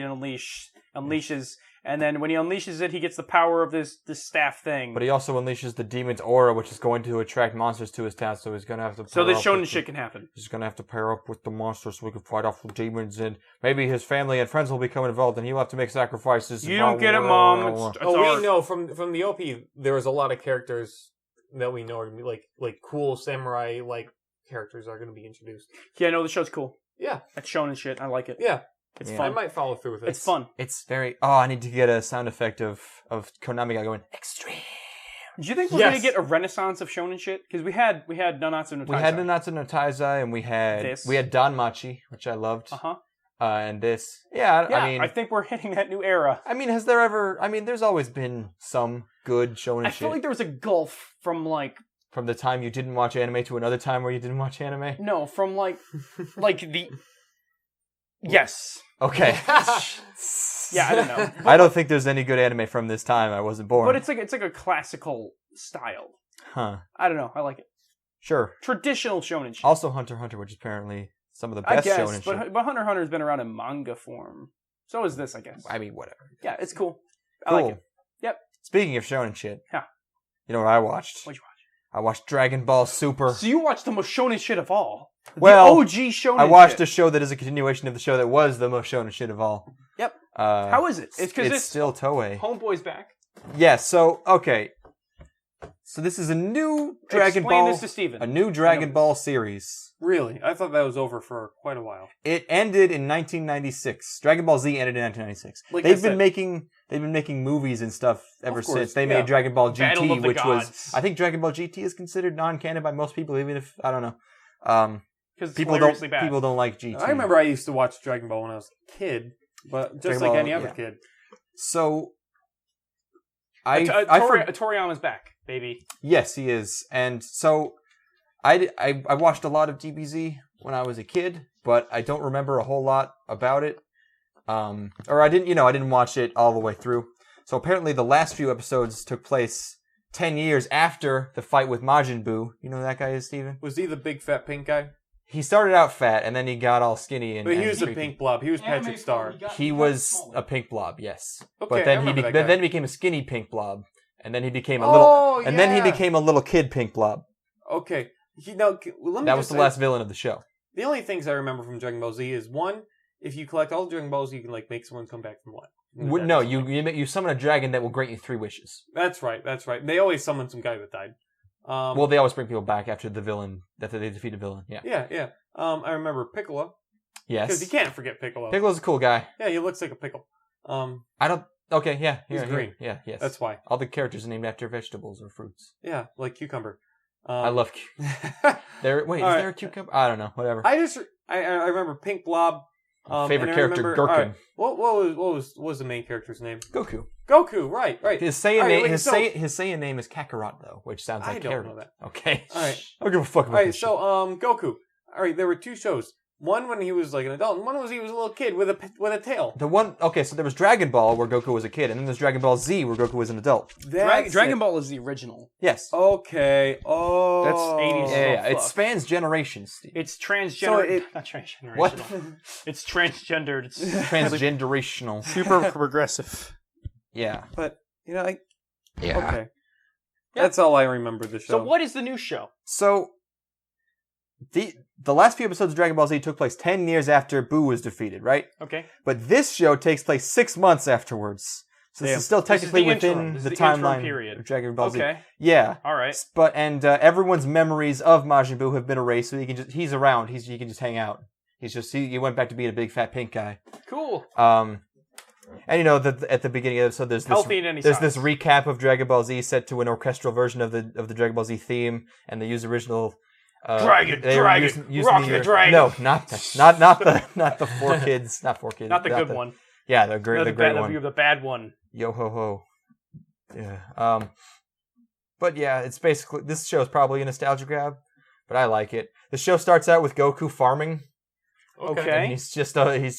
[SPEAKER 2] unleashes. And then when he unleashes it, he gets the power of this staff thing.
[SPEAKER 4] But he also unleashes the demon's aura, which is going to attract monsters to his town, so he's going to have to...
[SPEAKER 2] so
[SPEAKER 4] pair
[SPEAKER 2] this
[SPEAKER 4] up
[SPEAKER 2] shonen
[SPEAKER 4] with
[SPEAKER 2] shit can happen.
[SPEAKER 4] He's going to have to pair up with the monsters so we can fight off the demons, and maybe his family and friends will become involved, and he'll have to make sacrifices.
[SPEAKER 2] You don't get it, Mom. It's art.
[SPEAKER 3] We know from the OP there was a lot of characters that we know are gonna be like cool samurai like characters are going to be introduced.
[SPEAKER 2] Yeah, no, the show's cool.
[SPEAKER 3] Yeah,
[SPEAKER 2] It's shonen shit. I like it.
[SPEAKER 3] yeah.
[SPEAKER 2] It's
[SPEAKER 4] Yeah.
[SPEAKER 2] fun.
[SPEAKER 3] I might follow through with it.
[SPEAKER 2] It's fun.
[SPEAKER 4] It's very... Oh, I need to get a sound effect of Konami guy going, extreme.
[SPEAKER 2] Do you think we're
[SPEAKER 3] Yes.
[SPEAKER 2] going to get a renaissance of shonen shit? Because we had Nanatsu no Taizai.
[SPEAKER 4] We had Nanatsu no Taizai, and we had Danmachi, which I loved.
[SPEAKER 2] Uh-huh.
[SPEAKER 4] And this. Yeah,
[SPEAKER 2] Yeah,
[SPEAKER 4] I mean...
[SPEAKER 2] I think we're hitting that new era.
[SPEAKER 4] I mean, has there ever... I mean, there's always been some good shonen
[SPEAKER 2] I
[SPEAKER 4] shit.
[SPEAKER 2] feel like there was a gulf from like...
[SPEAKER 4] From the time you didn't watch anime to another time where you didn't watch anime?
[SPEAKER 2] No, from like the... Yes.
[SPEAKER 4] Okay.
[SPEAKER 2] Yeah, I don't know.
[SPEAKER 4] I don't think there's any good anime from this time. I wasn't born.
[SPEAKER 2] But it's like a classical style.
[SPEAKER 4] Huh.
[SPEAKER 2] I don't know. I like it.
[SPEAKER 4] Sure.
[SPEAKER 2] Traditional shonen shit.
[SPEAKER 4] Also Hunter x Hunter, which is apparently some of the
[SPEAKER 2] I
[SPEAKER 4] best
[SPEAKER 2] guess,
[SPEAKER 4] shonen shit.
[SPEAKER 2] but Hunter x Hunter has been around in manga form. So is this, I guess.
[SPEAKER 4] I mean, whatever.
[SPEAKER 2] Yeah, it's cool. I
[SPEAKER 4] Cool.
[SPEAKER 2] like it. Yep.
[SPEAKER 4] Speaking of shonen shit.
[SPEAKER 2] Yeah.
[SPEAKER 4] You know what I watched?
[SPEAKER 2] What'd you watch?
[SPEAKER 4] I watched Dragon Ball Super.
[SPEAKER 2] So you watched the most shonen shit of all.
[SPEAKER 4] Well,
[SPEAKER 2] the OG shonen
[SPEAKER 4] I watched
[SPEAKER 2] shit.
[SPEAKER 4] a show that is a continuation of the show that was the most shonen shit of all.
[SPEAKER 2] Yep. How is it? It's because
[SPEAKER 4] it's still Toei.
[SPEAKER 2] Homeboy's back.
[SPEAKER 4] Yeah, so, okay. So this is a new Dragon
[SPEAKER 2] Explain
[SPEAKER 4] Ball...
[SPEAKER 2] this to Steven.
[SPEAKER 4] A new Dragon Ball series.
[SPEAKER 3] Really? I thought that was over for quite a while.
[SPEAKER 4] It ended in 1996. Dragon Ball Z ended in 1996.
[SPEAKER 3] Like I
[SPEAKER 4] They've
[SPEAKER 3] said-
[SPEAKER 4] been making movies and stuff ever
[SPEAKER 3] Of course,
[SPEAKER 4] since. They
[SPEAKER 3] yeah.
[SPEAKER 4] made Dragon Ball
[SPEAKER 2] Battle
[SPEAKER 4] GT,
[SPEAKER 2] of the
[SPEAKER 4] which was
[SPEAKER 2] Gods.
[SPEAKER 4] I think Dragon Ball GT is considered non-canon by most people, even if I don't know.
[SPEAKER 2] Because
[SPEAKER 4] People don't like GT.
[SPEAKER 3] I remember I used to watch Dragon Ball when I was a kid, but just
[SPEAKER 4] Dragon
[SPEAKER 3] like
[SPEAKER 4] Ball,
[SPEAKER 3] any other
[SPEAKER 4] yeah.
[SPEAKER 3] kid.
[SPEAKER 4] So I for-
[SPEAKER 2] Toriyama's back, baby.
[SPEAKER 4] yes, he is, and so I watched a lot of DBZ when I was a kid, but I don't remember a whole lot about it. Or I didn't watch it all the way through. So apparently the last few episodes took place 10 years after the fight with Majin Buu. You know who that guy is, Steven?
[SPEAKER 3] Was he the big fat pink guy?
[SPEAKER 4] He started out fat, and then he got all skinny. And
[SPEAKER 3] But he
[SPEAKER 4] and
[SPEAKER 3] was a
[SPEAKER 4] creepy.
[SPEAKER 3] pink blob. He was Patrick Star.
[SPEAKER 4] He was a pink blob, yes.
[SPEAKER 3] Okay,
[SPEAKER 4] but
[SPEAKER 3] I
[SPEAKER 4] then
[SPEAKER 3] remember that guy.
[SPEAKER 4] then he became a skinny pink blob, and then he became a
[SPEAKER 3] yeah.
[SPEAKER 4] he became a little kid pink blob.
[SPEAKER 3] Okay. Let me
[SPEAKER 4] That was
[SPEAKER 3] just
[SPEAKER 4] the
[SPEAKER 3] say-
[SPEAKER 4] last villain of the show.
[SPEAKER 3] The only things I remember from Dragon Ball Z is one, if you collect all the Dragon Balls, you can like make someone come back from life.
[SPEAKER 4] No, you summon a dragon that will grant you 3 wishes.
[SPEAKER 3] That's right. They always summon some guy that died.
[SPEAKER 4] Well, they always bring people back after the villain, after they defeat a villain. Yeah.
[SPEAKER 3] Yeah. I remember Piccolo because
[SPEAKER 4] Yes.
[SPEAKER 3] you can't forget Piccolo.
[SPEAKER 4] Piccolo's a cool guy.
[SPEAKER 3] Yeah, he looks like a pickle.
[SPEAKER 4] I don't. Okay, yeah.
[SPEAKER 3] He's
[SPEAKER 4] here,
[SPEAKER 3] green.
[SPEAKER 4] Yeah, yes.
[SPEAKER 3] That's why.
[SPEAKER 4] All the characters are named after vegetables or fruits.
[SPEAKER 3] Yeah, like cucumber.
[SPEAKER 4] I love. There. Wait,
[SPEAKER 3] All
[SPEAKER 4] is
[SPEAKER 3] right.
[SPEAKER 4] there a cucumber? I don't know. Whatever.
[SPEAKER 3] I remember Pink Blob.
[SPEAKER 4] Favorite
[SPEAKER 3] and I
[SPEAKER 4] character,
[SPEAKER 3] remember-
[SPEAKER 4] Gurken.
[SPEAKER 3] all right, what was the main character's name?
[SPEAKER 4] Goku.
[SPEAKER 3] Goku. Right.
[SPEAKER 4] His Saiyan
[SPEAKER 3] All right,
[SPEAKER 4] name.
[SPEAKER 3] wait,
[SPEAKER 4] His
[SPEAKER 3] so-
[SPEAKER 4] Saiyan name is Kakarot, though, which sounds like
[SPEAKER 3] I don't
[SPEAKER 4] carrot.
[SPEAKER 3] know that.
[SPEAKER 4] Okay.
[SPEAKER 3] All right.
[SPEAKER 4] I don't give a fuck about
[SPEAKER 3] All right.
[SPEAKER 4] this
[SPEAKER 3] So Goku. All right. There were 2 shows. One when he was like an adult, and one was he was a little kid with a tail.
[SPEAKER 4] So there was Dragon Ball where Goku was a kid, and then there's Dragon Ball Z where Goku was an adult.
[SPEAKER 2] Dragon Ball is the original.
[SPEAKER 4] Yes.
[SPEAKER 3] Okay. Oh.
[SPEAKER 2] That's 80s.
[SPEAKER 4] Yeah. It spans generations, Steve.
[SPEAKER 2] It's transgender.
[SPEAKER 3] So
[SPEAKER 2] not transgenerational.
[SPEAKER 4] What?
[SPEAKER 2] It's transgendered. It's
[SPEAKER 4] Transgenerational.
[SPEAKER 2] super progressive.
[SPEAKER 4] Yeah.
[SPEAKER 3] But,
[SPEAKER 4] Yeah.
[SPEAKER 3] okay. That's all I remember the show.
[SPEAKER 2] So what is the new show?
[SPEAKER 4] So, the last few episodes of Dragon Ball Z took place 10 years after Buu was defeated, right?
[SPEAKER 2] Okay.
[SPEAKER 4] But this show takes place 6 months afterwards. So this is still technically within the timeline
[SPEAKER 2] period
[SPEAKER 4] of Dragon Ball Z.
[SPEAKER 2] Okay.
[SPEAKER 4] Yeah.
[SPEAKER 2] All right.
[SPEAKER 4] But everyone's memories of Majin Buu have been erased, so he's around. He can just hang out. He went back to being a big fat pink guy.
[SPEAKER 2] Cool.
[SPEAKER 4] And at the beginning of the episode, there's this recap of Dragon Ball Z set to an orchestral version of the Dragon Ball Z theme, and they use original.
[SPEAKER 2] Dragon,
[SPEAKER 4] using
[SPEAKER 2] the dragon.
[SPEAKER 4] No, not that. Not the 4 kids. Not 4 kids.
[SPEAKER 2] Not the good one.
[SPEAKER 4] Yeah, the great one.
[SPEAKER 2] The bad one.
[SPEAKER 4] Yo ho ho. Yeah. But yeah, it's basically this show is probably a nostalgia grab, but I like it. The show starts out with Goku farming.
[SPEAKER 2] Okay.
[SPEAKER 4] And he's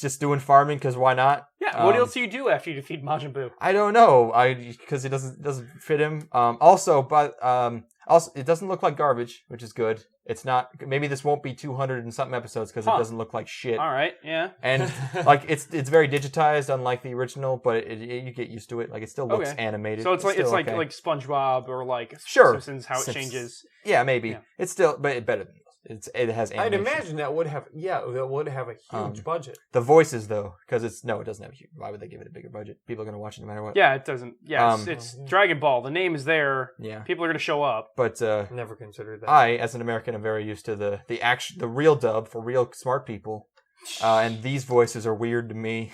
[SPEAKER 4] just doing farming because why not?
[SPEAKER 2] Yeah. What else do you do after you defeat Majin Buu?
[SPEAKER 4] I don't know. Because it doesn't fit him. Also, it doesn't look like garbage, which is good. It's not. Maybe this won't be 200 and something episodes because it doesn't look like shit.
[SPEAKER 2] All right. Yeah.
[SPEAKER 4] And it's very digitized, unlike the original, but you get used to it. Like it still looks animated.
[SPEAKER 2] So it's like
[SPEAKER 4] okay.
[SPEAKER 2] like SpongeBob or like
[SPEAKER 4] Sure.
[SPEAKER 2] Simpsons, how it changes.
[SPEAKER 4] Yeah, maybe it's still, but better than this. It has animation.
[SPEAKER 3] I'd imagine that would have a huge budget.
[SPEAKER 4] The voices though, because it doesn't have a huge. Why would they give it a bigger budget? People are going to watch it no matter what.
[SPEAKER 2] Yeah, it doesn't. Yes, it's Dragon Ball. The name is there.
[SPEAKER 4] Yeah,
[SPEAKER 2] people are going to show up.
[SPEAKER 4] But
[SPEAKER 3] never considered that.
[SPEAKER 4] I, as an American, am very used to the real dub for real smart people, and these voices are weird to me.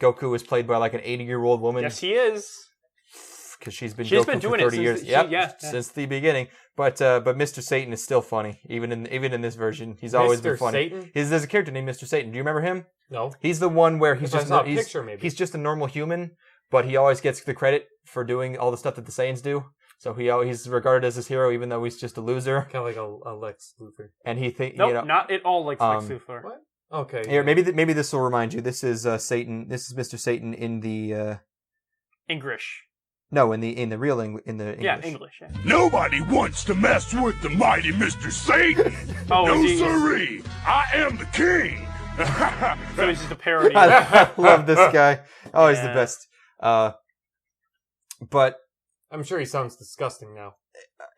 [SPEAKER 4] Goku is played by like an 80-year-old woman.
[SPEAKER 2] Yes, he is.
[SPEAKER 4] Because she's been Goku
[SPEAKER 2] been doing
[SPEAKER 4] for 30
[SPEAKER 2] it
[SPEAKER 4] years. Since the beginning. But Mr. Satan is still funny, even in this version. He's always been funny.
[SPEAKER 3] Satan?
[SPEAKER 4] There's a character named Mr. Satan. Do you remember him?
[SPEAKER 3] No.
[SPEAKER 4] He's the one where he's
[SPEAKER 3] maybe.
[SPEAKER 4] just a normal human, but he always gets the credit for doing all the stuff that the Saiyans do. So he's regarded as his hero, even though he's just a loser.
[SPEAKER 3] Kind of like a Lex Luthor.
[SPEAKER 4] And he thinks
[SPEAKER 2] not at all like Lex Luthor.
[SPEAKER 3] What? Okay.
[SPEAKER 4] Here, maybe this will remind you. This is Satan. This is Mr. Satan in the
[SPEAKER 2] English.
[SPEAKER 4] No, in the real English.
[SPEAKER 2] Yeah, English. Yeah.
[SPEAKER 5] Nobody wants to mess with the mighty Mr. Satan. No siree. I am the king.
[SPEAKER 2] So he's just a parody.
[SPEAKER 4] I love this guy. Oh, he's the best. But
[SPEAKER 3] I'm sure he sounds disgusting now.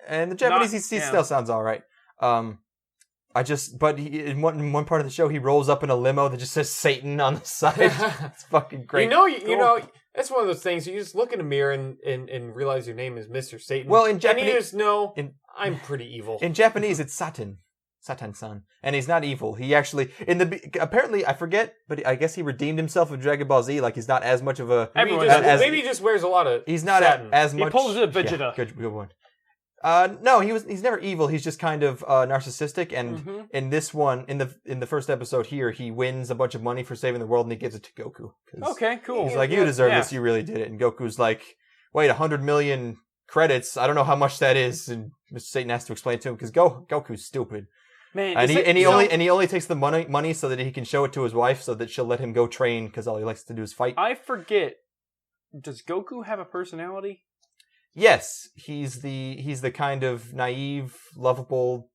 [SPEAKER 4] And the Japanese, he still sounds all right. But in one part of the show, he rolls up in a limo that just says Satan on the side. It's fucking great.
[SPEAKER 3] You know, that's one of those things. You just look in a mirror and realize your name is Mr. Satan.
[SPEAKER 4] Well, in Japanese,
[SPEAKER 3] and you just know I'm pretty evil.
[SPEAKER 4] In Japanese, it's Satan. Satan-san. And he's not evil. He actually, apparently, I forget, but I guess he redeemed himself with Dragon Ball Z. Like, he's not as much of a...
[SPEAKER 3] Maybe he just wears a lot of
[SPEAKER 4] He's not as much...
[SPEAKER 2] He pulls a Vegeta.
[SPEAKER 4] Yeah, good one. No, he's never evil. He's just kind of narcissistic. And in this one, in the first episode here, he wins a bunch of money for saving the world, and he gives it to Goku.
[SPEAKER 2] Okay, cool.
[SPEAKER 4] He's like, you deserve this. You really did it. And Goku's like, wait, 100 million credits? I don't know how much that is. And Mr. Satan has to explain it to him because Goku's stupid.
[SPEAKER 2] Man,
[SPEAKER 4] and he only takes the money so that he can show it to his wife so that she'll let him go train because all he likes to do is fight.
[SPEAKER 2] I forget. Does Goku have a personality?
[SPEAKER 4] Yes, he's the kind of naive, lovable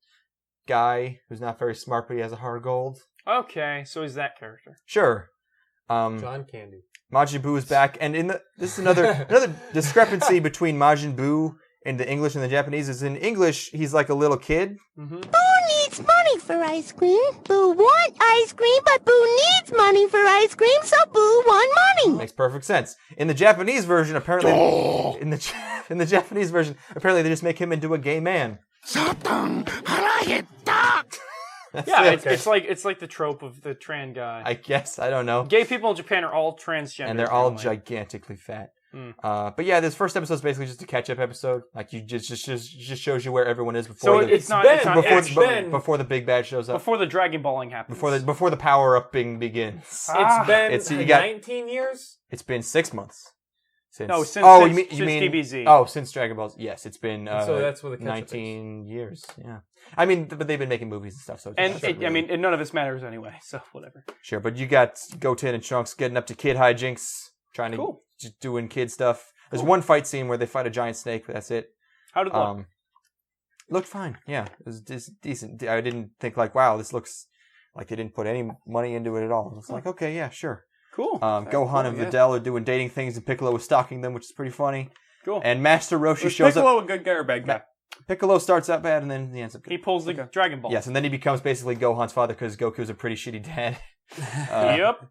[SPEAKER 4] guy who's not very smart, but he has a heart of gold.
[SPEAKER 2] Okay, so he's that character.
[SPEAKER 4] Sure.
[SPEAKER 3] John Candy.
[SPEAKER 4] Majin Buu is back, and this is another discrepancy between Majin Buu in the English and the Japanese. Is in English he's like a little kid.
[SPEAKER 6] Boo needs money for ice cream. Boo want ice cream, but Boo needs money for ice cream, so Boo want money.
[SPEAKER 4] Makes perfect sense. In the Japanese version, apparently, in the Japanese version, apparently they just make him into a gay man.
[SPEAKER 5] Satan, I like it dark.
[SPEAKER 2] It's like the trope of the trans guy.
[SPEAKER 4] I guess, I don't know.
[SPEAKER 2] Gay people in Japan are all transgender.
[SPEAKER 4] And they're all gigantically fat. But yeah, this first episode is basically just a catch-up episode. Like you just shows you where everyone is before. So before the big bad shows up.
[SPEAKER 2] Before the Dragon Balling happens.
[SPEAKER 4] Before the power upping begins.
[SPEAKER 3] It's been 19 years.
[SPEAKER 4] It's been 6 months. Since,
[SPEAKER 2] No, since DBZ.
[SPEAKER 4] Oh, since Dragon Ball Z. Yes, it's been
[SPEAKER 3] So that's what the catch-up
[SPEAKER 4] 19 years. Yeah. I mean, but they've been making movies and stuff, so
[SPEAKER 2] And none of this matters anyway, so whatever.
[SPEAKER 4] Sure, but you got Goten and Trunks getting up to kid hijinks, trying to just doing kid stuff. There's one fight scene where they fight a giant snake, but that's it.
[SPEAKER 2] How did it look?
[SPEAKER 4] Looked fine. Yeah, it was decent. I didn't think like, wow, this looks like they didn't put any money into it at all. It was like, okay, yeah, sure.
[SPEAKER 2] Cool.
[SPEAKER 4] Gohan and Videl are doing dating things, and Piccolo is stalking them, which is pretty funny.
[SPEAKER 2] Cool.
[SPEAKER 4] And Master Roshi
[SPEAKER 7] Was
[SPEAKER 4] shows
[SPEAKER 7] Piccolo
[SPEAKER 4] up.
[SPEAKER 7] a good guy or bad guy?
[SPEAKER 4] Piccolo starts out bad, and then he ends up good.
[SPEAKER 2] He pulls the Dragon Ball.
[SPEAKER 4] Yes, and then he becomes basically Gohan's father because Goku's a pretty shitty dad.
[SPEAKER 2] Yep.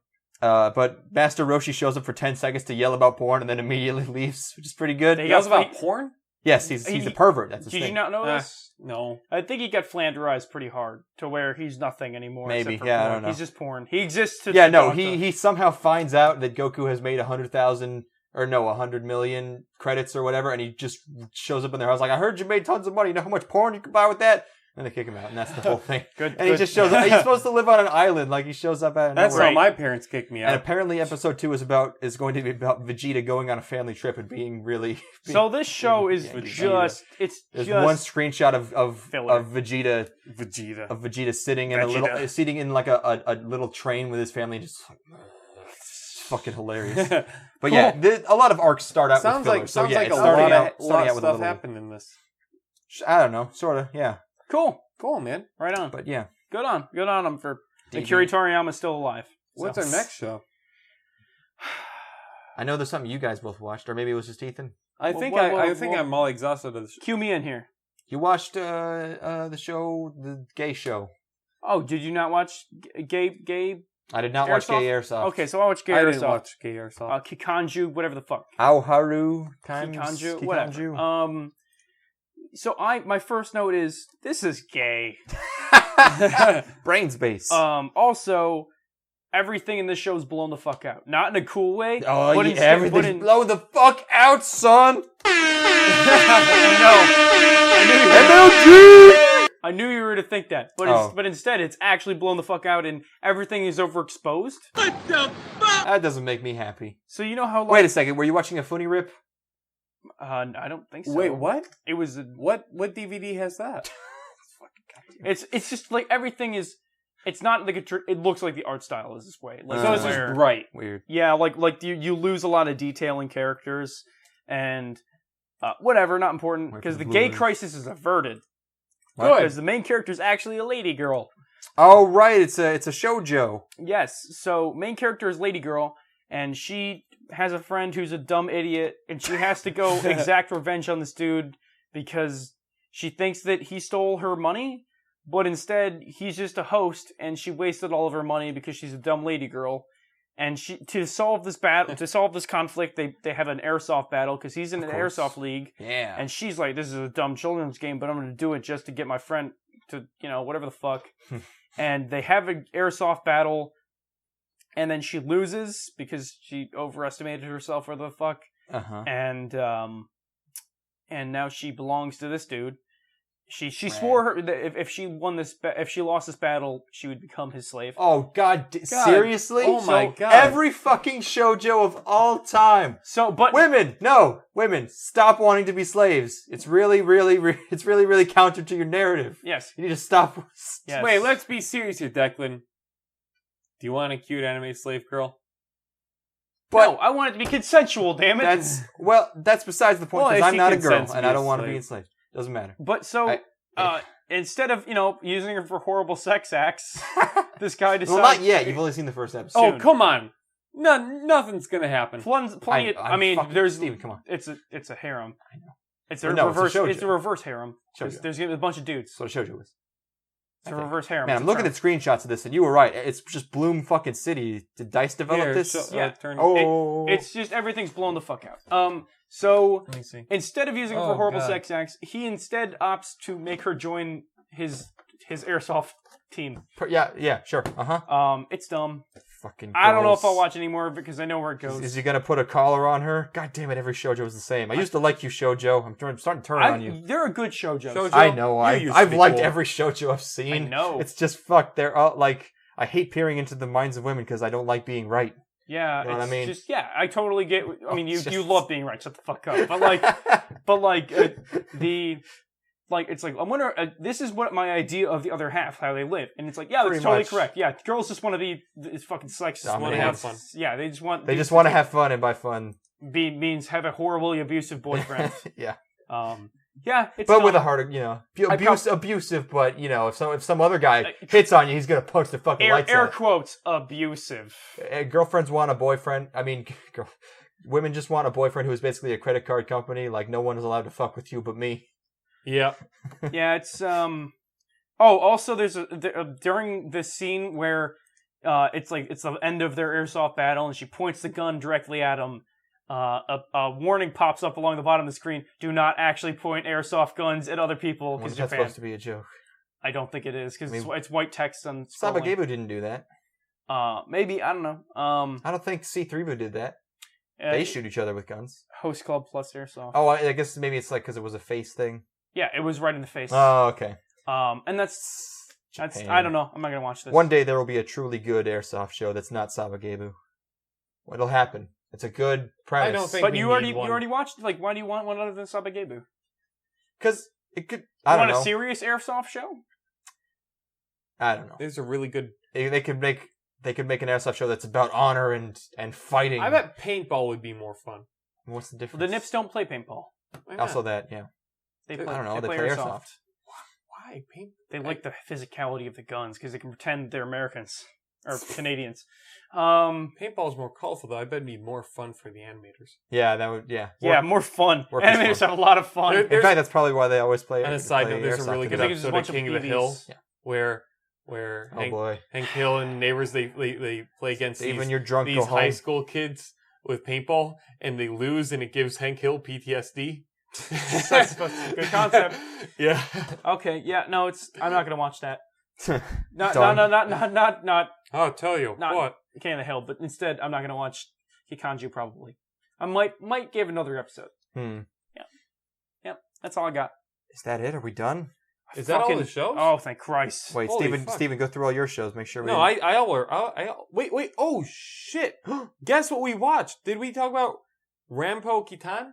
[SPEAKER 4] But Master Roshi shows up for 10 seconds to yell about porn and then immediately leaves, which is pretty good.
[SPEAKER 2] He
[SPEAKER 7] Yells
[SPEAKER 2] got
[SPEAKER 7] about porn?
[SPEAKER 4] Yes, he's a pervert. That's his
[SPEAKER 2] Did
[SPEAKER 4] thing.
[SPEAKER 2] you not know this?
[SPEAKER 7] No.
[SPEAKER 2] I think he got flanderized pretty hard to where he's nothing anymore.
[SPEAKER 4] Maybe,
[SPEAKER 2] except for
[SPEAKER 4] yeah, I
[SPEAKER 2] porn.
[SPEAKER 4] don't know.
[SPEAKER 2] He's just porn. He exists to.
[SPEAKER 4] Yeah, no,
[SPEAKER 2] to-
[SPEAKER 4] he somehow finds out that Goku has made 100 million credits or whatever, and he just shows up in their house like, I heard you made tons of money. You know how much porn you can buy with that? And they kick him out, and that's the whole thing.
[SPEAKER 2] Good.
[SPEAKER 4] And he just shows up. He's supposed to live on an island, like he shows up out of
[SPEAKER 7] That's
[SPEAKER 4] nowhere.
[SPEAKER 7] how my parents kicked me
[SPEAKER 4] And
[SPEAKER 7] out.
[SPEAKER 4] apparently, episode 2 is going to be about Vegeta going on a family trip and being really.
[SPEAKER 2] So this show is
[SPEAKER 4] Vegeta.
[SPEAKER 2] it's
[SPEAKER 4] There's
[SPEAKER 2] just
[SPEAKER 4] one screenshot of
[SPEAKER 2] filler.
[SPEAKER 4] Vegeta sitting in sitting in like a little train with his family, just like, it's fucking hilarious. But yeah, a lot of arcs start out
[SPEAKER 7] Sounds
[SPEAKER 4] with filler.
[SPEAKER 7] like
[SPEAKER 4] so
[SPEAKER 7] sounds
[SPEAKER 4] yeah,
[SPEAKER 7] like
[SPEAKER 4] it's
[SPEAKER 7] a
[SPEAKER 4] starting
[SPEAKER 7] lot
[SPEAKER 4] out
[SPEAKER 7] of
[SPEAKER 4] with a
[SPEAKER 7] stuff
[SPEAKER 4] little.
[SPEAKER 7] happened in this.
[SPEAKER 4] I don't know, sort of, yeah.
[SPEAKER 2] cool.
[SPEAKER 7] Cool, man.
[SPEAKER 2] Right on.
[SPEAKER 4] But yeah,
[SPEAKER 2] Good on him for
[SPEAKER 4] DB.
[SPEAKER 2] Akira Toriyama's still alive.
[SPEAKER 7] What's
[SPEAKER 2] So-
[SPEAKER 7] our next show?
[SPEAKER 4] I know there's something you guys both watched, or maybe it was just Ethan.
[SPEAKER 7] I think I'm all exhausted of this.
[SPEAKER 2] Cue me in here.
[SPEAKER 4] You watched the show, the gay show.
[SPEAKER 2] Oh, did you not watch Gay?
[SPEAKER 4] I did not watch
[SPEAKER 2] Airsoft?
[SPEAKER 4] Gay Airsoft.
[SPEAKER 2] Okay, so I watched Gay
[SPEAKER 7] I
[SPEAKER 2] Airsoft.
[SPEAKER 7] didn't watch Gay Airsoft.
[SPEAKER 2] Kikanju, whatever the fuck.
[SPEAKER 4] Aoharu times
[SPEAKER 2] Kikanju,
[SPEAKER 4] Kikanju.
[SPEAKER 2] whatever. So my first note is this is gay.
[SPEAKER 4] Brains base.
[SPEAKER 2] Also, everything in this show is blown the fuck out. Not in a cool way.
[SPEAKER 4] Oh,
[SPEAKER 2] but
[SPEAKER 4] yeah,
[SPEAKER 2] instead,
[SPEAKER 4] everything's blow the fuck out, son!
[SPEAKER 2] I knew you were to think that, but but instead it's actually blown the fuck out and everything is overexposed.
[SPEAKER 4] That doesn't make me happy.
[SPEAKER 2] So you know how like,
[SPEAKER 4] Wait a second, were you watching a funny rip?
[SPEAKER 2] I don't think so.
[SPEAKER 7] Wait, what?
[SPEAKER 2] It was
[SPEAKER 7] What DVD has that?
[SPEAKER 2] it's just like everything is. It's not like it looks like the art style is this way. Like
[SPEAKER 7] So it's just
[SPEAKER 2] where-
[SPEAKER 7] right.
[SPEAKER 4] Weird.
[SPEAKER 2] Yeah, like you lose a lot of detail in characters and whatever, not important because the gay crisis is averted.
[SPEAKER 7] Good.
[SPEAKER 2] Because the main character is actually a lady girl.
[SPEAKER 4] Oh right, it's a shoujo.
[SPEAKER 2] Yes, so main character is lady girl, and she has a friend who's a dumb idiot, and she has to go exact revenge on this dude because she thinks that he stole her money, but instead he's just a host, and she wasted all of her money because she's a dumb lady girl. And to solve this conflict, they have an airsoft battle because he's in an airsoft league.
[SPEAKER 4] Yeah.
[SPEAKER 2] And she's like, "This is a dumb children's game, but I'm going to do it just to get my friend to, whatever the fuck." And they have an airsoft battle, and then she loses because she overestimated herself or the fuck.
[SPEAKER 4] Uh-huh.
[SPEAKER 2] And now she belongs to this dude. She swore if she lost this battle, she would become his slave.
[SPEAKER 4] Oh God! Seriously?
[SPEAKER 7] Oh my God.
[SPEAKER 4] Every fucking shoujo of all time.
[SPEAKER 2] So, but
[SPEAKER 4] Women, stop wanting to be slaves. It's really counter to your narrative.
[SPEAKER 2] yes,
[SPEAKER 4] You need to stop.
[SPEAKER 2] yes.
[SPEAKER 7] Wait, let's be serious here, Declan. Do you want a cute anime slave girl?
[SPEAKER 4] But
[SPEAKER 2] no, I want it to be consensual. Damn it.
[SPEAKER 4] that's besides the point
[SPEAKER 7] Well,
[SPEAKER 4] because
[SPEAKER 7] if
[SPEAKER 4] I'm
[SPEAKER 7] she
[SPEAKER 4] not a girl
[SPEAKER 7] consents to
[SPEAKER 4] and
[SPEAKER 7] be
[SPEAKER 4] I
[SPEAKER 7] a
[SPEAKER 4] don't want to
[SPEAKER 7] slave.
[SPEAKER 4] be enslaved. Doesn't matter.
[SPEAKER 2] But so, instead of using her for horrible sex acts, this guy decides.
[SPEAKER 4] Well, not yet. You've only seen the first episode.
[SPEAKER 7] Oh, come on. Nothing's gonna happen.
[SPEAKER 2] Plenty. I mean, there's
[SPEAKER 4] Steven. Come on.
[SPEAKER 2] It's a harem.
[SPEAKER 4] I know.
[SPEAKER 2] It's
[SPEAKER 4] Well,
[SPEAKER 2] a
[SPEAKER 4] no, it's a
[SPEAKER 2] reverse.
[SPEAKER 4] shoujo.
[SPEAKER 2] It's a reverse harem.
[SPEAKER 4] Shoujo.
[SPEAKER 2] There's a bunch of dudes.
[SPEAKER 4] That's what a shoujo is.
[SPEAKER 2] It's a reverse harem.
[SPEAKER 4] Man,
[SPEAKER 2] It's
[SPEAKER 4] I'm
[SPEAKER 2] a
[SPEAKER 4] looking
[SPEAKER 2] term.
[SPEAKER 4] at screenshots of this, and you were right. It's just Bloom fucking City. Did Dice develop
[SPEAKER 7] Here,
[SPEAKER 4] this?
[SPEAKER 2] Yeah.
[SPEAKER 7] turn.
[SPEAKER 4] Oh,
[SPEAKER 2] It's just everything's blown the fuck out. So
[SPEAKER 7] Let me see.
[SPEAKER 2] instead of using her
[SPEAKER 7] Oh,
[SPEAKER 2] for horrible
[SPEAKER 7] God.
[SPEAKER 2] sex acts, he instead opts to make her join his airsoft team.
[SPEAKER 4] yeah, sure. Uh-huh.
[SPEAKER 2] It's dumb.
[SPEAKER 4] Fucking
[SPEAKER 2] I don't know if
[SPEAKER 4] girls.
[SPEAKER 2] I'll watch anymore because I know where it goes.
[SPEAKER 4] Is he gonna put a collar on her? God damn it! Every shoujo is the same. I used to like you, shoujo. I'm starting to turn on you.
[SPEAKER 2] They're a good shoujos.
[SPEAKER 7] Shoujo?
[SPEAKER 4] I know.
[SPEAKER 7] You used to
[SPEAKER 4] I've
[SPEAKER 7] be
[SPEAKER 4] liked
[SPEAKER 7] cool.
[SPEAKER 4] every shoujo I've seen.
[SPEAKER 2] I know.
[SPEAKER 4] It's just fuck. They're all like. I hate peering into the minds of women because I don't like being right.
[SPEAKER 2] Yeah,
[SPEAKER 4] You know what I mean?
[SPEAKER 2] just I totally get. I mean, you
[SPEAKER 4] It's just-
[SPEAKER 2] love being right. Shut the fuck up. But like it's like I wonder. This is what my idea of the other half, how they live, and it's like that's
[SPEAKER 4] Pretty
[SPEAKER 2] totally
[SPEAKER 4] much.
[SPEAKER 2] correct. Yeah, girls just want to be it's fucking sexist.
[SPEAKER 3] Just want to have fun.
[SPEAKER 2] Yeah, they just want.
[SPEAKER 4] They just want to have fun, and by fun,
[SPEAKER 2] means have a horribly abusive boyfriend.
[SPEAKER 4] yeah.
[SPEAKER 2] Yeah, it's
[SPEAKER 4] But with
[SPEAKER 2] dumb.
[SPEAKER 4] a harder, abusive. But if some other guy hits on you, he's gonna punch the fucking lights
[SPEAKER 2] air
[SPEAKER 4] out.
[SPEAKER 2] quotes abusive.
[SPEAKER 4] Girlfriends want a boyfriend. I mean, women just want a boyfriend who is basically a credit card company. Like no one is allowed to fuck with you but me.
[SPEAKER 3] Yeah.
[SPEAKER 2] Yeah, it's also there's during this scene where it's the end of their airsoft battle and she points the gun directly at him. A warning pops up along the bottom of the screen. Do not actually point airsoft guns at other people because
[SPEAKER 4] That's supposed to be a joke.
[SPEAKER 2] I don't think it is because it's white text on scrolling.
[SPEAKER 4] Sabagebu didn't do that.
[SPEAKER 2] Maybe I don't know.
[SPEAKER 4] I don't think C3 did that. They shoot each other with guns.
[SPEAKER 2] Host Club plus airsoft.
[SPEAKER 4] Oh, I guess maybe it's like because it was a face thing.
[SPEAKER 2] Yeah, it was right in the face.
[SPEAKER 4] Oh, okay.
[SPEAKER 2] And that's I don't know. I'm not gonna watch this.
[SPEAKER 4] One day there will be a truly good airsoft show that's not Sabagebu. What'll happen? It's a good premise.
[SPEAKER 3] I don't think.
[SPEAKER 2] But
[SPEAKER 3] we
[SPEAKER 2] you
[SPEAKER 3] need one.
[SPEAKER 2] already watched. Like, why do you want one other than Sabagebu?
[SPEAKER 4] Because it could.
[SPEAKER 2] You
[SPEAKER 4] I don't
[SPEAKER 2] want
[SPEAKER 4] know.
[SPEAKER 2] a serious airsoft show?
[SPEAKER 4] I don't know.
[SPEAKER 3] There's a really good.
[SPEAKER 4] They could make an airsoft show that's about honor and fighting.
[SPEAKER 3] I bet paintball would be more fun.
[SPEAKER 4] What's the difference?
[SPEAKER 2] The Nips don't play paintball.
[SPEAKER 3] Why not?
[SPEAKER 4] Also that, yeah.
[SPEAKER 2] They play,
[SPEAKER 4] I don't know.
[SPEAKER 2] They
[SPEAKER 4] They
[SPEAKER 2] play
[SPEAKER 4] play
[SPEAKER 2] airsoft.
[SPEAKER 4] airsoft.
[SPEAKER 3] Why paint?
[SPEAKER 2] They like the physicality of the guns because they can pretend they're Americans or Canadians.
[SPEAKER 3] Paintball's more colorful though. I bet it'd be more fun for the animators.
[SPEAKER 4] Yeah, that would. Yeah.
[SPEAKER 2] Yeah, more fun.
[SPEAKER 4] work is
[SPEAKER 2] Animators
[SPEAKER 4] fun.
[SPEAKER 2] have a lot of fun.
[SPEAKER 3] There-
[SPEAKER 4] In fact, that's probably why they always play.
[SPEAKER 3] On a side
[SPEAKER 4] play
[SPEAKER 3] note, there's a
[SPEAKER 4] airsoft
[SPEAKER 3] really good
[SPEAKER 2] I think it's just
[SPEAKER 3] episode
[SPEAKER 2] a
[SPEAKER 3] of
[SPEAKER 2] bunch of
[SPEAKER 3] King of the
[SPEAKER 2] BBs.
[SPEAKER 3] Hill
[SPEAKER 4] Yeah.
[SPEAKER 3] where
[SPEAKER 4] Oh boy.
[SPEAKER 3] Hank Hill and neighbors they play against
[SPEAKER 4] Even
[SPEAKER 3] these,
[SPEAKER 4] you're drunk.
[SPEAKER 3] these
[SPEAKER 4] Go home.
[SPEAKER 3] high school kids with paintball and they lose and it gives Hank Hill PTSD.
[SPEAKER 2] That's a good concept.
[SPEAKER 3] Yeah.
[SPEAKER 2] Okay, yeah, no, I'm not gonna watch that. Not
[SPEAKER 4] Done.
[SPEAKER 3] I'll tell you
[SPEAKER 2] not
[SPEAKER 3] what.
[SPEAKER 2] King of the Hill, but instead I'm not gonna watch Kikanju probably. I might give another episode. Yep, that's all I got.
[SPEAKER 4] Is that it? Are we done?
[SPEAKER 3] Is that all the shows?
[SPEAKER 2] Oh, thank Christ!
[SPEAKER 4] Wait,
[SPEAKER 3] Holy
[SPEAKER 4] Steven,
[SPEAKER 3] fuck.
[SPEAKER 4] Steven, go through all your shows. Make sure we.
[SPEAKER 3] No, wait. Oh shit! Guess what we watched? Did we talk about Rampo Kitan?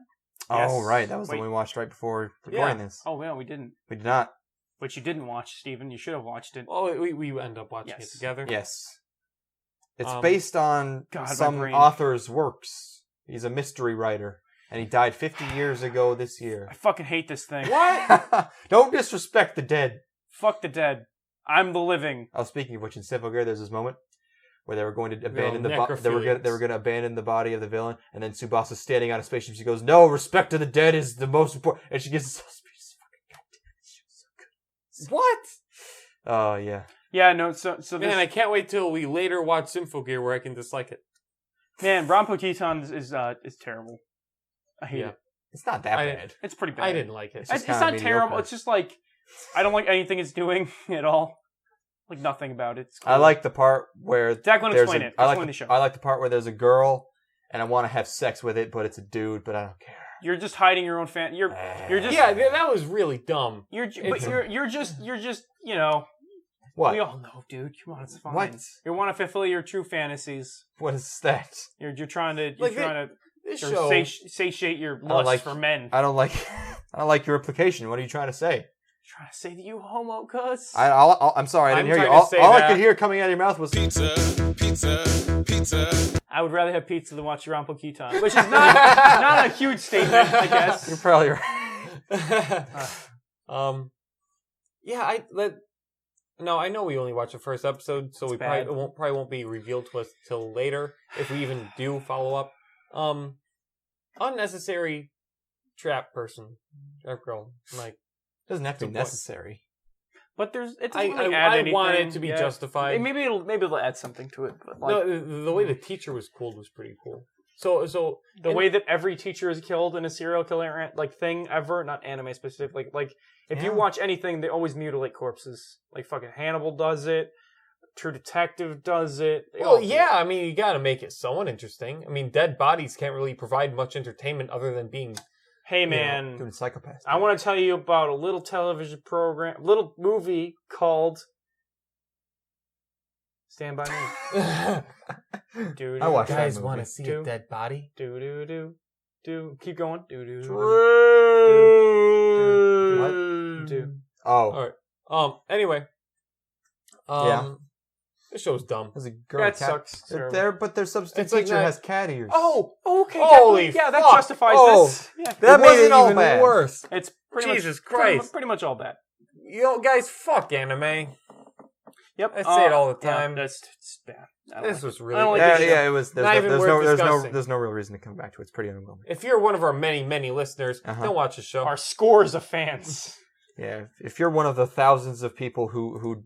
[SPEAKER 4] Oh,
[SPEAKER 2] Yes.
[SPEAKER 4] right. That was the
[SPEAKER 2] Wait.
[SPEAKER 4] one we watched right before recording this.
[SPEAKER 2] Oh yeah, we didn't.
[SPEAKER 4] We did not.
[SPEAKER 2] But you didn't watch, Steven. You should have watched it.
[SPEAKER 3] Oh, we end up watching
[SPEAKER 2] Yes.
[SPEAKER 3] it together.
[SPEAKER 4] Yes. It's
[SPEAKER 3] Um,
[SPEAKER 4] based on
[SPEAKER 2] God, my
[SPEAKER 4] some
[SPEAKER 2] brain.
[SPEAKER 4] author's works. He's a mystery writer, and he died 50 years ago this year.
[SPEAKER 2] I fucking hate this thing.
[SPEAKER 3] What?
[SPEAKER 4] Don't disrespect the dead.
[SPEAKER 2] Fuck the dead. I'm the living.
[SPEAKER 4] Oh, speaking of which, in Symphogear, there's this moment where they were going to abandon they were
[SPEAKER 3] necrophiliacs.
[SPEAKER 4] going to abandon the body of the villain, and then Tsubasa's standing on a spaceship. She goes, "No, respect to the dead is the most important." And she gets so
[SPEAKER 3] What?
[SPEAKER 4] Oh yeah.
[SPEAKER 2] Yeah, no. So
[SPEAKER 3] Man,
[SPEAKER 2] this,
[SPEAKER 3] I can't wait till we later watch Symphogear where I can dislike it.
[SPEAKER 2] man, Rampo Kitan is terrible. I hate
[SPEAKER 3] Yeah.
[SPEAKER 2] it.
[SPEAKER 4] It's not that
[SPEAKER 3] I
[SPEAKER 4] bad.
[SPEAKER 2] It's pretty bad.
[SPEAKER 3] I didn't like it.
[SPEAKER 2] It's,
[SPEAKER 4] just
[SPEAKER 2] it's
[SPEAKER 4] kinda
[SPEAKER 2] not terrible.
[SPEAKER 4] mediocre.
[SPEAKER 2] It's just like I don't like anything it's doing at all. Like nothing about it. It's cool.
[SPEAKER 4] I like the part where
[SPEAKER 2] Declan,
[SPEAKER 4] there's
[SPEAKER 2] explain
[SPEAKER 4] a,
[SPEAKER 2] it.
[SPEAKER 4] I like
[SPEAKER 2] Explain the show.
[SPEAKER 4] I like the part where there's a girl, and I want to have sex with it, but it's a dude, but I don't care.
[SPEAKER 2] You're just hiding your own fan. You're just
[SPEAKER 3] Yeah, that was really dumb.
[SPEAKER 2] but you're just you know.
[SPEAKER 4] What?
[SPEAKER 2] We all know, dude. Come on, it's fine.
[SPEAKER 4] What?
[SPEAKER 2] You want to fulfill your true fantasies.
[SPEAKER 4] What is that?
[SPEAKER 2] You're trying to
[SPEAKER 3] Like, This show.
[SPEAKER 2] satiate your
[SPEAKER 4] don't
[SPEAKER 2] lust
[SPEAKER 4] like-
[SPEAKER 2] for men.
[SPEAKER 4] I don't like your implication. What are you trying to say?
[SPEAKER 2] Trying to say that you homo, cuz.
[SPEAKER 4] I'm sorry, I didn't
[SPEAKER 3] I'm
[SPEAKER 4] hear you.
[SPEAKER 3] trying to
[SPEAKER 4] All
[SPEAKER 3] say
[SPEAKER 4] I
[SPEAKER 3] that-
[SPEAKER 4] could hear coming out of your mouth was
[SPEAKER 2] I would rather have pizza than watch Rampo Kitan, which is not a huge statement, I guess.
[SPEAKER 4] You're probably right.
[SPEAKER 3] Yeah, No, I know we only watched the first episode, so
[SPEAKER 2] It's
[SPEAKER 3] we
[SPEAKER 2] bad.
[SPEAKER 3] probably won't be revealed to us till later if we even do follow up. Unnecessary trap girl. Like,
[SPEAKER 4] Doesn't have to be
[SPEAKER 3] Good point.
[SPEAKER 4] necessary.
[SPEAKER 2] But it doesn't
[SPEAKER 3] I
[SPEAKER 2] really add anything.
[SPEAKER 3] want it to be
[SPEAKER 2] Yeah.
[SPEAKER 3] justified.
[SPEAKER 2] Maybe it'll add something to it. But like,
[SPEAKER 3] No, the way the teacher was killed was pretty cool. So
[SPEAKER 2] the way that every teacher is killed in a serial killer like thing ever, not anime specific. Like if you
[SPEAKER 4] Yeah.
[SPEAKER 2] watch anything, they always mutilate corpses. Like fucking Hannibal does it. True Detective does it. They all
[SPEAKER 3] Well,
[SPEAKER 2] do
[SPEAKER 3] yeah, I mean, you gotta make it somewhat interesting. I mean, dead bodies can't really provide much entertainment other than being...
[SPEAKER 2] Hey man,
[SPEAKER 4] Doing psychopaths.
[SPEAKER 2] I want to tell you about a little movie called Stand by me. Do,
[SPEAKER 4] I watched that
[SPEAKER 3] Guys
[SPEAKER 4] movie.
[SPEAKER 3] want to see a dead body?
[SPEAKER 2] Do do do do. Keep going. Do do do.
[SPEAKER 4] What?
[SPEAKER 2] Do.
[SPEAKER 4] Oh,
[SPEAKER 3] All right. Anyway.
[SPEAKER 4] Yeah.
[SPEAKER 3] This show's dumb.
[SPEAKER 4] there's a girl.
[SPEAKER 2] That
[SPEAKER 4] cat.
[SPEAKER 2] sucks.
[SPEAKER 4] But their substitute
[SPEAKER 3] It's like
[SPEAKER 4] teacher
[SPEAKER 3] that-
[SPEAKER 4] has cat ears.
[SPEAKER 3] Oh,
[SPEAKER 2] Okay.
[SPEAKER 3] Holy
[SPEAKER 2] yeah, that
[SPEAKER 3] fuck.
[SPEAKER 2] justifies
[SPEAKER 3] Oh.
[SPEAKER 2] this. Yeah,
[SPEAKER 3] that
[SPEAKER 4] It
[SPEAKER 3] made
[SPEAKER 4] wasn't
[SPEAKER 3] it
[SPEAKER 4] all
[SPEAKER 3] even
[SPEAKER 4] bad.
[SPEAKER 3] worse.
[SPEAKER 2] it's pretty
[SPEAKER 3] Jesus
[SPEAKER 2] much,
[SPEAKER 3] Christ.
[SPEAKER 2] Pretty much all bad.
[SPEAKER 3] You know, guys, fuck anime.
[SPEAKER 2] Yep.
[SPEAKER 3] I say it all the
[SPEAKER 2] yeah,
[SPEAKER 3] time.
[SPEAKER 2] it's bad. I don't
[SPEAKER 3] This
[SPEAKER 2] like
[SPEAKER 3] was
[SPEAKER 2] I
[SPEAKER 3] really
[SPEAKER 2] don't like
[SPEAKER 3] bad.
[SPEAKER 2] this
[SPEAKER 4] Yeah, it was.
[SPEAKER 3] Not even worth discussing.
[SPEAKER 4] There's no real reason to come back to it. It's pretty underwhelming.
[SPEAKER 3] If you're one of our many, many listeners, don't watch the show.
[SPEAKER 2] Our scores of fans.
[SPEAKER 4] Yeah, if you're one of the thousands of people who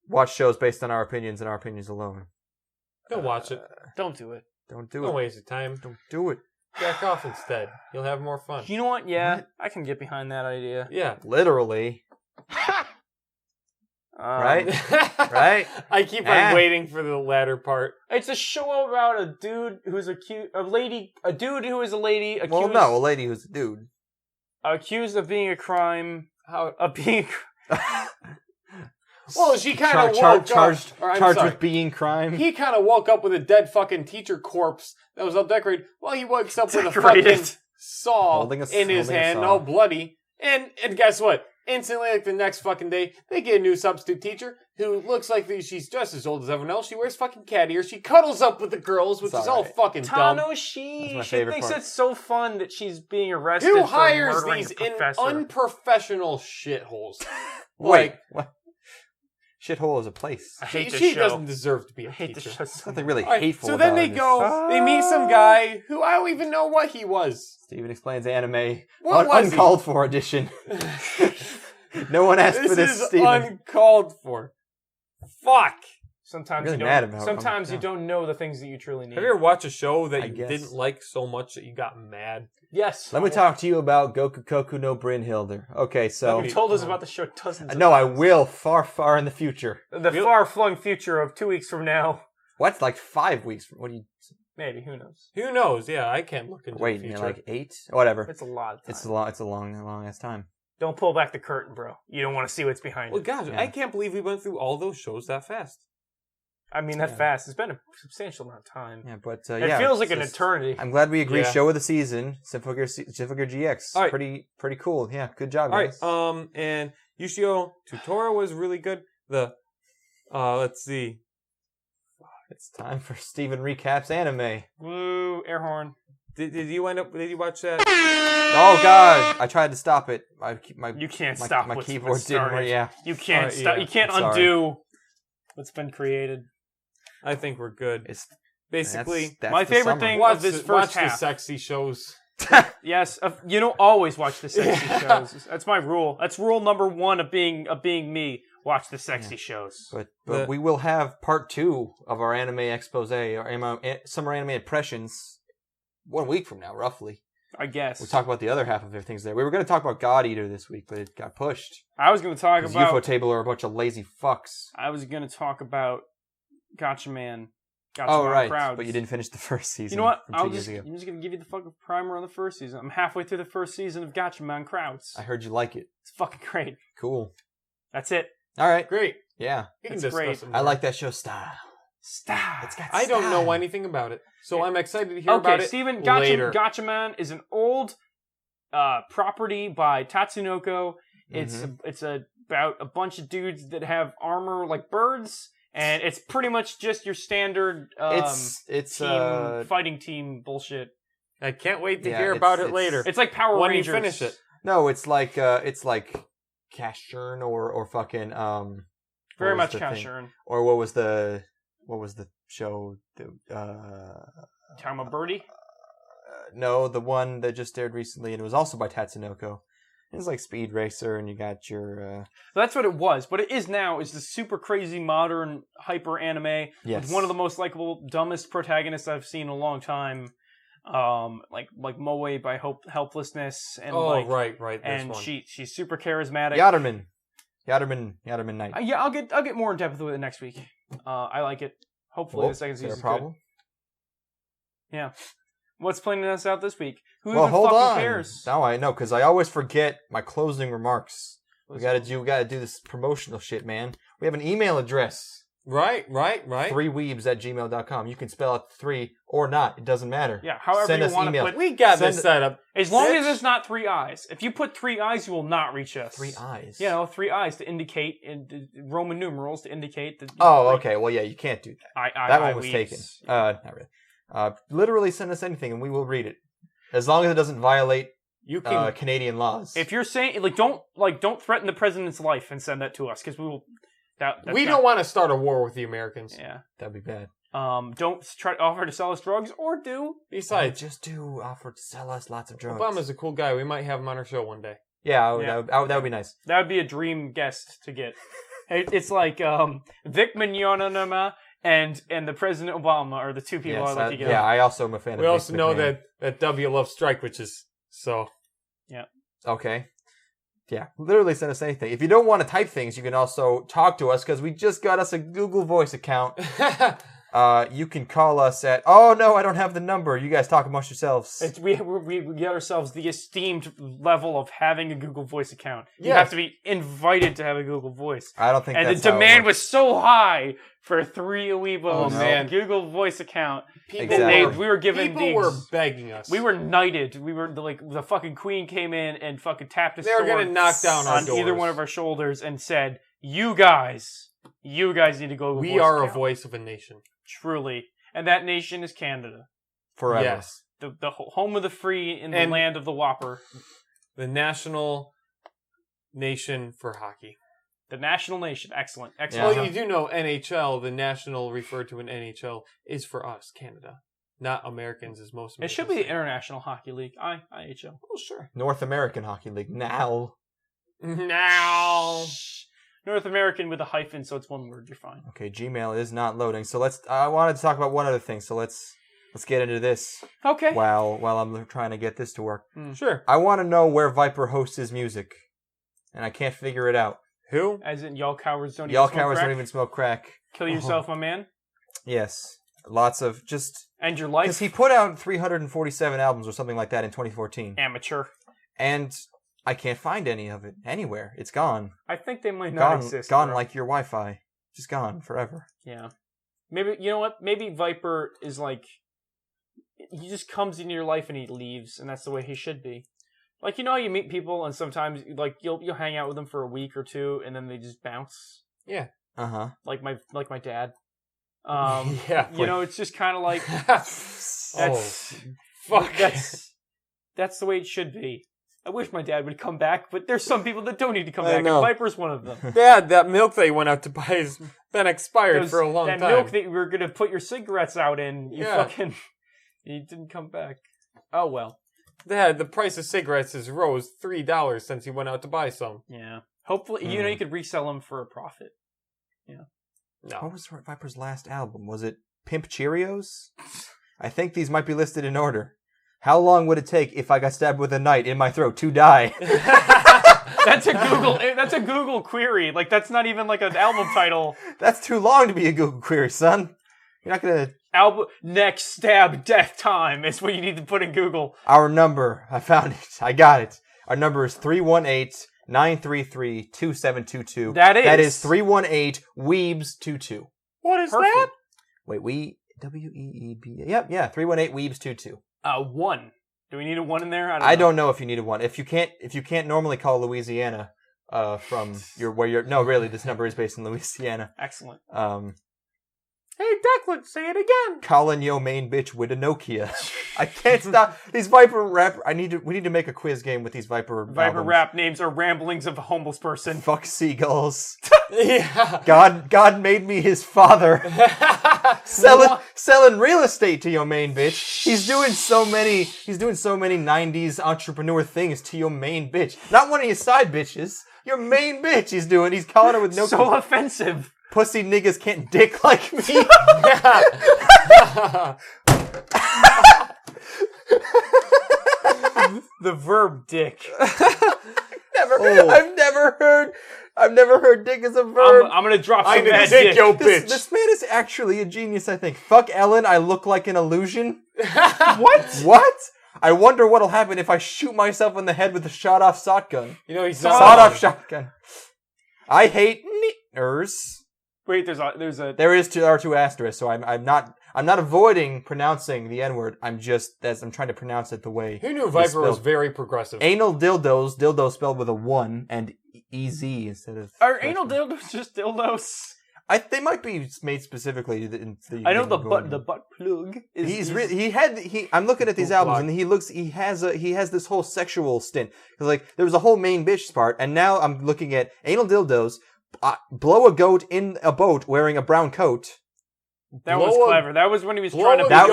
[SPEAKER 4] watch shows based on our opinions and our opinions alone,
[SPEAKER 3] Don't watch it.
[SPEAKER 2] Don't do it.
[SPEAKER 4] don't do
[SPEAKER 3] Don't
[SPEAKER 4] it.
[SPEAKER 3] waste your time.
[SPEAKER 4] Don't do it.
[SPEAKER 3] Back off instead. You'll have more fun.
[SPEAKER 2] You know what? Yeah, I can get behind that idea.
[SPEAKER 3] Yeah.
[SPEAKER 4] Literally, right?
[SPEAKER 3] right?
[SPEAKER 4] Right?
[SPEAKER 3] I keep
[SPEAKER 4] Ah.
[SPEAKER 3] on waiting for the latter part.
[SPEAKER 2] It's a show about a dude who's accused, a dude who is a lady accused,
[SPEAKER 4] Well, no, a lady who's a dude.
[SPEAKER 2] accused of being a crime, of being.
[SPEAKER 3] Well, she kind of woke
[SPEAKER 4] charged
[SPEAKER 3] up. Or, I'm
[SPEAKER 4] charged
[SPEAKER 3] sorry.
[SPEAKER 4] with being crime.
[SPEAKER 3] He kind of woke up with a dead fucking teacher corpse that was all decorated. Well, he wakes up with a
[SPEAKER 2] Decorated.
[SPEAKER 3] fucking saw
[SPEAKER 4] Holding a-
[SPEAKER 3] in his
[SPEAKER 4] holding a
[SPEAKER 3] hand,
[SPEAKER 4] saw.
[SPEAKER 3] all bloody. And guess what? Instantly, like the next fucking day, they get a new substitute teacher who looks like she's just as old as everyone else. She wears fucking cat ears. She cuddles up with the girls, which
[SPEAKER 4] It's
[SPEAKER 3] is all
[SPEAKER 4] alright.
[SPEAKER 3] fucking dumb.
[SPEAKER 2] Tano,
[SPEAKER 4] That's
[SPEAKER 2] she
[SPEAKER 4] my
[SPEAKER 2] she
[SPEAKER 4] favorite
[SPEAKER 2] thinks
[SPEAKER 4] part.
[SPEAKER 2] it's so fun that she's being arrested
[SPEAKER 3] Who
[SPEAKER 2] for
[SPEAKER 3] hires
[SPEAKER 2] murdering
[SPEAKER 3] these
[SPEAKER 2] a professor.
[SPEAKER 3] unprofessional shitholes?
[SPEAKER 4] Wait,
[SPEAKER 3] Like,
[SPEAKER 4] what? Shithole is a place.
[SPEAKER 2] I hate this
[SPEAKER 3] she
[SPEAKER 2] show.
[SPEAKER 3] doesn't deserve to be a
[SPEAKER 2] I hate
[SPEAKER 3] teacher.
[SPEAKER 2] this show so
[SPEAKER 4] Nothing really
[SPEAKER 3] All right,
[SPEAKER 4] hateful
[SPEAKER 3] so
[SPEAKER 4] about
[SPEAKER 3] then they
[SPEAKER 4] it.
[SPEAKER 3] go, they meet some guy who I don't even know what he was.
[SPEAKER 4] Steven explains anime.
[SPEAKER 3] What was he?
[SPEAKER 4] Uncalled for edition. No one asked for this,
[SPEAKER 3] is
[SPEAKER 4] Steven.
[SPEAKER 3] uncalled for. Fuck.
[SPEAKER 2] Sometimes
[SPEAKER 4] Really
[SPEAKER 2] you
[SPEAKER 4] mad
[SPEAKER 2] don't.
[SPEAKER 4] about it.
[SPEAKER 2] Sometimes you
[SPEAKER 4] Yeah.
[SPEAKER 2] don't know the things that you truly need.
[SPEAKER 3] Have you ever watched a show that
[SPEAKER 4] I
[SPEAKER 3] you
[SPEAKER 4] guess.
[SPEAKER 3] didn't like so much that you got mad?
[SPEAKER 2] Yes.
[SPEAKER 4] Let me talk to you about Goku Koku no Brynhilder. Okay, so...
[SPEAKER 2] You told us about the show dozens of
[SPEAKER 4] No, I
[SPEAKER 2] times.
[SPEAKER 4] will far, far in the future.
[SPEAKER 2] The far-flung future of 2 weeks from now.
[SPEAKER 4] What's like 5 weeks? What do you...
[SPEAKER 2] Maybe, who knows?
[SPEAKER 3] Who knows? Yeah, I can't look into
[SPEAKER 4] Wait,
[SPEAKER 3] the
[SPEAKER 4] you're
[SPEAKER 3] future.
[SPEAKER 4] like 8? Whatever.
[SPEAKER 2] It's a lot of time.
[SPEAKER 4] It's a long ass time.
[SPEAKER 2] Don't pull back the curtain, bro. You don't want to see what's behind
[SPEAKER 3] Well,
[SPEAKER 2] it.
[SPEAKER 3] gosh,
[SPEAKER 4] Yeah.
[SPEAKER 3] I can't believe we went through all those shows that fast.
[SPEAKER 2] I mean, that fast. It's been a substantial amount of time.
[SPEAKER 4] Yeah, but
[SPEAKER 2] It feels like an eternity.
[SPEAKER 4] I'm glad we agreed.
[SPEAKER 3] Yeah.
[SPEAKER 4] Show of the season, Symphogear GX.
[SPEAKER 3] All right.
[SPEAKER 4] Pretty cool. Yeah, good job,
[SPEAKER 3] All
[SPEAKER 4] guys.
[SPEAKER 3] right, and Yushio Tutora was really good. Let's see.
[SPEAKER 4] It's time for Steven recaps anime.
[SPEAKER 2] Woo, air horn.
[SPEAKER 3] Did you watch that?
[SPEAKER 4] Oh God! I tried to stop it.
[SPEAKER 2] You can't
[SPEAKER 4] my,
[SPEAKER 2] stop
[SPEAKER 4] My
[SPEAKER 2] what's
[SPEAKER 4] keyboard
[SPEAKER 2] been
[SPEAKER 4] didn't.
[SPEAKER 2] started.
[SPEAKER 4] Yeah.
[SPEAKER 2] You can't
[SPEAKER 3] Alright,
[SPEAKER 2] stop.
[SPEAKER 3] yeah.
[SPEAKER 2] You can't
[SPEAKER 4] I'm sorry.
[SPEAKER 2] undo what's been created.
[SPEAKER 3] I think we're good.
[SPEAKER 4] It's
[SPEAKER 3] Basically,
[SPEAKER 4] that's
[SPEAKER 2] my
[SPEAKER 4] the
[SPEAKER 2] favorite
[SPEAKER 4] summer.
[SPEAKER 2] thing-
[SPEAKER 3] watch
[SPEAKER 2] of this
[SPEAKER 3] the,
[SPEAKER 2] first
[SPEAKER 3] watch
[SPEAKER 2] half.
[SPEAKER 3] the sexy shows.
[SPEAKER 2] Yes, you don't always watch the sexy
[SPEAKER 3] Yeah.
[SPEAKER 2] shows. That's my rule. That's rule number one of being me. Watch the sexy shows.
[SPEAKER 4] But
[SPEAKER 3] The-
[SPEAKER 4] we will have part 2 of our anime expose, our summer anime impressions, 1 week from now, roughly.
[SPEAKER 2] I guess.
[SPEAKER 4] We'll talk about the other half of everything's there. We were going to talk about God Eater this week, but it got pushed.
[SPEAKER 2] I was going to talk
[SPEAKER 4] Because
[SPEAKER 2] about.
[SPEAKER 4] UFO Table are a bunch of lazy fucks.
[SPEAKER 2] I was going to talk about Gotcha Man. Gotcha
[SPEAKER 4] Oh,
[SPEAKER 2] Man
[SPEAKER 4] right.
[SPEAKER 2] Crowds.
[SPEAKER 4] But you didn't finish the first season.
[SPEAKER 2] You know what?
[SPEAKER 4] from 2
[SPEAKER 2] I'm
[SPEAKER 4] years
[SPEAKER 2] just
[SPEAKER 4] ago.
[SPEAKER 2] going to give you the fucking primer on the first season. I'm halfway through the first season of Gotcha Man Crowds.
[SPEAKER 4] I heard you like it.
[SPEAKER 2] It's fucking great.
[SPEAKER 4] Cool.
[SPEAKER 2] That's it.
[SPEAKER 4] All right.
[SPEAKER 3] Great.
[SPEAKER 4] Yeah.
[SPEAKER 3] We can
[SPEAKER 2] It's
[SPEAKER 3] discuss
[SPEAKER 2] great.
[SPEAKER 3] it
[SPEAKER 4] I
[SPEAKER 3] more.
[SPEAKER 4] like that show style.
[SPEAKER 2] Stop.
[SPEAKER 4] It's got
[SPEAKER 3] I don't know
[SPEAKER 4] style.
[SPEAKER 3] anything about it, so I'm excited to hear about
[SPEAKER 2] Okay,
[SPEAKER 3] it
[SPEAKER 2] Steven,
[SPEAKER 3] later.
[SPEAKER 2] Gotcha Man is an old property by Tatsunoko. It's about a bunch of dudes that have armor like birds, and it's pretty much just your standard
[SPEAKER 4] It's
[SPEAKER 2] team fighting team bullshit.
[SPEAKER 3] I can't wait to
[SPEAKER 4] Yeah,
[SPEAKER 3] hear
[SPEAKER 4] it's-
[SPEAKER 3] about it
[SPEAKER 4] it's-
[SPEAKER 3] later.
[SPEAKER 2] It's like Power
[SPEAKER 3] when
[SPEAKER 2] Rangers.
[SPEAKER 3] you finish it.
[SPEAKER 4] no, it's like Cash Churn or fucking
[SPEAKER 2] Very
[SPEAKER 4] what was
[SPEAKER 2] much
[SPEAKER 4] the
[SPEAKER 2] Cash
[SPEAKER 4] thing?
[SPEAKER 2] Churn.
[SPEAKER 4] Or what was the show?
[SPEAKER 2] Talking about Birdie?
[SPEAKER 4] No, the one that just aired recently, and it was also by Tatsunoko. It was like Speed Racer, and you got your
[SPEAKER 2] That's what it was. What it is now is the super crazy modern hyper anime
[SPEAKER 4] yes,
[SPEAKER 2] with one of the most likable, dumbest protagonists I've seen in a long time. Like Moe by Helplessness, and
[SPEAKER 3] right. This
[SPEAKER 2] and
[SPEAKER 3] one.
[SPEAKER 2] she's super charismatic.
[SPEAKER 4] Yatterman Knight.
[SPEAKER 2] Yeah, I'll get more in depth with it next week. I like it. Hopefully
[SPEAKER 4] Well,
[SPEAKER 2] the second
[SPEAKER 4] is there a
[SPEAKER 2] season's
[SPEAKER 4] problem?
[SPEAKER 2] good. Yeah. What's planning us out this week? Who
[SPEAKER 4] Well,
[SPEAKER 2] even
[SPEAKER 4] hold
[SPEAKER 2] fucking
[SPEAKER 4] on.
[SPEAKER 2] cares?
[SPEAKER 4] Now I know because I always forget my closing remarks. We gotta do this promotional shit, man. We have an email address.
[SPEAKER 3] Right.
[SPEAKER 4] 3weebs@gmail.com. You can spell out 3 or not. It doesn't matter.
[SPEAKER 2] Yeah, however
[SPEAKER 4] Send
[SPEAKER 2] you
[SPEAKER 4] us
[SPEAKER 2] want to
[SPEAKER 4] emails.
[SPEAKER 2] put.
[SPEAKER 3] We got
[SPEAKER 4] Send
[SPEAKER 3] this
[SPEAKER 4] it-
[SPEAKER 3] set up.
[SPEAKER 2] As long
[SPEAKER 3] Bitch.
[SPEAKER 2] as it's not 3 eyes. If you put 3 eyes, you will not reach us.
[SPEAKER 4] 3 eyes.
[SPEAKER 2] 3 eyes to indicate in Roman numerals to indicate that.
[SPEAKER 4] Oh, okay. Well, yeah, you can't do that. That one was
[SPEAKER 2] weebs.
[SPEAKER 4] taken. Not really. Literally send us anything and we will read it. As long as it doesn't violate
[SPEAKER 3] You can.
[SPEAKER 4] Canadian laws.
[SPEAKER 2] If you're saying don't threaten the president's life and send that to us because we will.
[SPEAKER 3] We don't want to start a war with the Americans.
[SPEAKER 2] Yeah.
[SPEAKER 4] That'd be bad.
[SPEAKER 2] Don't try to offer to sell us drugs or do.
[SPEAKER 3] Besides,
[SPEAKER 4] Just do offer to sell us lots of drugs.
[SPEAKER 3] Obama's a cool guy. We might have him on our show one day.
[SPEAKER 4] Yeah,
[SPEAKER 2] Yeah.
[SPEAKER 4] that would be nice.
[SPEAKER 2] That would be a dream guest to get. It's like Vic Mignogna and the President Obama are the two people I like to get.
[SPEAKER 4] Yeah, I also am a fan
[SPEAKER 3] We
[SPEAKER 4] of
[SPEAKER 3] also
[SPEAKER 4] Vince
[SPEAKER 3] know
[SPEAKER 4] McMahon.
[SPEAKER 3] that W loves strike witches. So
[SPEAKER 4] Okay. Yeah, literally send us anything. If you don't want to type things, you can also talk to us because we just got us a Google Voice account. You can call us at... Oh, no, I don't have the number. You guys talk amongst yourselves.
[SPEAKER 2] We get ourselves the esteemed level of having a Google Voice account. You
[SPEAKER 3] Yes.
[SPEAKER 2] have to be invited to have a Google Voice.
[SPEAKER 4] I don't think
[SPEAKER 2] And
[SPEAKER 4] that's
[SPEAKER 2] the
[SPEAKER 4] how it
[SPEAKER 2] demand
[SPEAKER 4] works.
[SPEAKER 2] was so high for 3 Aweebos
[SPEAKER 3] Oh, man.
[SPEAKER 2] Google Voice account.
[SPEAKER 3] people
[SPEAKER 4] Exactly.
[SPEAKER 2] We were given
[SPEAKER 3] people were begging us.
[SPEAKER 2] we were knighted. We were like the fucking queen came in and fucking tapped a
[SPEAKER 3] They were
[SPEAKER 2] sword
[SPEAKER 3] gonna knock down our
[SPEAKER 2] on
[SPEAKER 3] doors.
[SPEAKER 2] either one of our shoulders and said, You guys need to go. To
[SPEAKER 3] We are a voice of a nation.
[SPEAKER 2] truly, and that nation is Canada,
[SPEAKER 4] Forever.
[SPEAKER 3] Yes.
[SPEAKER 2] the home of the free and the
[SPEAKER 3] And-
[SPEAKER 2] land of the Whopper,
[SPEAKER 3] The national nation for hockey.
[SPEAKER 2] the national nation. Excellent.
[SPEAKER 4] Yeah.
[SPEAKER 3] Well, you do know NHL, the national referred to in NHL, is for us, Canada. Not Americans, as most
[SPEAKER 2] It should be the International Hockey League, IHL.
[SPEAKER 3] Oh, sure.
[SPEAKER 4] North American Hockey League. Now.
[SPEAKER 3] Now.
[SPEAKER 2] North American with a hyphen, so it's one word. You're fine.
[SPEAKER 4] Okay, Gmail is not loading. So I wanted to talk about one other thing. So let's get into this
[SPEAKER 2] Okay.
[SPEAKER 4] while I'm trying to get this to work.
[SPEAKER 3] Sure.
[SPEAKER 4] I want to know where Viper hosts his music. And I can't figure it out.
[SPEAKER 3] Who?
[SPEAKER 2] As in, y'all cowards don't
[SPEAKER 4] Y'all
[SPEAKER 2] even smoke
[SPEAKER 4] cowards
[SPEAKER 2] crack?
[SPEAKER 4] don't even smoke crack.
[SPEAKER 2] Kill yourself, my man.
[SPEAKER 4] Yes. Lots of just...
[SPEAKER 2] And your
[SPEAKER 4] Because
[SPEAKER 2] life.
[SPEAKER 4] he put out 347 albums or something like that in 2014.
[SPEAKER 2] Amateur.
[SPEAKER 4] And I can't find any of it anywhere. It's gone.
[SPEAKER 2] I think they might not
[SPEAKER 4] Gone,
[SPEAKER 2] exist.
[SPEAKER 4] gone
[SPEAKER 2] bro.
[SPEAKER 4] like your Wi-Fi. Just gone forever.
[SPEAKER 2] Yeah. Maybe, you know what? Maybe Viper is like, he just comes into your life and he leaves, and that's the way he should be. Like, you know how you meet people and sometimes, like, you'll hang out with them for a week or two and then they just bounce?
[SPEAKER 3] Yeah.
[SPEAKER 4] Uh-huh.
[SPEAKER 2] Like my dad.
[SPEAKER 3] Yeah.
[SPEAKER 2] You know, it's just kind of like,
[SPEAKER 3] Oh, fuck.
[SPEAKER 2] that's the way it should be. I wish my dad would come back, but there's some people that don't need to come
[SPEAKER 3] I
[SPEAKER 2] back,
[SPEAKER 3] know.
[SPEAKER 2] and Viper's one of them.
[SPEAKER 3] Dad, that milk that you went out to buy has been expired for a long
[SPEAKER 2] that
[SPEAKER 3] time.
[SPEAKER 2] milk that you were going to put your cigarettes out in,
[SPEAKER 3] Yeah.
[SPEAKER 2] you didn't come back. Oh, well.
[SPEAKER 3] Dad, the price of cigarettes has rose $3 since you went out to buy some.
[SPEAKER 2] Yeah. Hopefully, you know, you could resell them for a profit.
[SPEAKER 3] No.
[SPEAKER 4] What was Viper's last album? Was it Pimp Cheerios? I think these might be listed in order. How long would it take if I got stabbed with a knife in my throat to die?
[SPEAKER 2] That's a Google query. Like, that's not even like an album title.
[SPEAKER 4] That's too long to be a Google query, son. You're not gonna...
[SPEAKER 2] Album next stab death time is what you need to put in Google.
[SPEAKER 4] Our number, I found it. I got it. Our number is 318-933-2722.
[SPEAKER 2] That
[SPEAKER 4] That
[SPEAKER 2] is-
[SPEAKER 4] is 318-Weebs22.
[SPEAKER 3] What is
[SPEAKER 2] Perfect.
[SPEAKER 3] that?
[SPEAKER 4] Wait, W-E-E-B... Yep, yeah, 318-Weebs22.
[SPEAKER 2] 1. Do we need a 1 in there?
[SPEAKER 4] I don't know if you needed one. If you can't normally call Louisiana from no, really, this number is based in Louisiana.
[SPEAKER 2] Excellent.
[SPEAKER 3] Hey, Declan, say it again.
[SPEAKER 4] Calling yo main bitch with a Nokia. I can't stop these Viper rap. We need to make a quiz game with these Viper albums.
[SPEAKER 2] rap names are ramblings of a homeless person.
[SPEAKER 4] Fuck seagulls.
[SPEAKER 3] Yeah.
[SPEAKER 4] God made me his father. selling real estate to your main bitch. He's doing so many 90s entrepreneur things to your main bitch. Not one of your side bitches. Your main bitch he's calling her with no
[SPEAKER 2] So offensive.
[SPEAKER 4] pussy niggas can't dick like me.
[SPEAKER 2] The verb dick.
[SPEAKER 4] I've never heard dick as a verb.
[SPEAKER 2] I'm gonna drop some
[SPEAKER 3] I'm gonna
[SPEAKER 2] mad
[SPEAKER 3] dick
[SPEAKER 2] dick.
[SPEAKER 3] your bitch.
[SPEAKER 4] This man is actually a genius, I think. Fuck Ellen, I look like an illusion.
[SPEAKER 2] What?
[SPEAKER 4] What? I wonder what'll happen if I shoot myself in the head with a shot-off shotgun.
[SPEAKER 3] You know, he's
[SPEAKER 4] Sawed-off shotgun. I hate niggers.
[SPEAKER 2] Wait, there
[SPEAKER 4] are two asterisks, so I'm not avoiding pronouncing the N-word. I'm trying to pronounce it the way.
[SPEAKER 3] Who knew Viper was very progressive?
[SPEAKER 4] Anal dildos spelled with a 1 and EZ instead of.
[SPEAKER 2] Are anal dildos just dildos?
[SPEAKER 4] They might be made specifically.
[SPEAKER 2] I know the butt plug is.
[SPEAKER 4] I'm looking at these albums and he has this whole sexual stint. Like there was a whole main bitch part, and now I'm looking at anal dildos. Blow a goat in a boat wearing a brown coat.
[SPEAKER 2] That was clever. That was when he was trying to.
[SPEAKER 4] That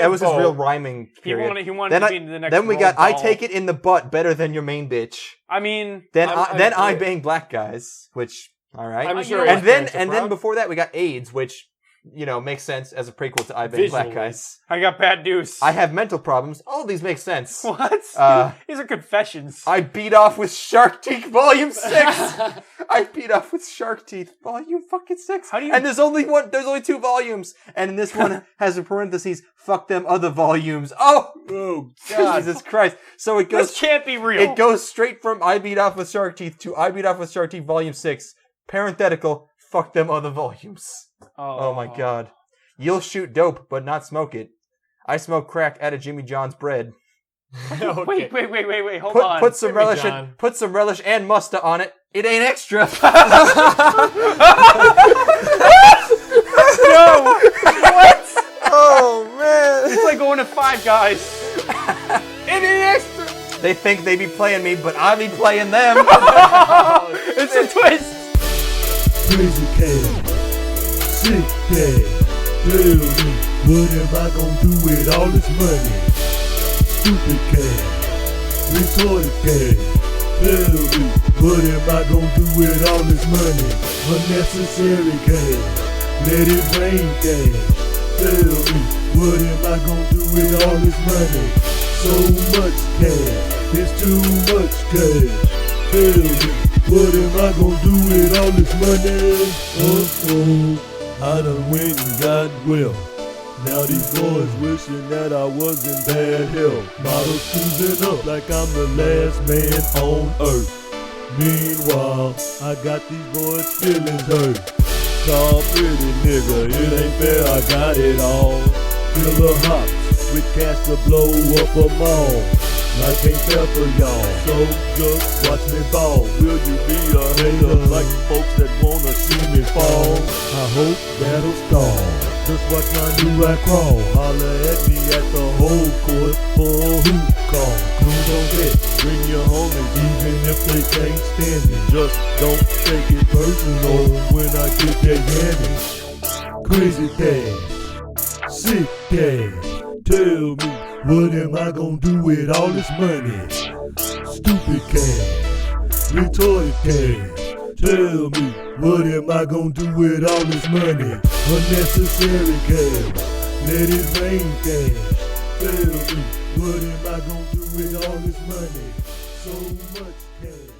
[SPEAKER 4] was his real rhyming period.
[SPEAKER 2] He wanted to be the next.
[SPEAKER 4] Then we got I take it in the butt better than your main bitch.
[SPEAKER 2] I mean,
[SPEAKER 4] I bang black guys, which all right.
[SPEAKER 3] I'm sure.
[SPEAKER 4] And then before that we got AIDS, which makes sense as a prequel to I bang black guys.
[SPEAKER 2] I got bad news.
[SPEAKER 4] I have mental problems. All of these make sense.
[SPEAKER 2] What? These are confessions.
[SPEAKER 4] I beat off with Shark Teeth Volume 6. I beat off with Shark Teeth Volume fucking 6.
[SPEAKER 2] How do you?
[SPEAKER 4] And there's only 2 volumes, and this one has a parentheses. Fuck them other volumes. Oh God. Jesus Christ! So it goes.
[SPEAKER 2] This can't be real.
[SPEAKER 4] It goes straight from I beat off with Shark Teeth to I beat off with Shark Teeth Volume 6. Parenthetical. Fuck them other volumes. Oh my God. You'll shoot dope, but not smoke it. I smoke crack out of Jimmy John's bread.
[SPEAKER 2] Okay. Wait. Hold on.
[SPEAKER 4] Put some relish and mustard on it. It ain't extra.
[SPEAKER 2] No. What?
[SPEAKER 4] Oh man.
[SPEAKER 2] It's like going to Five Guys.
[SPEAKER 4] It ain't extra. They think they be playing me, but I be playing them.
[SPEAKER 2] It's a twist.
[SPEAKER 5] Crazy cat, sick cat, tell me, what am I gonna do with all this money? Stupid cat, retarded cat, tell me, what am I gonna do with all this money? Unnecessary cat, let it rain cat, tell me, what am I gonna do with all this money? So much cash, it's too much cash, tell me. What am I gonna do with all this money? I done went and got well. Now these boys wishing that I was in bad health. Models choosing up like I'm the last man on earth. Meanwhile, I got these boys' feelings hurt. Tall pretty nigga, it ain't fair, I got it all. Killer hops with cash to blow up a mall. Life ain't fair for y'all, so just watch me ball. Will you be a hater like folks that wanna see me fall? I hope that'll stall. Just watch my new ride crawl. Holler at me at the whole court for a hoop call. Cruise on deck, bring your homies even if they can't stand it. Just don't take it personal when I get that yanny. Crazy cash, sick cash, tell me. What am I gonna do with all this money? Stupid cash, retarded cash, tell me, what am I gonna do with all this money? Unnecessary cash, let it rain cash, tell me, what am I gonna do with all this money? So much cash.